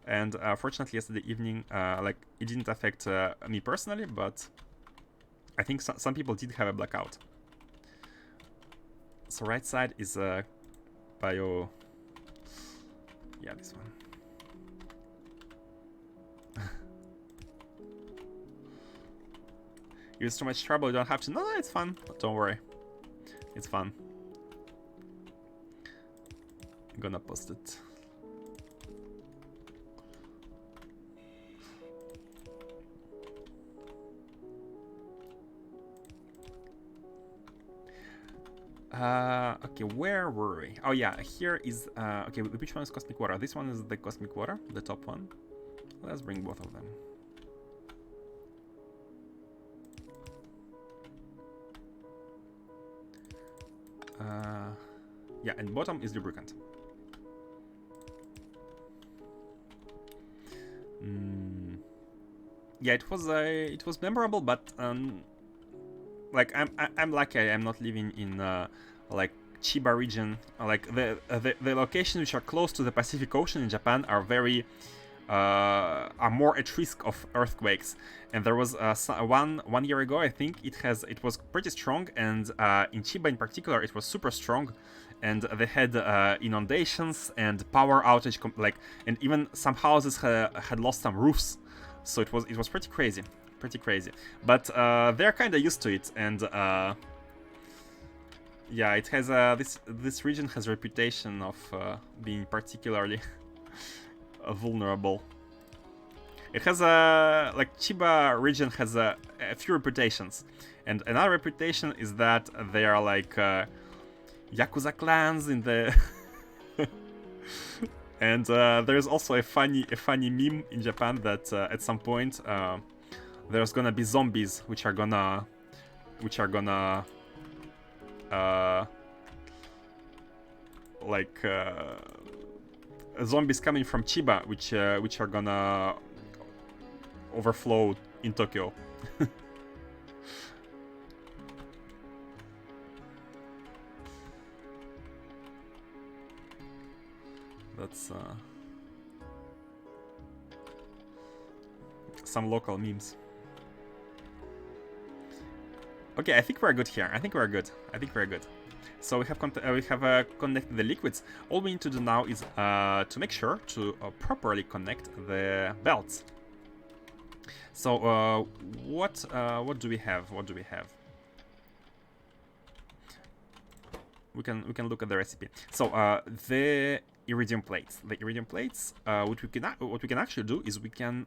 and fortunately, yesterday evening, like it didn't affect me personally, but I think some people did have a blackout. So right side is bio. Yeah, this one. If it's too much trouble, you don't have to. No, it's fun. Don't worry. It's fun. I'm gonna post it. Okay, where were we? Oh yeah, here is, okay, which one is Cosmic Water? This one is the Cosmic Water, the top one. Let's bring both of them. Yeah, and bottom is lubricant. Yeah, it was memorable, but like I'm lucky I'm not living in like Chiba region. Like the locations which are close to the Pacific Ocean in Japan are very are more at risk of earthquakes. And there was one year ago, I think it was pretty strong, and in Chiba in particular it was super strong, and they had inundations and power outage, and even some houses had lost some roofs. So it was pretty crazy. But they're kind of used to it, and yeah, it has this region has a reputation of being particularly vulnerable. It has like Chiba region has a few reputations, and another reputation is that they are like Yakuza clans in the and there's also a funny meme in Japan that at some point there's gonna be zombies which are gonna like zombies coming from Chiba which are gonna overflow in Tokyo. That's some local memes. Okay, I think we're good here. I think we're good. So we have connected the liquids. All we need to do now is to make sure to properly connect the belts. So what do we have? We can look at the recipe. So the iridium plates. What we can actually do is we can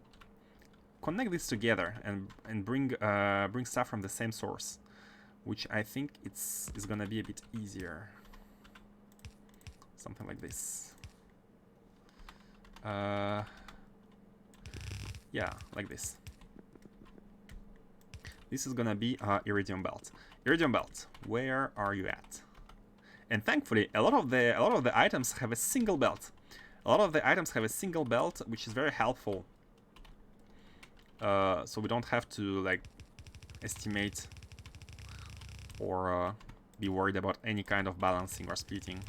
connect this together and bring stuff from the same source, which I think is gonna be a bit easier. Something like this. Yeah, like this. This is gonna be iridium belt. Iridium belt, where are you at? And thankfully, a lot of the items have a single belt. Which is very helpful. So we don't have to like estimate or be worried about any kind of balancing or splitting.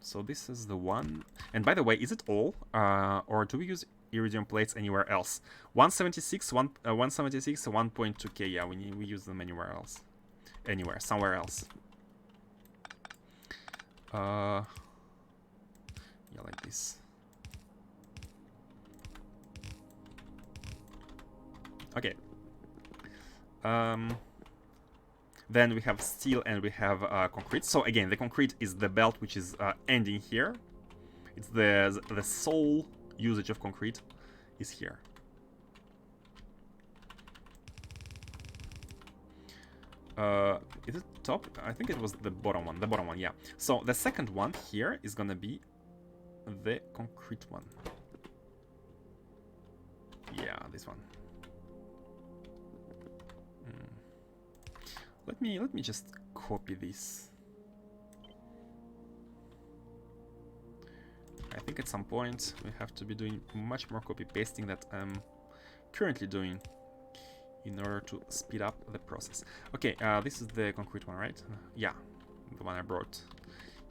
So this is the one. And by the way, is it all, or do we use iridium plates anywhere else? 176, 1.2K. Yeah, we use them anywhere else, somewhere else. Yeah, like this. Okay. Then we have steel and we have concrete. So again, the concrete is the belt which is ending here. It's the sole usage of concrete is here. Is it top? I think it was the bottom one. Yeah. So the second one here is gonna be the concrete one. Yeah, this one. Let me just copy this. I think at some point we have to be doing much more copy pasting that I'm currently doing in order to speed up the process. Okay, this is the concrete one, right? Yeah, the one I brought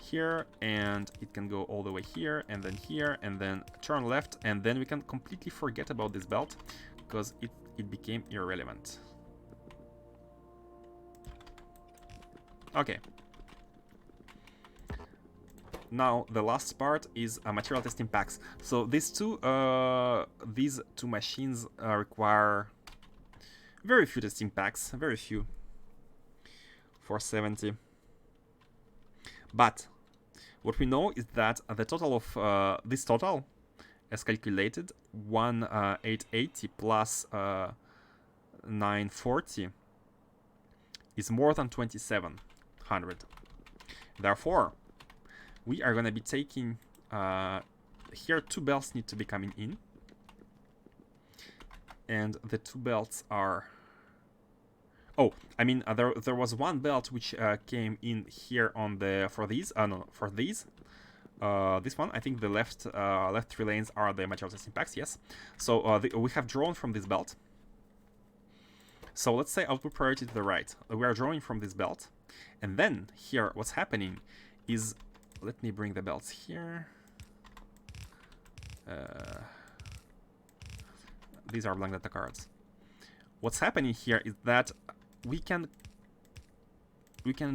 here, and it can go all the way here, and then turn left, and then we can completely forget about this belt because it became irrelevant. Okay. Now the last part is material testing packs. So these two machines require very few testing packs, very few. 470. But what we know is that the total of this total, as calculated, 1880 plus 940 is more than 2700. 100. Therefore, we are going to be taking... here, 2 belts need to be coming in. And the 2 belts are... Oh, I mean, there was 1 belt which came in here on the... For these? No, for these. This one, I think the left 3 lanes are the material testing packs, yes. So we have drawn from this belt. So let's say output priority to the right. We are drawing from this belt. And then here, what's happening is... Let me bring the belts here. These are blank data cards. What's happening here is that we can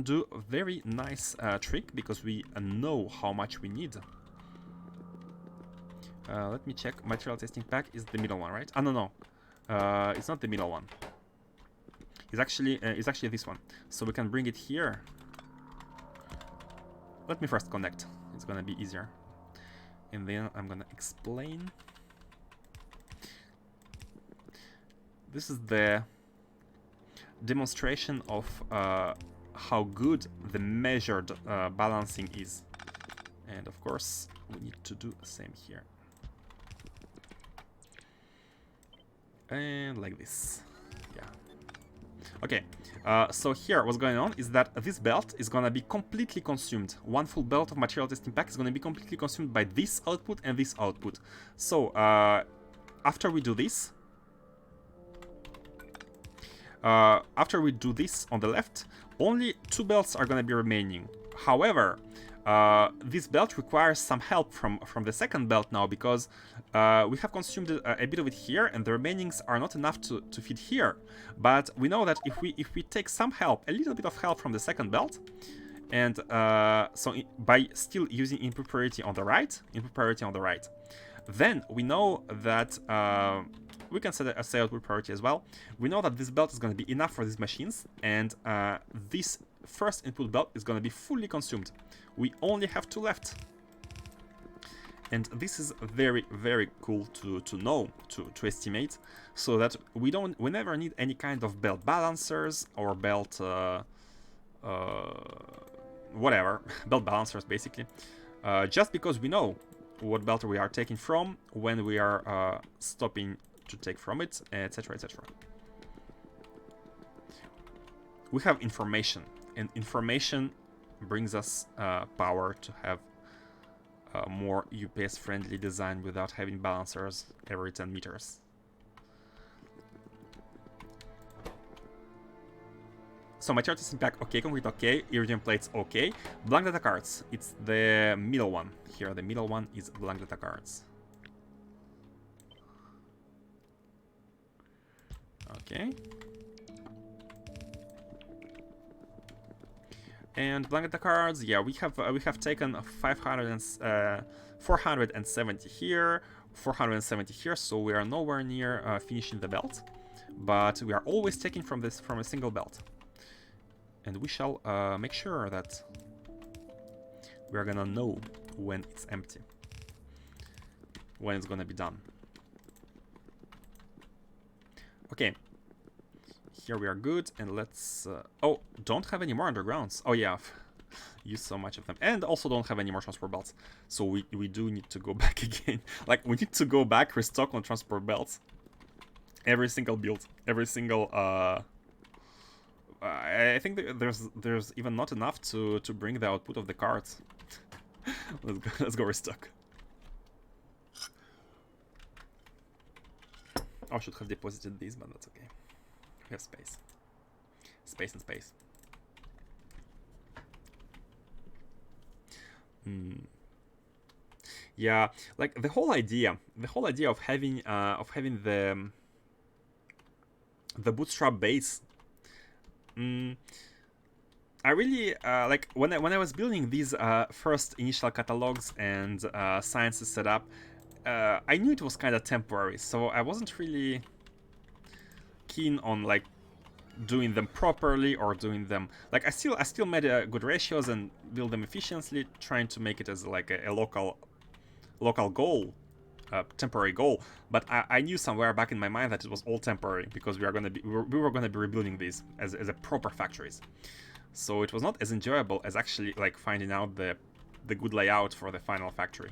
do a very nice trick because we know how much we need. Let me check. Material testing pack is the middle one, right? Oh, no, it's not the middle one. It's actually this one. So we can bring it here. Let me first connect. It's gonna be easier, and then I'm gonna explain. This is the demonstration of how good the measured balancing is. And of course, we need to do the same here. And like this. Yeah. Okay, so here what's going on is that this belt is gonna be completely consumed. 1 full belt of material testing pack is gonna be completely consumed by this output and this output. So after we do this, on the left, only 2 belts are gonna be remaining. However, this belt requires some help from the second belt now, because we have consumed a bit of it here, and the remainings are not enough to fit here. But we know that if we take some help, a little bit of help from the second belt, and by still using input priority on the right, then we know that we can set a output priority as well. We know that this belt is going to be enough for these machines, and this first input belt is going to be fully consumed. We only have 2 left. And this is very, very cool to know, to estimate, so that we never need any kind of belt balancers or belt whatever, belt balancers basically, just because we know what belt we are taking from, when we are stopping to take from it, etc, etc. We have information, and information brings us power to have more UPS friendly design without having balancers every 10 meters. So material testing pack, okay, concrete, okay, iridium plates, okay. Blank data cards, it's the middle one. Here, the middle one is blank data cards. Okay. And blank data cards, yeah, we have taken 470 here, 470 here, so we are nowhere near finishing the belt, but we are always taking from a single belt, and we shall make sure that we are gonna know when it's empty, when it's gonna be done. Okay. Here we are good, and let's... oh, don't have any more undergrounds. Oh yeah, use so much of them. And also don't have any more transport belts. So we do need to go back again. Like, we need to go back, restock on transport belts. Every single build. Every single... I think there's even not enough to bring the output of the cards. Let's go restock. I should have deposited these, but that's okay. We have space. Space and space. Yeah, like the whole idea of having the bootstrap base. I really like when I was building these first initial catalogs and sciences setup. I knew it was kind of temporary, so I wasn't really keen on like doing them properly or doing them like I still made good ratios and build them efficiently, trying to make it as like a local goal, temporary goal. But I knew somewhere back in my mind that it was all temporary, because we were gonna be rebuilding these as a proper factories. So it was not as enjoyable as actually like finding out the good layout for the final factory.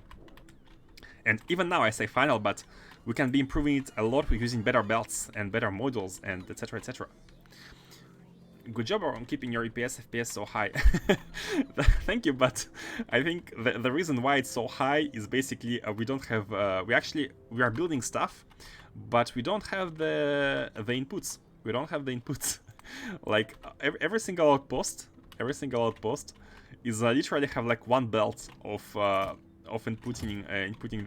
And even now I say final, but we can be improving it a lot with using better belts and better modules and etc, etc. Good job on keeping your FPS so high. Thank you, but I think the reason why it's so high is basically we don't have we are building stuff, but we don't have the inputs. We don't have the inputs. Like every single outpost is literally have like one belt of inputting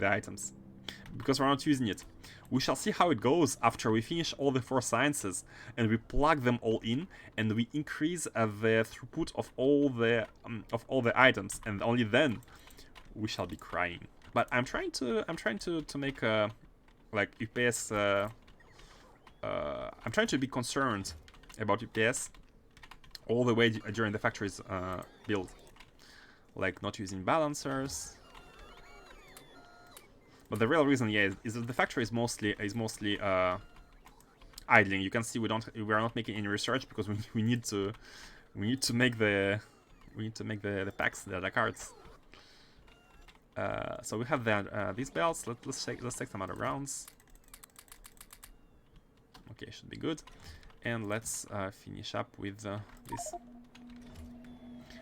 the items, because we're not using it. We shall see how it goes after we finish all the 4 sciences and we plug them all in and we increase the throughput of all the items, and only then we shall be crying. But I'm trying to make a like UPS. I'm trying to be concerned about UPS all the way during the factory's build, like not using balancers. But the real reason, yeah, is that the factory is mostly idling. You can see we are not making any research because we need to make the packs, the cards. So we have these belts. Let's take some other rounds. Okay, should be good. And let's finish up with this.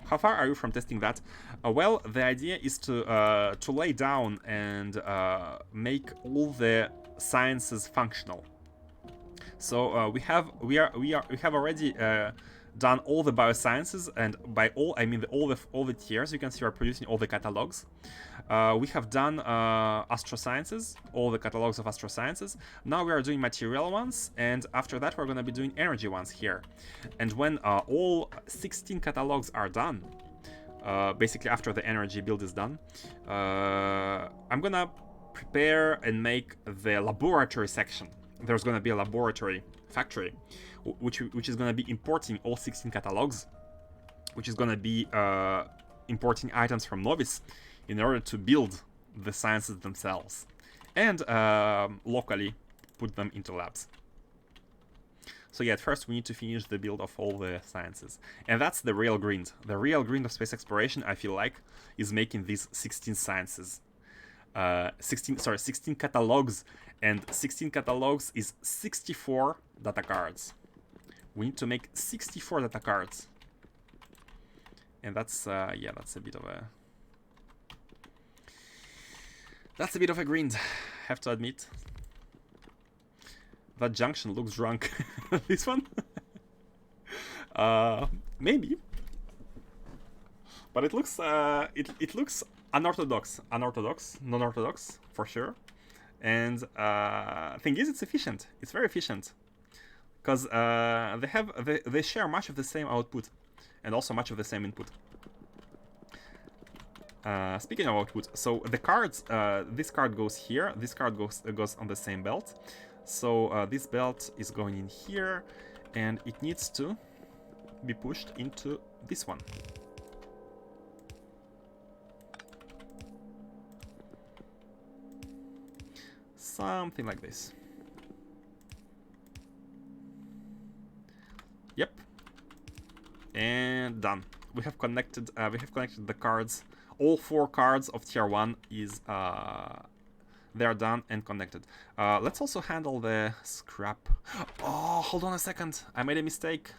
How far are you from testing that? Well, the idea is to lay down and make all the sciences functional. So we have already done all the biosciences, and by all I mean all the tiers. You can see we're producing all the catalogs. We have done astrosciences, all the catalogs of astrosciences. Now we are doing material ones, and after that we're going to be doing energy ones here. And when all 16 catalogs are done, basically after the energy build is done, I'm gonna prepare and make the laboratory section. There's gonna be a laboratory factory, which is gonna be importing all 16 catalogs, which is gonna be importing items from Novice in order to build the sciences themselves, and locally put them into labs. So yeah, at first we need to finish the build of all the sciences. And that's the real grind. The real grind of space exploration, I feel like, is making these 16 sciences. 16 catalogs, and 16 catalogs is 64 data cards. We need to make 64 data cards. And that's, yeah, that's a bit of a... That's a bit of a grind, have to admit. That junction looks drunk. This one? Maybe. But it looks looks unorthodox, non-orthodox for sure. And thing is, it's efficient. It's very efficient, because they share much of the same output and also much of the same input. Speaking of output, so the cards, this card goes here, this card goes on the same belt. So this belt is going in here, and it needs to be pushed into this one. Something like this. Yep. And done. We have connected the cards. All 4 cards of tier 1 is they are done and connected. Let's also handle the scrap. Oh, hold on a second. I made a mistake.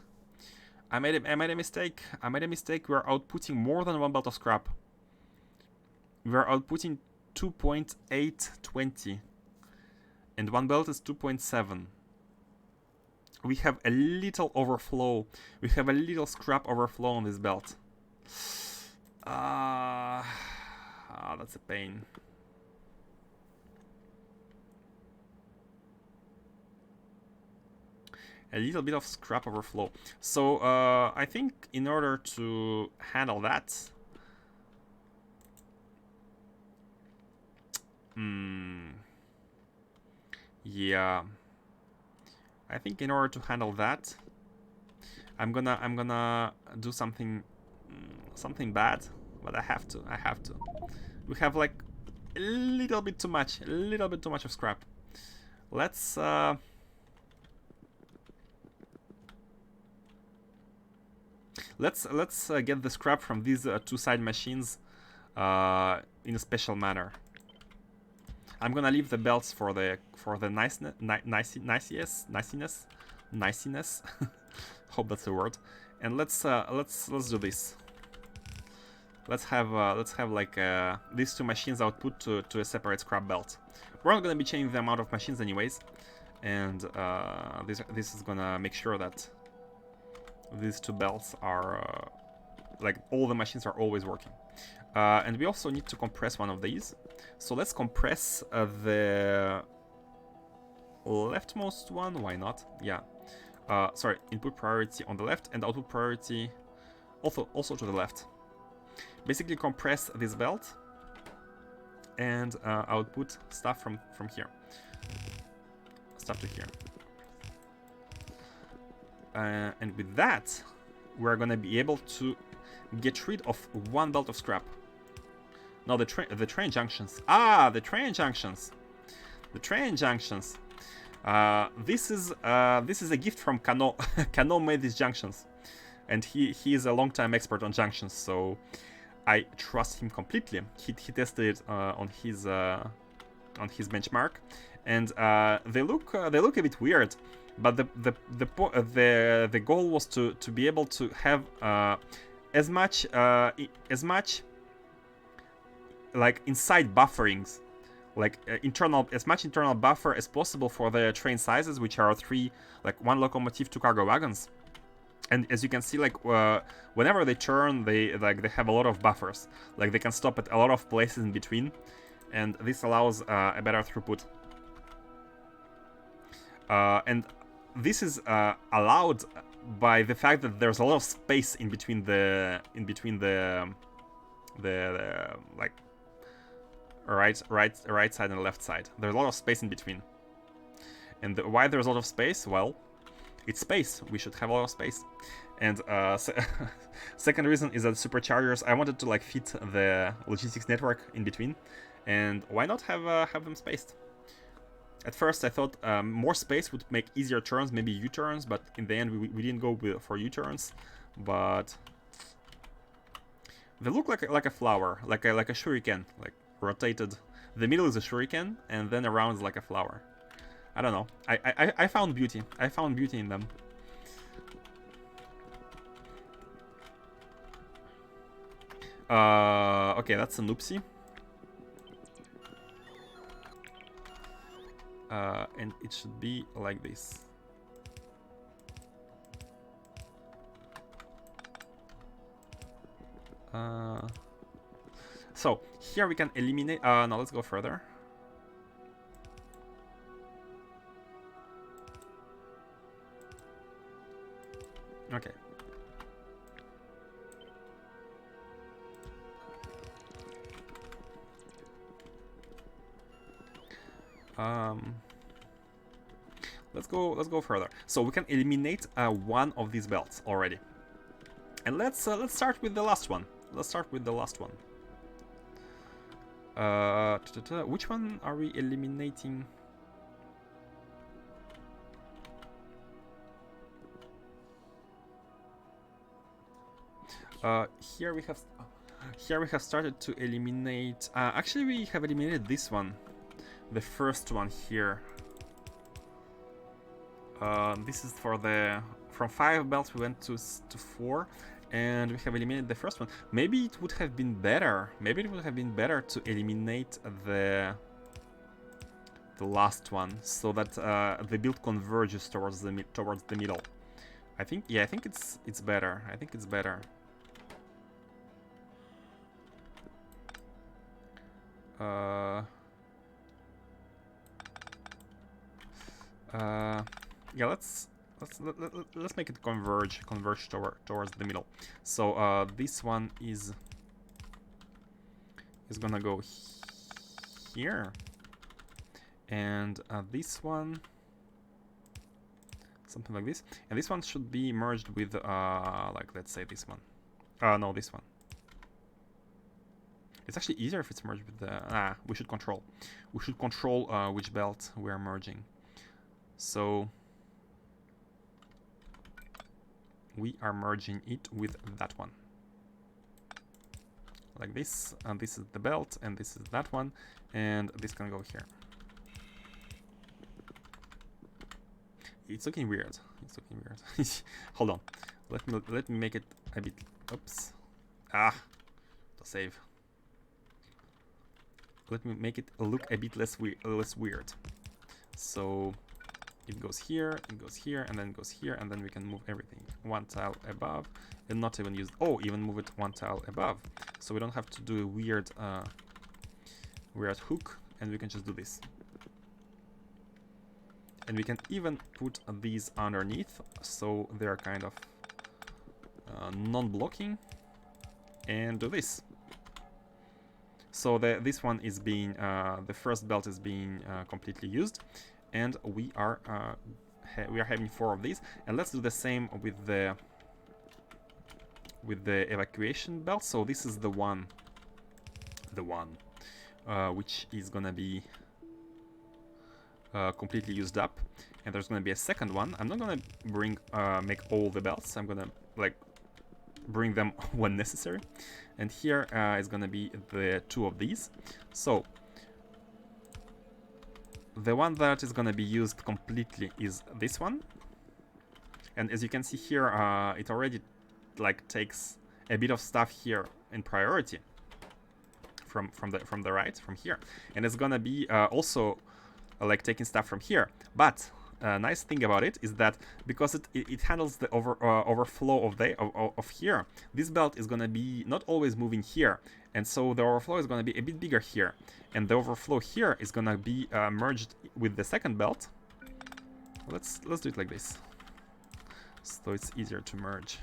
I made a mistake. We are outputting more than 1 belt of scrap. We are outputting 2.820. And 1 belt is 2.7. We have a little overflow. We have a little scrap overflow on this belt. That's a pain. A little bit of scrap overflow. So I think in order to handle that, yeah, I think in order to handle that, I'm gonna do something bad, but I have to. We have like a little bit too much of scrap. Let's Let's get the scrap from these two side machines in a special manner. I'm gonna leave the belts for the niceness. Hope that's a word. And let's do this. Let's have like these two machines output to a separate scrap belt. We're not gonna be changing the amount of machines anyways, and this is gonna make sure that these two belts are like all the machines are always working. And we also need to compress one of these. So let's compress the leftmost one. Why not? Yeah. Sorry, input priority on the left and output priority also to the left. Basically compress this belt and output stuff from here. Stuff to here. And with that, we're gonna be able to get rid of one belt of scrap. Now the train junctions. Ah, the train junctions. The train junctions. This is a gift from Kano. Kano made these junctions, and he is a long-time expert on junctions, so I trust him completely. He tested it on his benchmark, and they look a bit weird, but the goal was to be able to have as much like inside bufferings, like as much internal buffer as possible for the train sizes, which are one locomotive, 2 cargo wagons. And as you can see, like whenever they turn, they have a lot of buffers. Like they can stop at a lot of places in between, and this allows a better throughput. And this is allowed by the fact that there's a lot of space in between the like right side and left side. There's a lot of space in between. And why there's a lot of space? Well, it's space. We should have a lot of space. And second reason is that superchargers, I wanted to like fit the logistics network in between, and why not have them spaced? At first I thought more space would make easier turns, maybe U-turns, but in the end we didn't go for U-turns. But they look like a flower, like a shuriken, like rotated. The middle is a shuriken, and then around is like a flower. I don't know. I found beauty. I found beauty in them. Okay, that's an oopsie. And it should be like this. So here we can eliminate. No, let's go further. Okay. Let's go further. So we can eliminate one of these belts already, and let's start with the last one. Let's start with the last one. Which one are we eliminating? Here we have started to eliminate. Actually, we have eliminated this one, the first one here. This is for from 5 belts we went to 4, and we have eliminated the first one. Maybe it would have been better. Maybe it would have been better to eliminate the last one, so that the build converges towards the middle. I think it's better. I think it's better. Yeah, let's make it converge towards the middle. So this one is gonna go here, and this one something like this, and this one should be merged with like, let's say this one. No, this one. It's actually easier if it's merged with the we should control which belt we are merging. So we are merging it with that one. Like this, and this is the belt, and this is that one, and this can go here. It's looking weird. It's looking weird. Hold on. Let me make it a bit. Oops. To save. Let me make it look a bit less weird. So it goes here, and then it goes here, and then we can move everything one tile above, and not even use. Oh, even move it one tile above, so we don't have to do a weird hook, and we can just do this. And we can even put these underneath, so they're kind of non-blocking, and do this. So this one is being, the first belt is being completely used, and we are having 4 of these. And let's do the same with the evacuation belt. So this is the one which is gonna be completely used up, and there's gonna be a second one. I'm not gonna make all the belts. I'm gonna like bring them when necessary, and here is gonna be the 2 of these. So the one that is gonna be used completely is this one, and as you can see here, it already like takes a bit of stuff here in priority from the right, from here, and it's gonna be also like taking stuff from here. But nice thing about it is that because it handles the overflow of here, this belt is gonna be not always moving here, and so the overflow is gonna be a bit bigger here, and the overflow here is gonna be merged with the second belt. Let's do it like this, so it's easier to merge.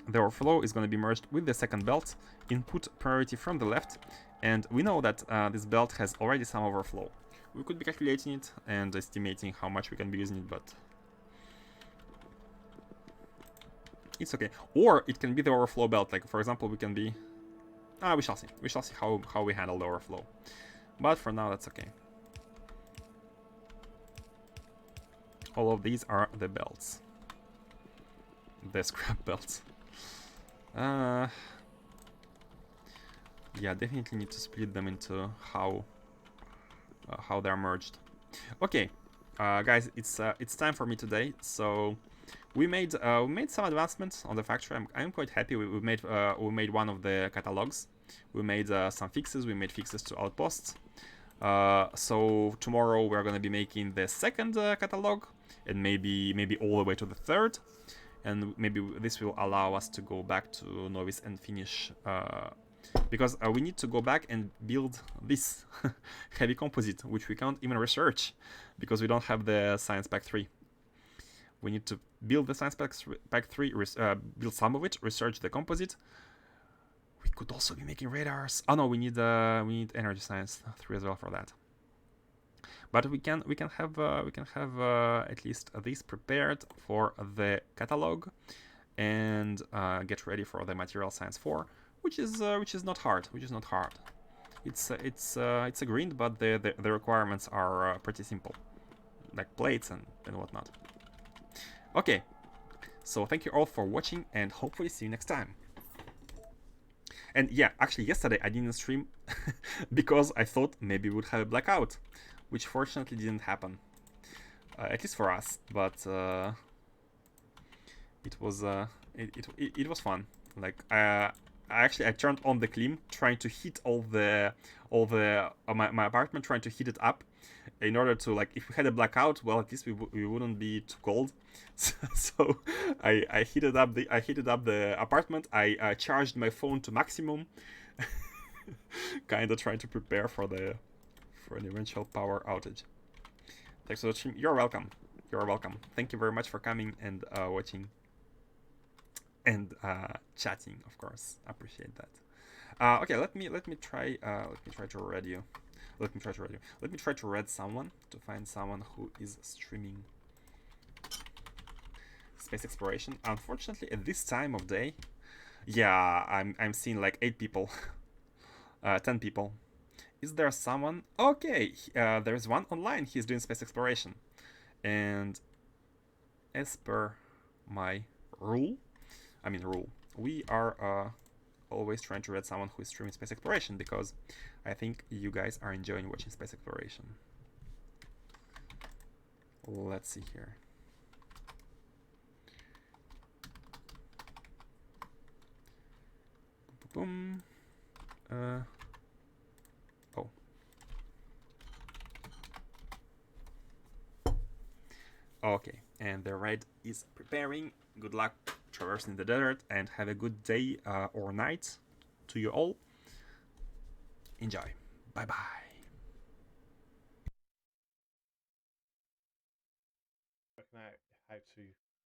The overflow is going to be merged with the second belt, input priority from the left, and we know that this belt has already some overflow. We could be calculating it and estimating how much we can be using it, but it's okay. Or it can be the overflow belt, like for example, we can be... we shall see. We shall see how we handle the overflow. But for now, that's okay. All of these are the belts. The scrap belts. Yeah, definitely need to split them into how they're merged. Okay, guys, it's time for me today. So we made some advancements on the factory. I'm quite happy. We made one of the catalogs. We made some fixes. We made fixes to outposts. So tomorrow we're gonna be making the second catalog, and maybe all the way to the third. And maybe this will allow us to go back to Novice and finish, because we need to go back and build this heavy composite, which we can't even research because we don't have the Science Pack 3. We need to build the Science Pack 3, build some of it, research the composite. We could also be making radars. Oh no, we need Energy Science 3 as well for that. But we can have at least this prepared for the catalog, and get ready for the Material Science 4, which is not hard. It's a grind, but the requirements are pretty simple, like plates and whatnot. Okay, so thank you all for watching, and hopefully see you next time. And yeah, actually yesterday I didn't stream because I thought maybe we would have a blackout, which fortunately didn't happen, at least for us. But it was fun. Like I turned on the clean, trying to heat my apartment, trying to heat it up, in order to, like, if we had a blackout, well, at least we wouldn't be too cold. So I heated up the apartment. I charged my phone to maximum, kind of trying to prepare for an eventual power outage. Thanks for watching. You're welcome. Thank you very much for coming and watching and chatting. Of course, appreciate that. Okay, let me try to read you. Let me try to read someone, to find someone who is streaming space exploration. Unfortunately, at this time of day, yeah, I'm seeing like 8 people, 10 people. Is there someone? Okay, there's one online. He's doing space exploration, and as per my rule, we are always trying to read someone who is streaming space exploration, because I think you guys are enjoying watching space exploration. Let's see here. Boom. Oh. Okay, and the raid is preparing. Good luck traversing the desert, and have a good day or night to you all. Enjoy. Bye bye. Working out how to